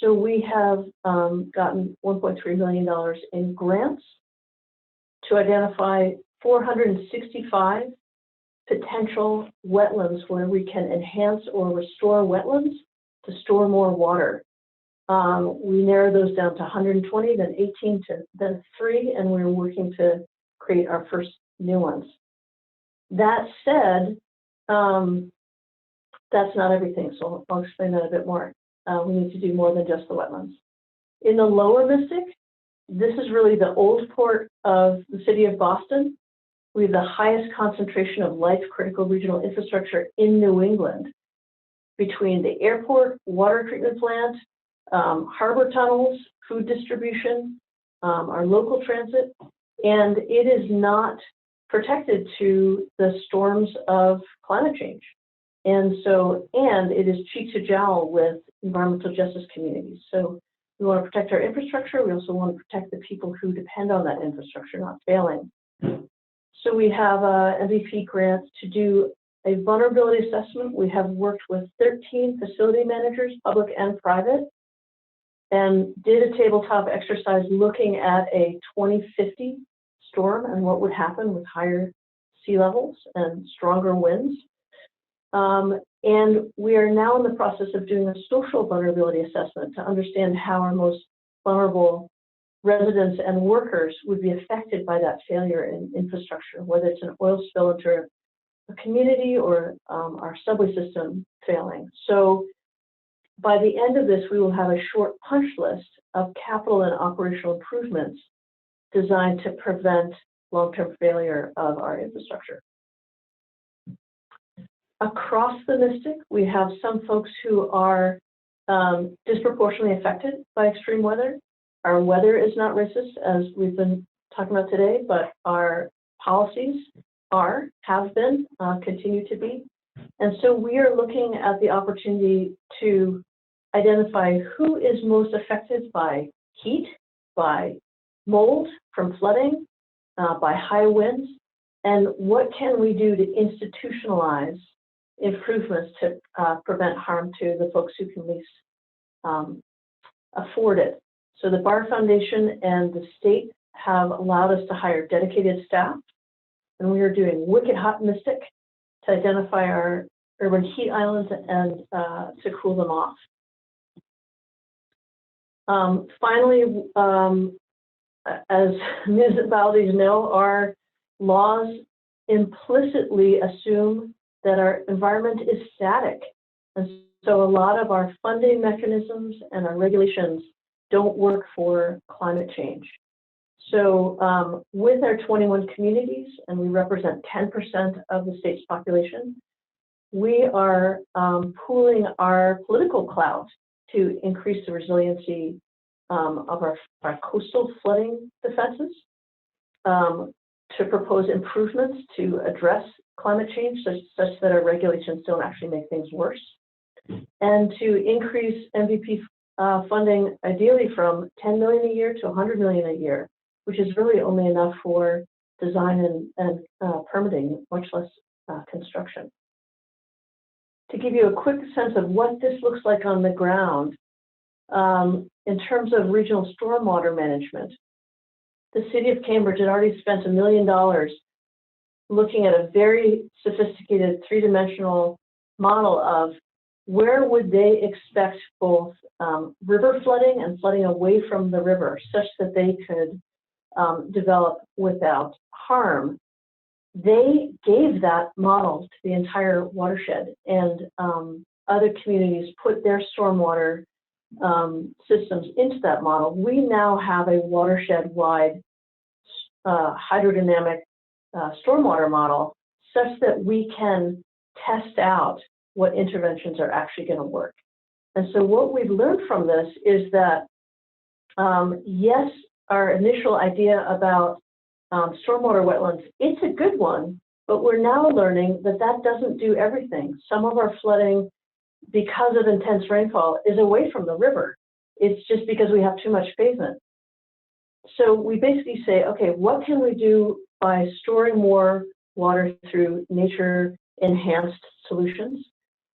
So we have gotten $1.3 million in grants to identify 465 potential wetlands where we can enhance or restore wetlands to store more water. We narrowed those down to 120, then 18, then 3, and we're working to create our first new ones. That said, that's not everything, so I'll explain that a bit more. We need to do more than just the wetlands. In the lower Mystic, This is really the old port of the city of Boston. We have the highest concentration of life-critical regional infrastructure in New England, between the airport, water treatment plant, harbor tunnels, food distribution, our local transit, and it is not protected to the storms of climate change. And it is cheek to jowl with environmental justice communities. So we want to protect our infrastructure. We also want to protect the people who depend on that infrastructure not failing. So we have MVP grants to do a vulnerability assessment. We have worked with 13 facility managers, public and private, and did a tabletop exercise looking at a 2050 storm and what would happen with higher sea levels and stronger winds. And we are now in the process of doing a social vulnerability assessment to understand how our most vulnerable residents and workers would be affected by that failure in infrastructure, whether it's an oil spill into a community or our subway system failing. So by the end of this, we will have a short punch list of capital and operational improvements designed to prevent long-term failure of our infrastructure. Across the Mystic, we have some folks who are disproportionately affected by extreme weather. Our weather is not racist, as we've been talking about today, but our policies have been, continue to be. And so we are looking at the opportunity to identify who is most affected by heat, by mold from flooding, by high winds, and what can we do to institutionalize improvements to prevent harm to the folks who can least afford it. So the Bar Foundation and the state have allowed us to hire dedicated staff, and we are doing Wicked Hot Mystic to identify our urban heat islands and to cool them off. Finally, as municipalities know, our laws implicitly assume that our environment is static. And so a lot of our funding mechanisms and our regulations don't work for climate change. So with our 21 communities, and we represent 10% of the state's population, we are pooling our political clout to increase the resiliency of our coastal flooding defenses, to propose improvements to address climate change such that our regulations don't actually make things worse, and to increase MVP funding ideally from 10 million a year to 100 million a year, which is really only enough for design and permitting, much less construction. To give you a quick sense of what this looks like on the ground, in terms of regional stormwater management, the city of Cambridge had already spent $1 million looking at a very sophisticated three-dimensional model of where would they expect both river flooding and flooding away from the river such that they could develop without harm. They gave that model to the entire watershed, and other communities put their stormwater systems into that model. We now have a watershed-wide hydrodynamic stormwater model such that we can test out what interventions are actually going to work. And so what we've learned from this is that, yes, our initial idea about stormwater wetlands, it's a good one, but we're now learning that that doesn't do everything. Some of our flooding, because of intense rainfall, is away from the river. It's just because we have too much pavement. So we basically say, okay, what can we do by storing more water through nature-enhanced solutions?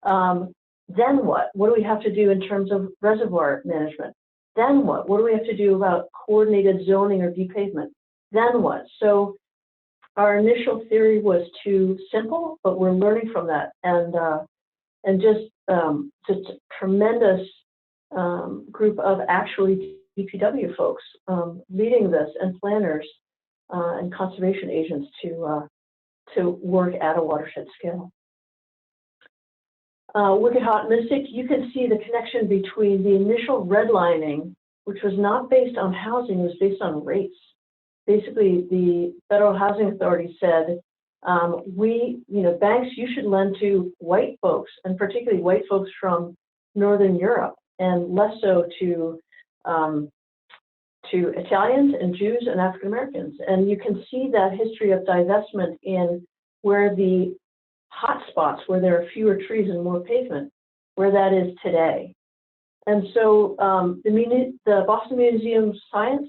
Then what? What do we have to do in terms of reservoir management? Then what? What do we have to do about coordinated zoning or depavement? Then what? So our initial theory was too simple, but we're learning from that, and just a tremendous group of actually DPW folks leading this, and planners and conservation agents to work at a watershed scale. Wicked Hot Mystic, you can see the connection between the initial redlining which was not based on housing, it was based on rates. Basically, the Federal Housing Authority said, banks, you should lend to white folks, and particularly white folks from Northern Europe, and less so to Italians and Jews and African Americans. And you can see that history of divestment in where the hot spots, where there are fewer trees and more pavement, where that is today. And so the Boston Museum of Science,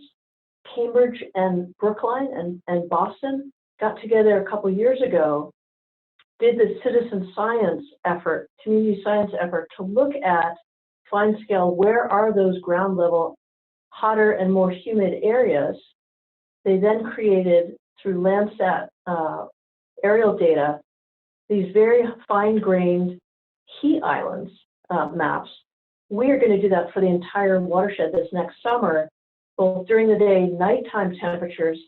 Cambridge and Brookline and Boston got together a couple years ago, did the citizen science effort, community science effort, to look at fine scale, where are those ground level hotter and more humid areas. They then created, through Landsat aerial data, these very fine-grained heat islands maps. We are going to do that for the entire watershed this next summer, both during the day, nighttime temperatures.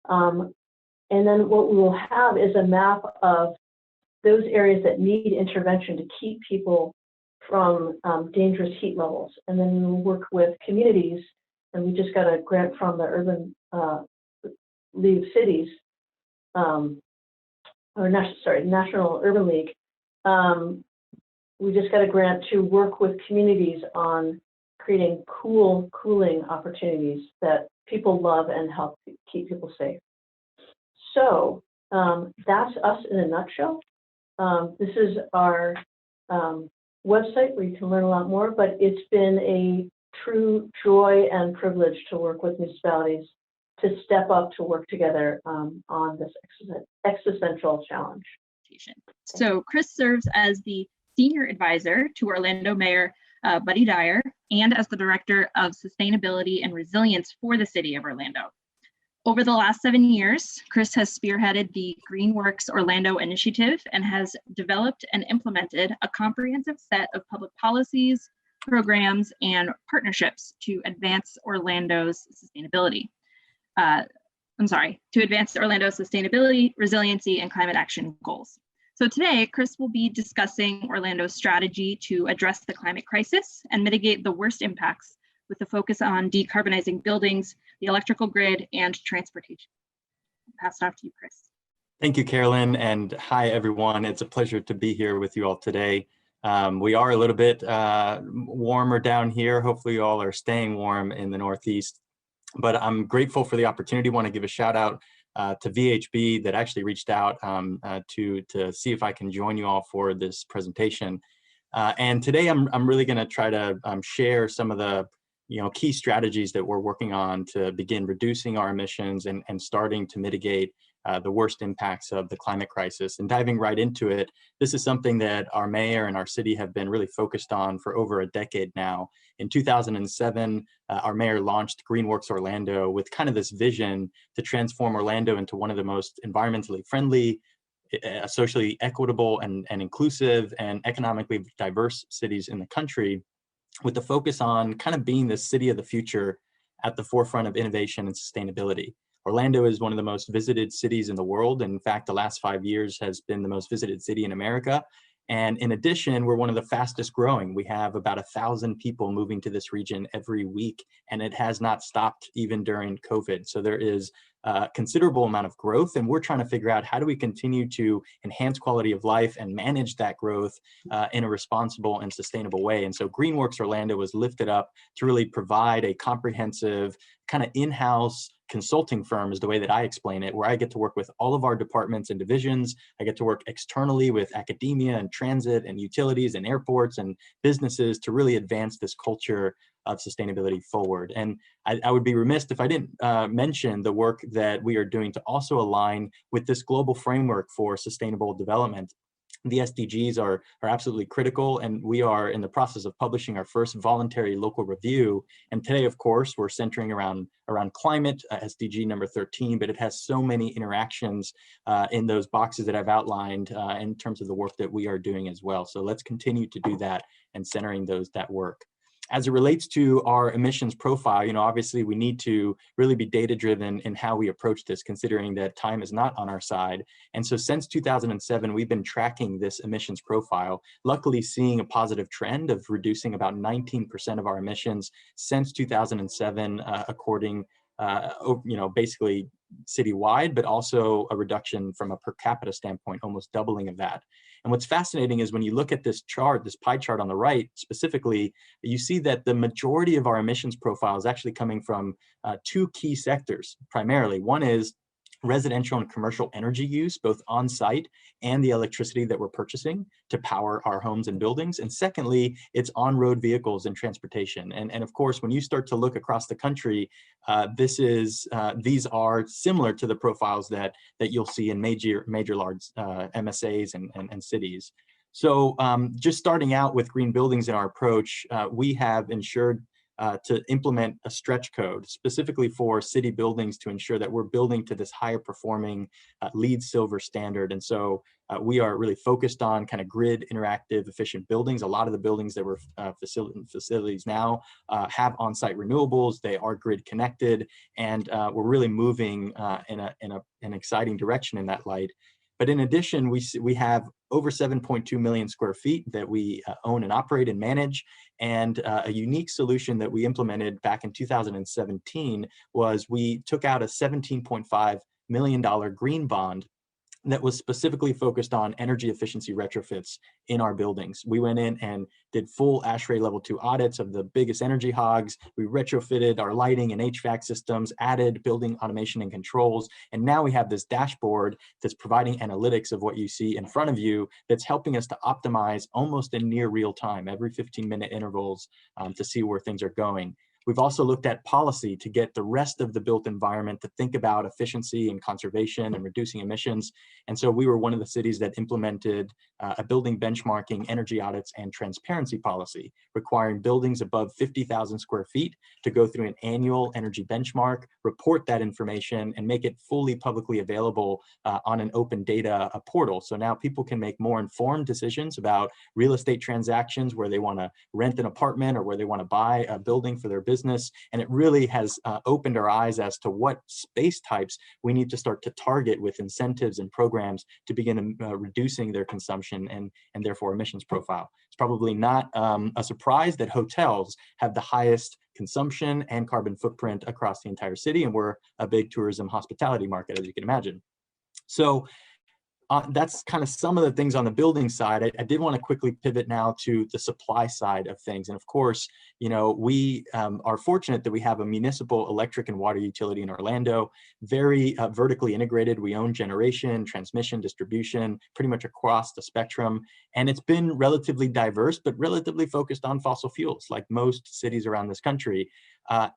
And then what we will have is a map of those areas that need intervention to keep people from dangerous heat levels. And then we will work with communities, and we just got a grant from the Urban League of Cities, National Urban League. We just got a grant to work with communities on creating cooling opportunities that people love and help keep people safe. So that's us in a nutshell. This is our website where you can learn a lot more, but it's been a true joy and privilege to work with municipalities to step up to work together on this existential challenge. So Chris serves as the Senior Advisor to Orlando Mayor Buddy Dyer and as the Director of Sustainability and Resilience for the City of Orlando. Over the last 7 years, Chris has spearheaded the GreenWorks Orlando initiative and has developed and implemented a comprehensive set of public policies, programs, and partnerships to advance Orlando's sustainability. Resiliency, and climate action goals. So today, Chris will be discussing Orlando's strategy to address the climate crisis and mitigate the worst impacts with a focus on decarbonizing buildings, the electrical grid, and transportation. I'll pass it off to you, Chris. Thank you, Carolyn, and hi, everyone. It's a pleasure to be here with you all today. We are a little bit warmer down here. Hopefully you all are staying warm in the Northeast, but I'm grateful for the opportunity. I want to give a shout out to VHB that actually reached out to see if I can join you all for this presentation. And today I'm really going to try to share some of the key strategies that we're working on to begin reducing our emissions and starting to mitigate the worst impacts of the climate crisis. And diving right into it, this is something that our mayor and our city have been really focused on for over a decade now. In 2007, our mayor launched GreenWorks Orlando with kind of this vision to transform Orlando into one of the most environmentally friendly, socially equitable and inclusive and economically diverse cities in the country, with the focus on kind of being the city of the future at the forefront of innovation and sustainability. Orlando is one of the most visited cities in the world. In fact, the last 5 years has been the most visited city in America. And in addition, we're one of the fastest growing. We have about 1,000 people moving to this region every week, and it has not stopped even during COVID. So there is a considerable amount of growth, and we're trying to figure out how do we continue to enhance quality of life and manage that growth in a responsible and sustainable way. And so GreenWorks Orlando was lifted up to really provide a comprehensive kind of in-house consulting firm, is the way that I explain it, where I get to work with all of our departments and divisions. I get to work externally with academia and transit and utilities and airports and businesses to really advance this culture of sustainability forward. And I would be remiss if I didn't mention the work that we are doing to also align with this global framework for sustainable development. The SDGs are absolutely critical, and we are in the process of publishing our first voluntary local review. And today, of course, we're centering around climate, SDG number 13, but it has so many interactions in those boxes that I've outlined in terms of the work that we are doing as well. So let's continue to do that and centering that work. As it relates to our emissions profile, you know, obviously we need to really be data-driven in how we approach this, considering that time is not on our side. And so since 2007, we've been tracking this emissions profile, luckily seeing a positive trend of reducing about 19% of our emissions since 2007, according, you know, basically citywide, but also a reduction from a per capita standpoint, almost doubling of that. And what's fascinating is when you look at this chart, this pie chart on the right, specifically, you see that the majority of our emissions profile is actually coming from two key sectors, primarily. One is residential and commercial energy use, both on site and the electricity that we're purchasing to power our homes and buildings. And secondly, it's on-road vehicles and transportation. And of course, when you start to look across the country, these are similar to the profiles that you'll see in major large MSAs and cities. So just starting out with green buildings in our approach, we have ensured to implement a stretch code specifically for city buildings to ensure that we're building to this higher performing LEED Silver standard. And so we are really focused on kind of grid interactive efficient buildings. A lot of the buildings that we're facilities now have on-site renewables. They are grid connected, and we're really moving in an exciting direction in that light. But in addition, we have over 7.2 million square feet that we own and operate and manage. And a unique solution that we implemented back in 2017 was we took out a $17.5 million green bond that was specifically focused on energy efficiency retrofits in our buildings. We went in and did full ASHRAE level 2 audits of the biggest energy hogs. We retrofitted our lighting and HVAC systems, added building automation and controls. And now we have this dashboard that's providing analytics of what you see in front of you that's helping us to optimize almost in near real time, every 15-minute intervals to see where things are going. We've also looked at policy to get the rest of the built environment to think about efficiency and conservation and reducing emissions. And so we were one of the cities that implemented a building benchmarking, energy audits, and transparency policy, requiring buildings above 50,000 square feet to go through an annual energy benchmark, report that information, and make it fully publicly available on an open data portal. So now people can make more informed decisions about real estate transactions where they want to rent an apartment or where they want to buy a building for their business. And it really has opened our eyes as to what space types we need to start to target with incentives and programs to begin reducing their consumption and therefore emissions profile. It's probably not a surprise that hotels have the highest consumption and carbon footprint across the entire city, and we're a big tourism hospitality market, as you can imagine. So that's kind of some of the things on the building side. I did want to quickly pivot now to the supply side of things. And of course, you know, we are fortunate that we have a municipal electric and water utility in Orlando, very vertically integrated. We own generation, transmission, distribution, pretty much across the spectrum. And it's been relatively diverse, but relatively focused on fossil fuels, like most cities around this country.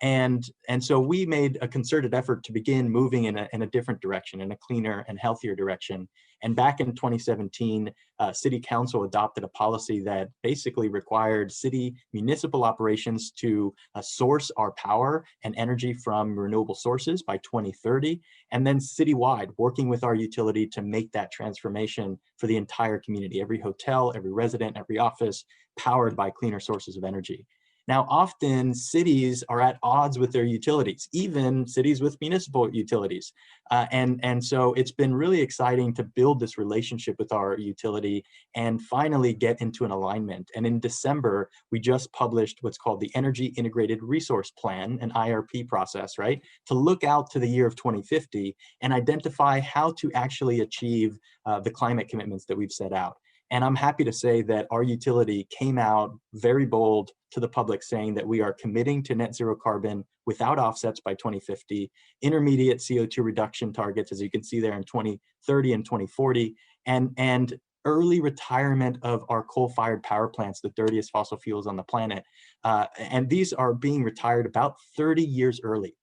And so we made a concerted effort to begin moving in a different direction, in a cleaner and healthier direction. And back in 2017, City Council adopted a policy that basically required city municipal operations to source our power and energy from renewable sources by 2030, and then citywide, working with our utility to make that transformation for the entire community, every hotel, every resident, every office, powered by cleaner sources of energy. Now, often cities are at odds with their utilities, even cities with municipal utilities. And so it's been really exciting to build this relationship with our utility and finally get into an alignment. And in December, we just published what's called the Energy Integrated Resource Plan, an IRP process, right? To look out to the year of 2050 and identify how to actually achieve the climate commitments that we've set out. And I'm happy to say that our utility came out very bold to the public saying that we are committing to net zero carbon without offsets by 2050, intermediate CO2 reduction targets, as you can see there, in 2030 and 2040, and early retirement of our coal-fired power plants, the dirtiest fossil fuels on the planet. And these are being retired about 30 years early.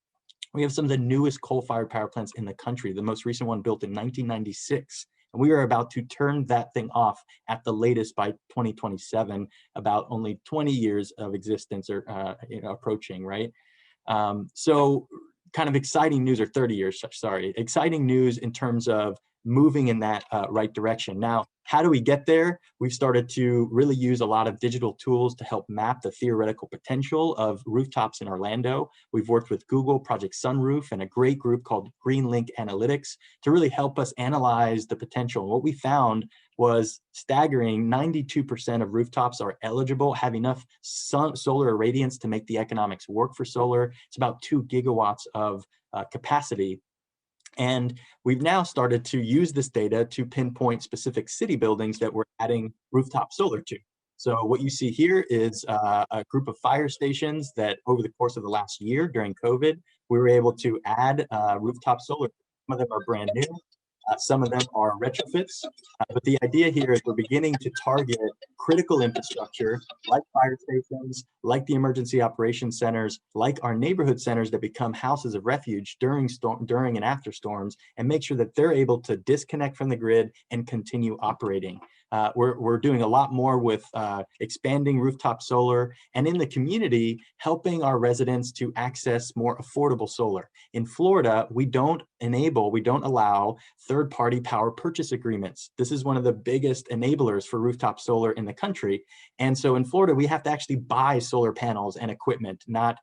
We have some of the newest coal-fired power plants in the country, the most recent one built in 1996. And we are about to turn that thing off at the latest by 2027, about only 20 years of existence or approaching, right? So kind of exciting news, or 30 years, sorry, exciting news in terms of moving in that right direction. Now, how do we get there? We've started to really use a lot of digital tools to help map the theoretical potential of rooftops in Orlando. We've worked with Google, Project Sunroof, and a great group called GreenLink Analytics to really help us analyze the potential. And what we found was staggering. 92% of rooftops are eligible, have enough solar irradiance to make the economics work for solar. It's about 2 gigawatts of capacity. And we've now started to use this data to pinpoint specific city buildings that we're adding rooftop solar to. So what you see here is a group of fire stations that over the course of the last year during COVID, we were able to add rooftop solar. Some of them are brand new. Some of them are retrofits, but the idea here is we're beginning to target critical infrastructure like fire stations, like the emergency operations centers, like our neighborhood centers that become houses of refuge during and after storms, and make sure that they're able to disconnect from the grid and continue operating. We're doing a lot more with expanding rooftop solar, and in the community, helping our residents to access more affordable solar. In Florida, we don't allow third-party power purchase agreements. This is one of the biggest enablers for rooftop solar in the country. And so in Florida, we have to actually buy solar panels and equipment, not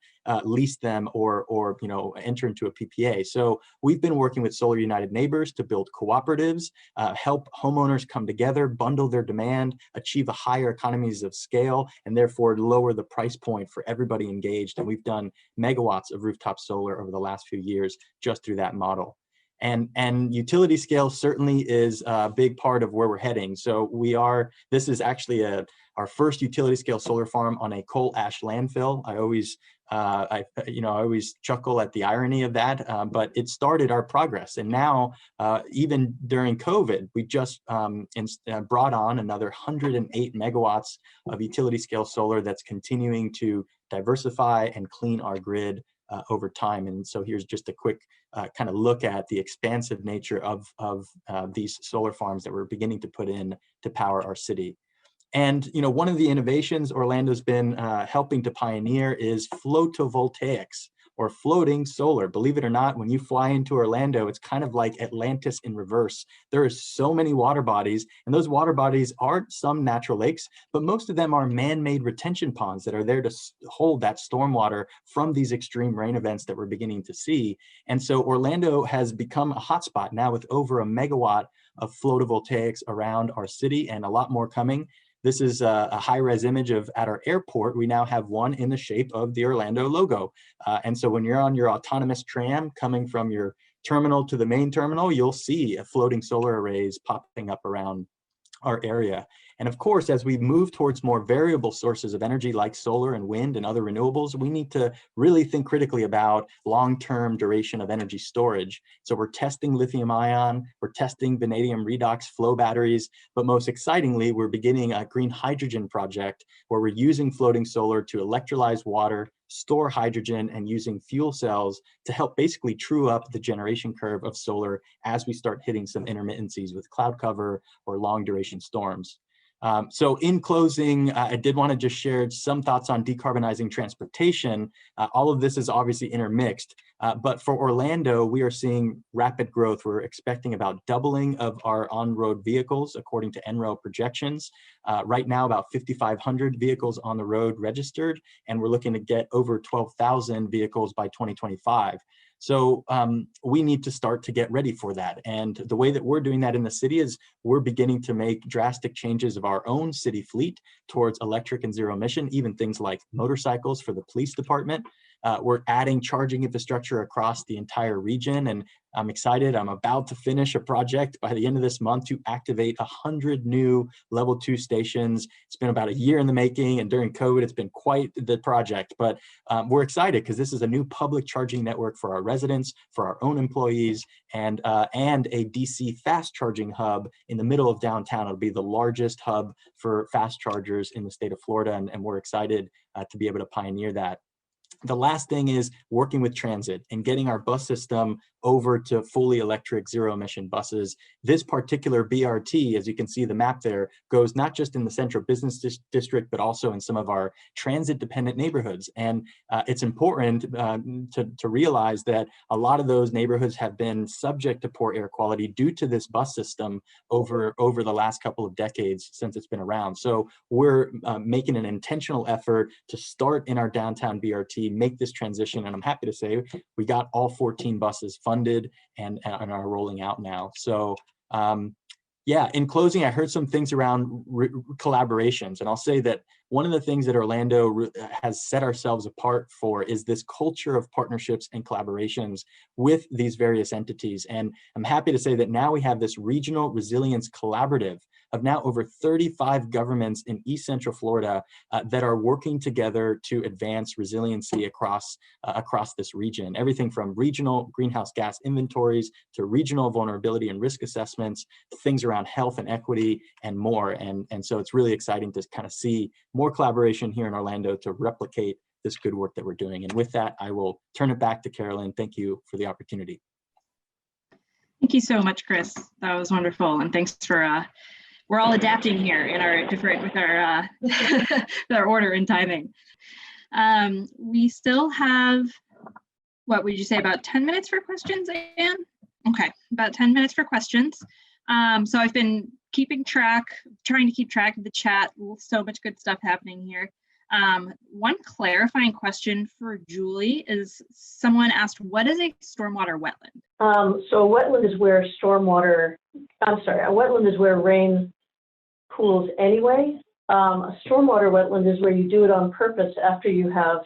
lease them or enter into a PPA. So we've been working with Solar United Neighbors to build cooperatives, help homeowners come together, bundle their demand, achieve a higher economies of scale, and therefore lower the price point for everybody engaged. And we've done megawatts of rooftop solar over the last few years just through that model. And utility scale certainly is a big part of where we're heading. So this is actually our first utility scale solar farm on a coal ash landfill. I always chuckle at the irony of that, but it started our progress. And now, even during COVID, we just brought on another 108 megawatts of utility scale solar that's continuing to diversify and clean our grid over time. And so here's just a quick kind of look at the expansive nature of these solar farms that we're beginning to put in to power our city. And one of the innovations Orlando's been helping to pioneer is photovoltaics, or floating solar. Believe it or not, when you fly into Orlando, it's kind of like Atlantis in reverse. There are so many water bodies, and those water bodies aren't some natural lakes, but most of them are man-made retention ponds that are there to hold that stormwater from these extreme rain events that we're beginning to see. And so Orlando has become a hotspot now with over 1 megawatt of photovoltaics around our city, and a lot more coming. This is a high-res image of at our airport. We now have one in the shape of the Orlando logo. And so when you're on your autonomous tram coming from your terminal to the main terminal, you'll see floating solar arrays popping up around our area. And of course, as we move towards more variable sources of energy like solar and wind and other renewables, we need to really think critically about long-term duration of energy storage. So we're testing lithium ion, we're testing vanadium redox flow batteries, but most excitingly, we're beginning a green hydrogen project where we're using floating solar to electrolyze water, store hydrogen, and using fuel cells to help basically true up the generation curve of solar as we start hitting some intermittencies with cloud cover or long duration storms. So in closing, I did want to just share some thoughts on decarbonizing transportation. All of this is obviously intermixed, but for Orlando, we are seeing rapid growth. We're expecting about doubling of our on-road vehicles, according to NREL projections. Right now, about 5,500 vehicles on the road registered, and we're looking to get over 12,000 vehicles by 2025. So we need to start to get ready for that. And the way that we're doing that in the city is we're beginning to make drastic changes of our own city fleet towards electric and zero emission, even things like motorcycles for the police department. We're adding charging infrastructure across the entire region, and I'm excited. I'm about to finish a project by the end of this month to activate 100 new level 2 stations. It's been about a year in the making, and during COVID, it's been quite the project, but we're excited because this is a new public charging network for our residents, for our own employees, and a DC fast charging hub in the middle of downtown. It'll be the largest hub for fast chargers in the state of Florida, and we're excited to be able to pioneer that. The last thing is working with transit and getting our bus system over to fully electric zero emission buses. This particular BRT, as you can see the map there, goes not just in the central business district, but also in some of our transit dependent neighborhoods. And it's important to realize that a lot of those neighborhoods have been subject to poor air quality due to this bus system over the last couple of decades since it's been around. So we're making an intentional effort to start in our downtown BRT, make this transition. And I'm happy to say we got all 14 buses funded and are rolling out now. So yeah, in closing, I heard some things around collaborations, and I'll say that one of the things that Orlando has set ourselves apart for is this culture of partnerships and collaborations with these various entities. And I'm happy to say that now we have this Regional Resilience Collaborative of now over 35 governments in East Central Florida that are working together to advance resiliency across this region. Everything from regional greenhouse gas inventories to regional vulnerability and risk assessments, things around health and equity and more. And so it's really exciting to kind of see more collaboration here in Orlando to replicate this good work that we're doing. And with that, I will turn it back to Carolyn. Thank you for the opportunity. Thank you so much, Chris. That was wonderful. And thanks for, we're all adapting here in our different, with our, our order and timing. We still have, what would you say, about 10 minutes for questions, Anne? Okay, about 10 minutes for questions. So I've been trying to keep track of the chat. So much good stuff happening here. One clarifying question for Julie is, someone asked, what is a stormwater wetland? So a wetland is where a wetland is where rain pools anyway. A stormwater wetland is where you do it on purpose after you have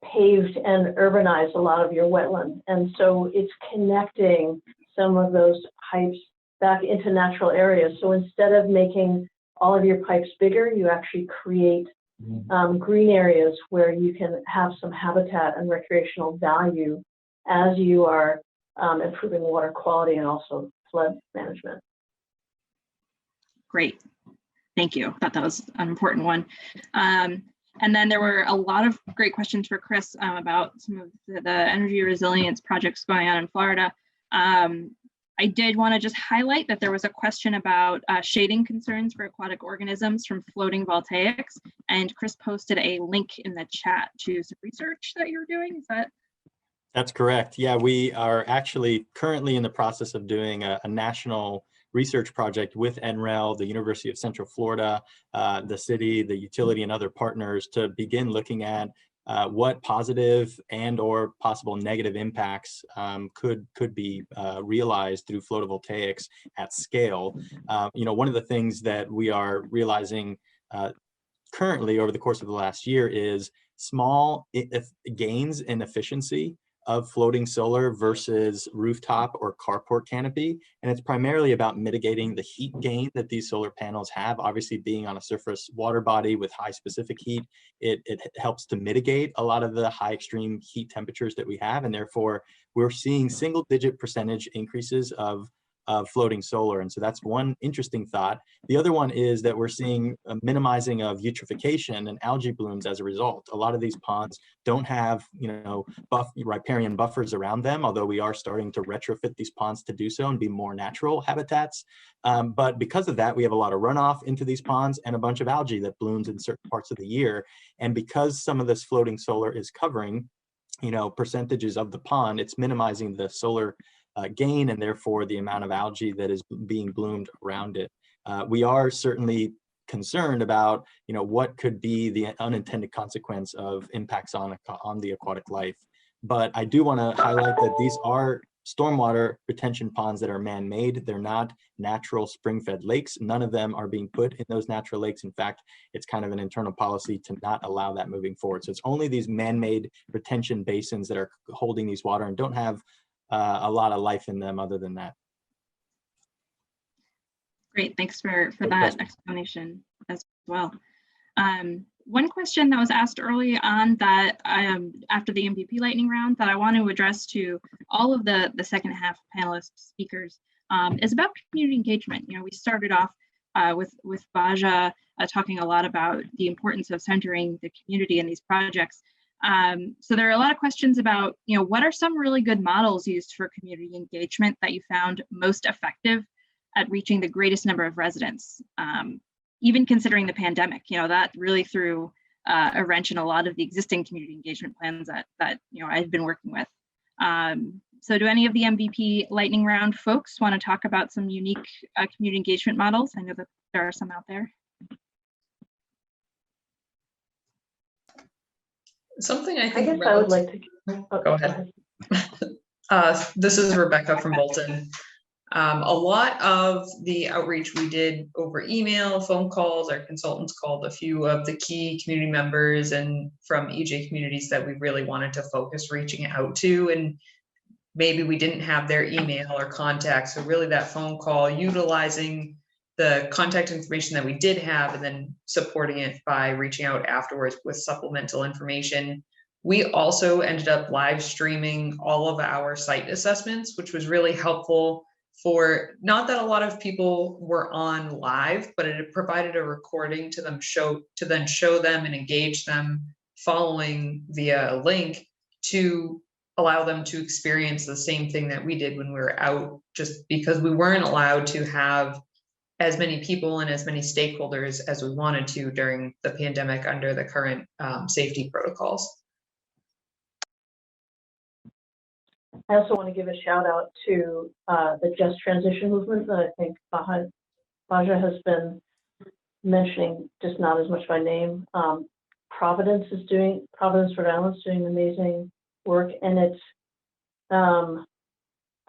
paved and urbanized a lot of your wetland. And so it's connecting some of those pipes back into natural areas. So instead of making all of your pipes bigger, you actually create green areas where you can have some habitat and recreational value as you are improving water quality and also flood management. Great, thank you. I thought that was an important one. And then there were a lot of great questions for Chris about some of the energy resilience projects going on in Florida. I did want to just highlight that there was a question about shading concerns for aquatic organisms from floating voltaics, and Chris posted a link in the chat to some research that you're doing. Is that? That's correct. Yeah, we are actually currently in the process of doing a national research project with NREL, the University of Central Florida, the city, the utility, and other partners to begin looking at what positive and or possible negative impacts could be realized through photovoltaics at scale. One of the things that we are realizing currently over the course of the last year is small gains in efficiency of floating solar versus rooftop or carport canopy. And it's primarily about mitigating the heat gain that these solar panels have. Obviously, being on a surface water body with high specific heat, it helps to mitigate a lot of the high extreme heat temperatures that we have. And therefore, we're seeing single-digit percentage increases of floating solar. And so that's one interesting thought. The other one is that we're seeing a minimizing of eutrophication and algae blooms as a result. A lot of these ponds don't have, riparian buffers around them, although we are starting to retrofit these ponds to do so and be more natural habitats. But because of that, we have a lot of runoff into these ponds and a bunch of algae that blooms in certain parts of the year. And because some of this floating solar is covering, percentages of the pond, it's minimizing the solar gain and therefore the amount of algae that is being bloomed around it. We are certainly concerned about, what could be the unintended consequence of impacts on the aquatic life. But I do want to highlight that these are stormwater retention ponds that are man-made. They're not natural spring-fed lakes. None of them are being put in those natural lakes. In fact, it's kind of an internal policy to not allow that moving forward. So it's only these man-made retention basins that are holding these water and don't have a lot of life in them other than that. Great, thanks for that explanation as well. One question that was asked early on that after the MVP lightning round that I want to address to all of the second half panelist speakers is about community engagement. We started off with Baja talking a lot about the importance of centering the community in these projects. So there are a lot of questions about, what are some really good models used for community engagement that you found most effective at reaching the greatest number of residents? Even considering the pandemic, that really threw a wrench in a lot of the existing community engagement plans that I've been working with. So do any of the MVP lightning round folks want to talk about some unique community engagement models? I know that there are some out there. Something I think I guess I would like to go ahead. This is Rebecca from Bolton. A lot of the outreach we did over email, phone calls. Our consultants called a few of the key community members and from EJ communities that we really wanted to focus reaching out to, and maybe we didn't have their email or contact. So really that phone call, utilizing the contact information that we did have and then supporting it by reaching out afterwards with supplemental information. We also ended up live streaming all of our site assessments, which was really helpful for, not that a lot of people were on live, but it provided a recording to them then show them and engage them following via a link to allow them to experience the same thing that we did when we were out, just because we weren't allowed to have as many people and as many stakeholders as we wanted to during the pandemic under the current safety protocols. I also want to give a shout out to the Just Transition movement that I think Baja has been mentioning, just not as much by name. Providence, Rhode Island is doing amazing work, and it's,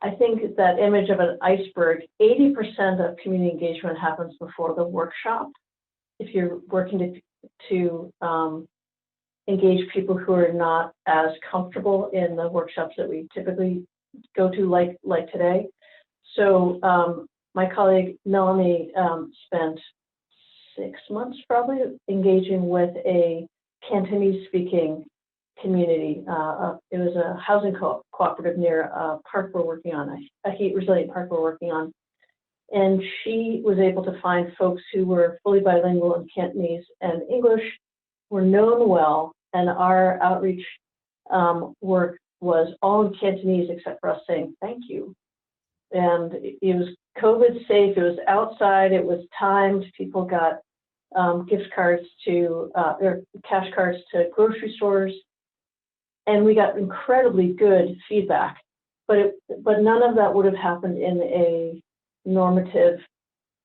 I think that image of an iceberg, 80% of community engagement happens before the workshop. If you're working to engage people who are not as comfortable in the workshops that we typically go to, like today. So my colleague Melanie spent 6 months probably engaging with a Cantonese speaking community. It was a housing cooperative near a park we're working on, a heat resilient park we're working on. And she was able to find folks who were fully bilingual in Cantonese and English, were known well, and our outreach work was all in Cantonese except for us saying thank you. And it was COVID safe, it was outside, it was timed, people got gift cards to, or cash cards to grocery stores, and we got incredibly good feedback. But none of that would have happened in a normative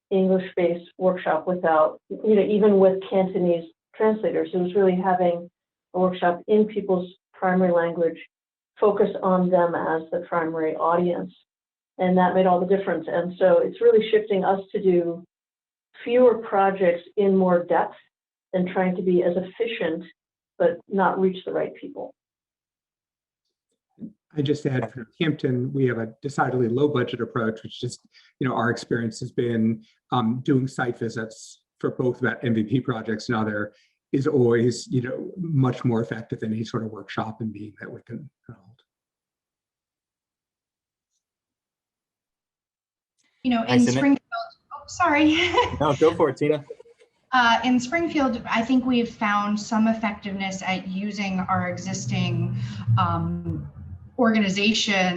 English-based workshop without, even with Cantonese translators. It was really having a workshop in people's primary language, focus on them as the primary audience. And that made all the difference. And so it's really shifting us to do fewer projects in more depth and trying to be as efficient, but not reach the right people. I just add for Hampton, we have a decidedly low budget approach, which just, our experience has been doing site visits for both about MVP projects and other is always, much more effective than any sort of workshop and meeting that we can hold. In Springfield, sorry. No, go for it, Tina. In Springfield, I think we've found some effectiveness at using our existing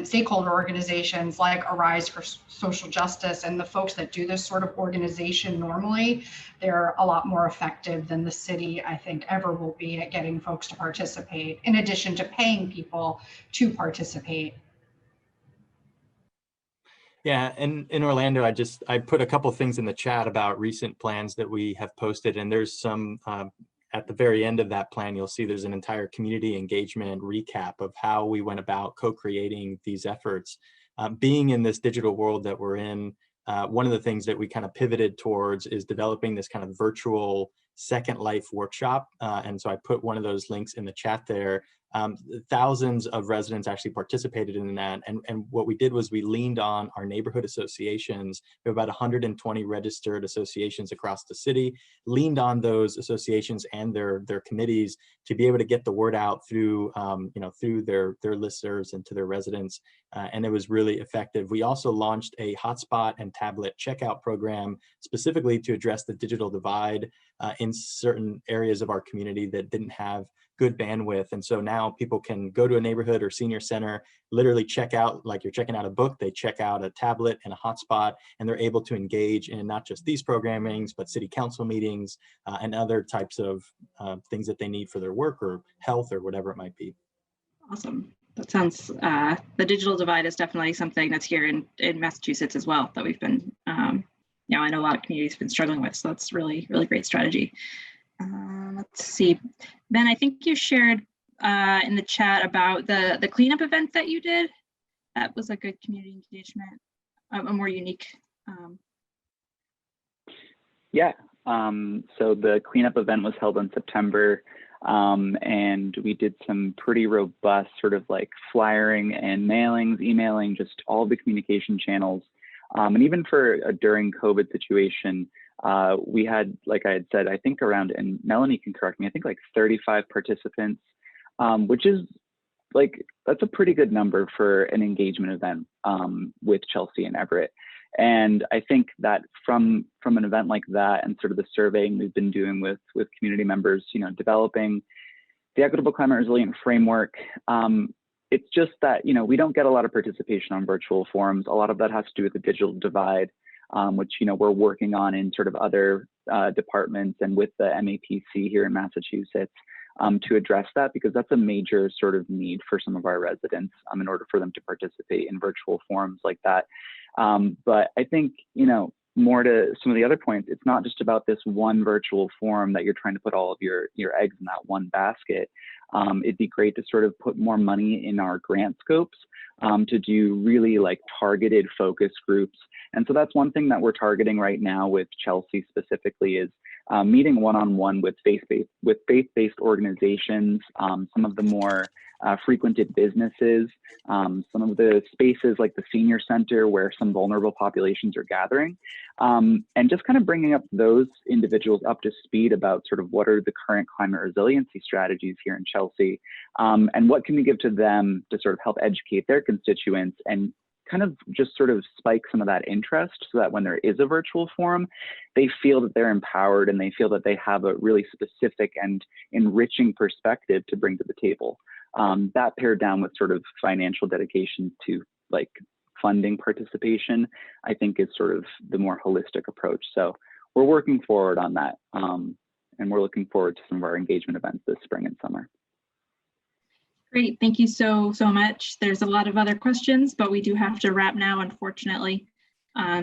stakeholder organizations like Arise for Social Justice, and the folks that do this sort of organization normally, they're a lot more effective than the city, I think, ever will be at getting folks to participate, in addition to paying people to participate. Yeah, and in Orlando, I put a couple things in the chat about recent plans that we have posted, and there's some at the very end of that plan, you'll see there's an entire community engagement recap of how we went about co-creating these efforts. Being in this digital world that we're in, one of the things that we kind of pivoted towards is developing this kind of virtual Second Life workshop. And so I put one of those links in the chat there. Thousands of residents actually participated in that. And what we did was we leaned on our neighborhood associations. We have about 120 registered associations across the city, leaned on those associations and their committees to be able to get the word out through, through their listservs and to their residents. And it was really effective. We also launched a hotspot and tablet checkout program specifically to address the digital divide in in certain areas of our community that didn't have good bandwidth. And so now people can go to a neighborhood or senior center, literally check out, like you're checking out a book, they check out a tablet and a hotspot, and they're able to engage in not just these programmings, but city council meetings and other types of things that they need for their work or health or whatever it might be. Awesome. That sounds, the digital divide is definitely something that's here in Massachusetts as well, that we've been, I know a lot of communities have been struggling with. So that's really, really great strategy. Let's see. Ben, I think you shared in the chat about the cleanup event that you did. That was a good community engagement, a more unique. Yeah, so the cleanup event was held in September, and we did some pretty robust sort of like flyering and mailings, emailing, just all the communication channels. And even for a during COVID situation, we had, like I had said, I think around, and Melanie can correct me, I think like 35 participants, which is like, that's a pretty good number for an engagement event with Chelsea and Everett. And I think that from an event like that and sort of the surveying we've been doing with community members, developing the equitable climate resilient framework, it's just that, we don't get a lot of participation on virtual forums. A lot of that has to do with the digital divide, which, we're working on in sort of other departments and with the MAPC here in Massachusetts to address that, because that's a major sort of need for some of our residents in order for them to participate in virtual forums like that. But I think, more to some of the other points, it's not just about this one virtual forum that you're trying to put all of your eggs in that one basket. It'd be great to sort of put more money in our grant scopes to do really like targeted focus groups. And so that's one thing that we're targeting right now with Chelsea specifically is meeting one-on-one with faith-based organizations, some of the more frequented businesses, some of the spaces like the senior center where some vulnerable populations are gathering, and just kind of bringing up those individuals up to speed about sort of what are the current climate resiliency strategies here in Chelsea, and what can we give to them to sort of help educate their constituents and kind of just sort of spike some of that interest so that when there is a virtual forum, they feel that they're empowered and they feel that they have a really specific and enriching perspective to bring to the table. That paired down with sort of financial dedication to like funding participation, I think is sort of the more holistic approach. So we're working forward on that. And we're looking forward to some of our engagement events this spring and summer. Great, thank you so much. There's a lot of other questions, but we do have to wrap now, unfortunately.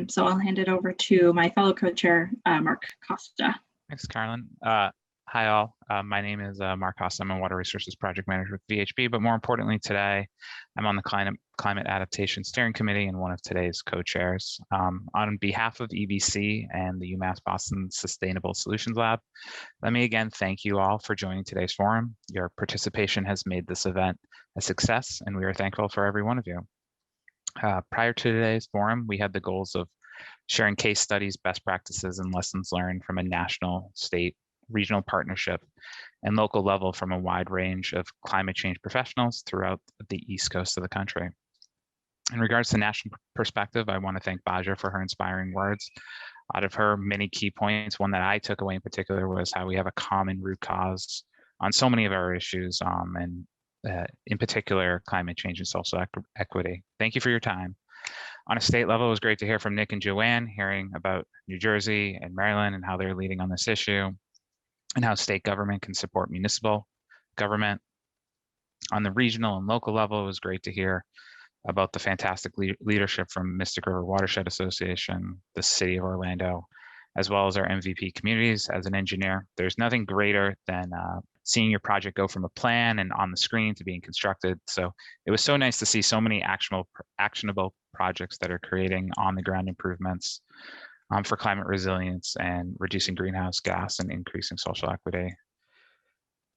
So I'll hand it over to my fellow co-chair, Mark Costa. Thanks, Carolyn. Hi all, my name is Mark Costa. I'm a Water Resources Project Manager with VHB, but more importantly today, I'm on the Climate Adaptation Steering Committee and one of today's co-chairs. On behalf of EBC and the UMass Boston Sustainable Solutions Lab, let me again thank you all for joining today's forum. Your participation has made this event a success, and we are thankful for every one of you. Prior to today's forum, we had the goals of sharing case studies, best practices, and lessons learned from a national, state, regional partnership and local level from a wide range of climate change professionals throughout the East Coast of the country. In regards to national perspective, I want to thank Baja for her inspiring words. Out of her many key points, one that I took away in particular was how we have a common root cause on so many of our issues, and in particular, climate change and social equity. Thank you for your time. On a state level, it was great to hear from Nick and Joanne, hearing about New Jersey and Maryland and how they're leading on this issue, and how state government can support municipal government. On the regional and local level, it was great to hear about the fantastic leadership from Mystic River Watershed Association, the City of Orlando, as well as our MVP communities. As an engineer, there's nothing greater than seeing your project go from a plan and on the screen to being constructed. So it was so nice to see so many actionable projects that are creating on-the-ground improvements for climate resilience and reducing greenhouse gas and increasing social equity.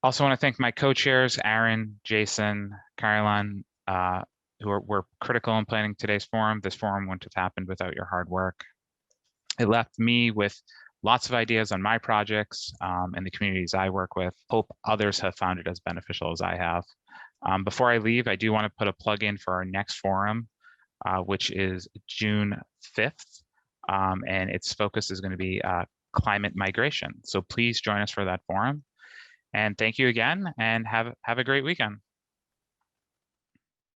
Also want to thank my co-chairs, Aaron, Jason, Caroline, who were critical in planning today's forum. This forum wouldn't have happened without your hard work. It left me with lots of ideas on my projects and the communities I work with. Hope others have found it as beneficial as I have. Before I leave, I do want to put a plug in for our next forum, which is June 5th. And its focus is going to be climate migration. So please join us for that forum. And thank you again, and have a great weekend.